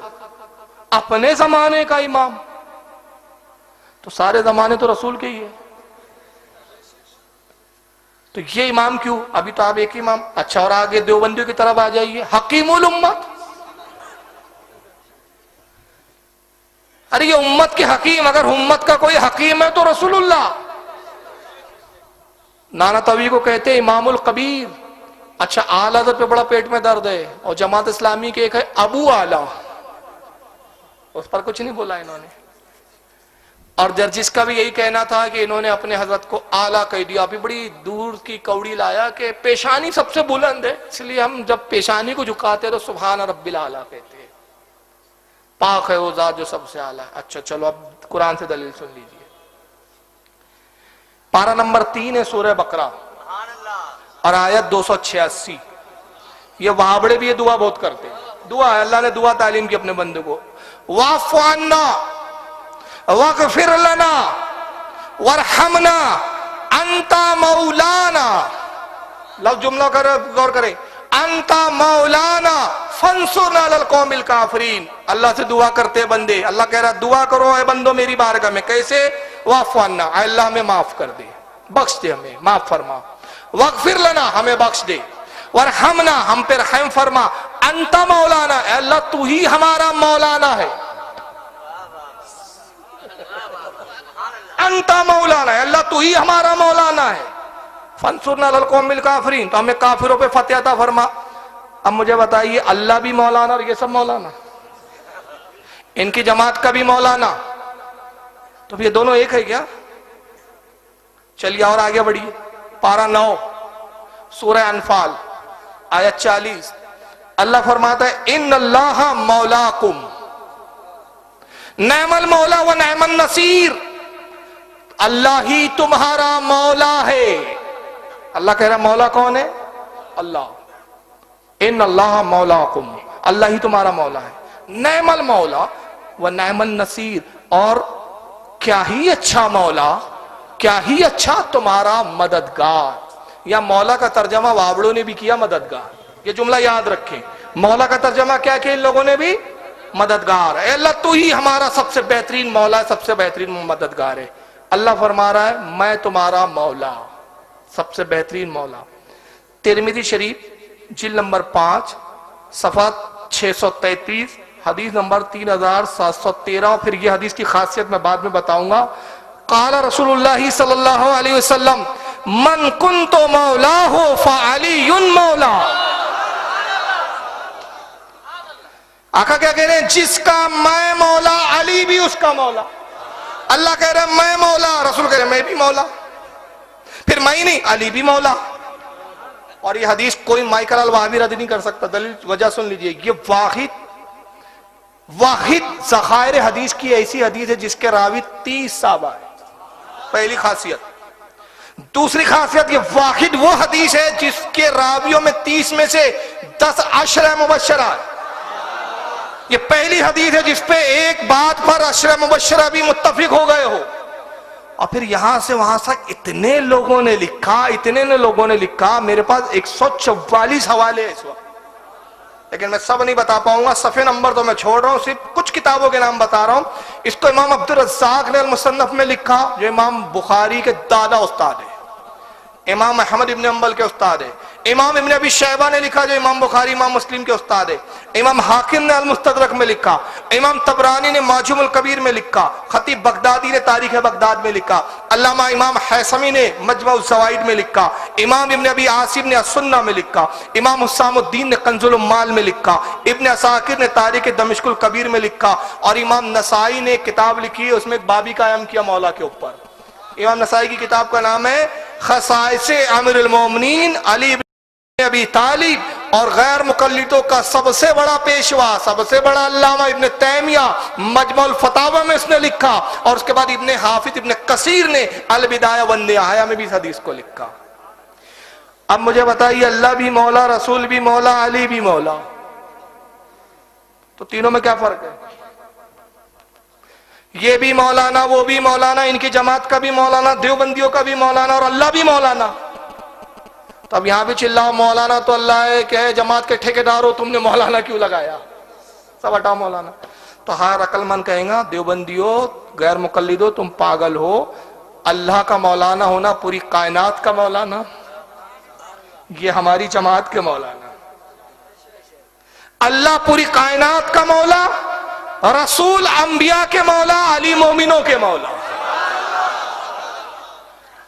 अपने जमाने का इमाम। तो सारे जमाने तो रसूल के ही है, तो ये इमाम क्यों? अभी तो आप एक इमाम। अच्छा, और आगे देवबंदियों की तरफ आ जाइए, हकीमुल उम्मत। अरे ये उम्मत के हकीम, अगर उम्मत का कोई हकीम है तो रसूलुल्लाह। नाना तवी को कहते हैं इमामुल कबीर। अच्छा, आला हज़रत पे बड़ा पेट में दर्द है, और जमात इस्लामी के एक है अबू आला, उस पर कुछ नहीं बोला इन्होंने। और जर्जिस का भी यही कहना था कि इन्होंने अपने हजरत को आला कह दिया। अभी बड़ी दूर की कौड़ी लाया कि पेशानी सबसे बुलंद है, इसलिए हम जब पेशानी को झुकाते तो सुभान रब्बिल आला कहते हैं, पाक है वो जात जो सबसे आला है। अच्छा चलो, अब कुरान से दलील सुन लीजिए। पारा नंबर 3 है सूरह बकरा और आयत 286। ये वहाबड़े भी ये दुआ बहुत करते हैं। दुआ है, अल्लाह ने दुआ तालीम की अपने बंदे को, वाफ़ु अन्ना वग़फ़िर लना वरहमना अंता मौलाना। लफ्ज़ जुमला कर गौर करें, अंता मौलाना फंसुरना अलल कौमिल काफिरीन। अल्लाह से दुआ करते बंदे, अल्लाह कह रहा दुआ करो है बंदो मेरी बारगाह में, कैसे? वाफ़ु अन्ना, अल्लाह हमें माफ कर दे, बख्श दे, हमें माफ फरमा। वग़फ़िर लना, हमें बख्श दे। वरहमना, हम पे रहम फरमा। अंता मौलाना, अल्लाह तू ही हमारा मौलाना है। अंता मौलाना, अल्लाह तू ही हमारा मौलाना है। फंसुरना अलल कौमिल काफिरीन, तो हमें काफिरों पे फतह अता फरमा। अब मुझे बताइए, अल्लाह भी मौलाना और ये सब मौलाना, इनकी जमात का भी मौलाना, तो ये दोनों एक है क्या? चलिए और आगे बढ़िए। पारा 9 सूरह अनफाल आयत 40, अल्लाह फरमाता है इन्नल्लाह मौलाकुम नेमल मौला व नेमन नसीर। अल्लाह ही तुम्हारा मौला है। अल्लाह कह रहा मौला कौन है? अल्लाह। इन्नल्लाह मौलाकुम, अल्लाह ही तुम्हारा मौला है। नेमल मौला व नेमन नसीर, और क्या ही अच्छा मौला, क्या ही अच्छा तुम्हारा मददगार। या मौला का तर्जमा वावड़ों ने भी किया मददगार, ये जुमला याद रखें। मौला का तर्जमा क्या किया इन लोगों ने भी? मददगार। अल्लाह तू ही हमारा सबसे बेहतरीन मौला है, सबसे बेहतरीन मददगार है। अल्लाह फरमा रहा है मैं तुम्हारा मौला, सबसे बेहतरीन मौला। तिरमिज़ी शरीफ जिल्द नंबर 5 सफ़ा 633 हदीस नंबर 3713। फिर ये हदीस की खासियत मैं बाद में बताऊंगा। काला रसूलुल्लाह सल्लल्लाहु अलैहि वसल्लम मन कुंतो मौलाहु फअलियुन मौला। आका क्या कह रहे हैं? जिसका मैं मौला, अली भी उसका मौला। अल्लाह कह रहे हैं मैं मौला, रसूल कह रहे हैं मैं भी मौला। फिर मैं ही नहीं, अली भी मौला। और ये हदीस कोई माइकल अल-वहाबी रद्द नहीं कर सकता। दलील वजह सुन लीजिए। ये वाहिद ज़खायर हदीस की ऐसी हदीस है जिसके रावी 30 साहबा है। पहली खासियत। दूसरी खासियत, ये वाहिद वो हदीस है जिसके रावियों में 30 में से 10 अशरा मुबश्शरा है। ये पहली हदीस है जिसपे एक बात पर अशरा मुबश्शरा भी मुत्तफिक हो गए हो। और फिर यहां से वहां तक इतने लोगों ने लिखा, मेरे पास 144 हवाले इस वक्त, लेकिन मैं सब नहीं बता पाऊंगा। सफ़े नंबर तो मैं छोड़ रहा हूं, सिर्फ कुछ किताबों के नाम बता रहा हूं। इसको इमाम अब्दुल रज़्ज़ाक़ ने मुसन्नफ में लिखा, जो इमाम बुखारी के दादा उस्ताद है, इमाम अहमद इब्न हंबल के उस्ताद है। इमाम इब्न अबी शैबा ने लिखा, जो इमाम बुखारी इमाम मुस्लिम के उस्ताद है। इमाम हाकिम ने अल मुस्तदरक में लिखा। इमाम तबरानी ने माजुमुल कबीर में लिखा। खतीब बगदादी ने तारीख बगदाद में लिखा। अल्लामा इमाम हैसमी ने मजमुअ ज़वाइद में लिखा। इमाम इब्न अबी आसिम ने अस्सुन्ना में लिखा। इमाम हुस्सामुद्दीन ने कंजुल उम्माल में लिखा। इब्न असाकिर ने तारीख दमिश्कुल कबीर में लिखा। और इमाम नसाई ने किताब लिखी है, उसमें एक बाबी कायम किया मौला के ऊपर। इमाम नसाई की किताब का नाम है खसाइसे अमीरुल मोमिनीन अली इब्न अबी तालिब। और गैर मुकल्लिदों का सबसे बड़ा पेशवा, सबसे बड़ा अल्लामा इब्न तैमिया मजमुअल फतावा में उसने लिखा। और उसके बाद इब्न हाफिज इब्न कसीर ने अल बिदाया वन निहाया में भी इस हदीस को लिखा। अब मुझे बताइए, अल्लाह भी मौला, रसूल भी मौला, अली भी मौला, तो तीनों में क्या फर्क है? ये भी मौलाना, वो भी मौलाना, इनकी जमात का भी मौलाना, देवबंदियों का भी मौलाना, और अल्लाह भी मौलाना। तो अब यहां भी चिल्लाओ मौलाना तो अल्लाह है, क्या है? जमात के ठेकेदार हो, तुमने मौलाना क्यों लगाया? सब हटाओ मौलाना। तो हर अक्लमंद कहेगा देवबंदियों, गैर मुकल्लिदो, तुम पागल हो। अल्लाह का मौलाना होना, पूरी कायनात का मौलाना, ये हमारी जमात के मौलाना। अल्लाह पूरी कायनात का मौला, रसूल अंबिया के मौला, अली मोमिनों के मौला।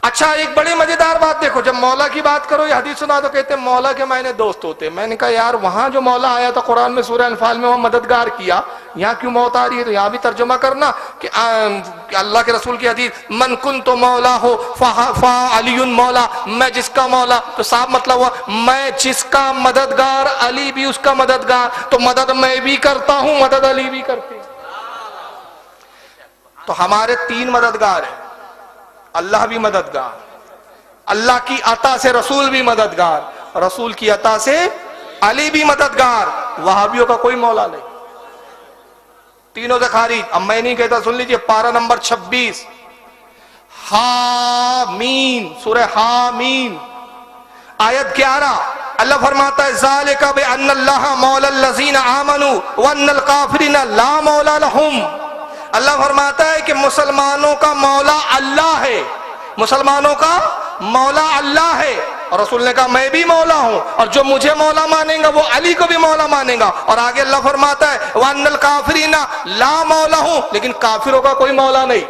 अच्छा, एक बड़ी मजेदार बात देखो, जब मौला की बात करो, ये हदीस सुना तो कहते हैं मौला के मायने दोस्त होते। मैंने कहा यार, वहां जो मौला आया था कुरान में सूरह अनफाल में, वो मददगार किया, यहाँ क्यों मौत आ रही है? तो यहाँ भी तर्जुमा करना कि अल्लाह के रसूल की हदीस, मन कुन तो मौला हो फा अलीयुन मौला, मैं जिसका मौला, तो साफ मतलब हुआ मैं जिसका मददगार, अली भी उसका मददगार। तो मदद मैं भी करता हूं, मदद अली भी करते हैं। तो हमारे 3 मददगार हैं। अल्लाह भी मददगार, अल्लाह की अता से रसूल भी मददगार, रसूल की अता से अली भी मददगार। वहाबियों का कोई मौला नहीं, तीनों से खारिज। अब मैं नहीं कहता, सुन लीजिए, पारा नंबर 26, हामीन, सूरह हामीन, आयत 11, अल्लाह फरमाता है ज़ालिका बिअन्नल्लाह मौलल लज़ीना आमनू वअन्नल काफिरीना ला मौला लहुम। अल्लाह फरमाता है कि मुसलमानों का मौला अल्लाह है, मुसलमानों का मौला अल्लाह है। और रसूल ने कहा मैं भी मौला हूं, और जो मुझे मौला मानेगा वो अली को भी मौला मानेगा। और आगे अल्लाह फरमाता है वअन्नल काफिरीना ला मौला हूं, लेकिन काफिरों का कोई मौला नहीं।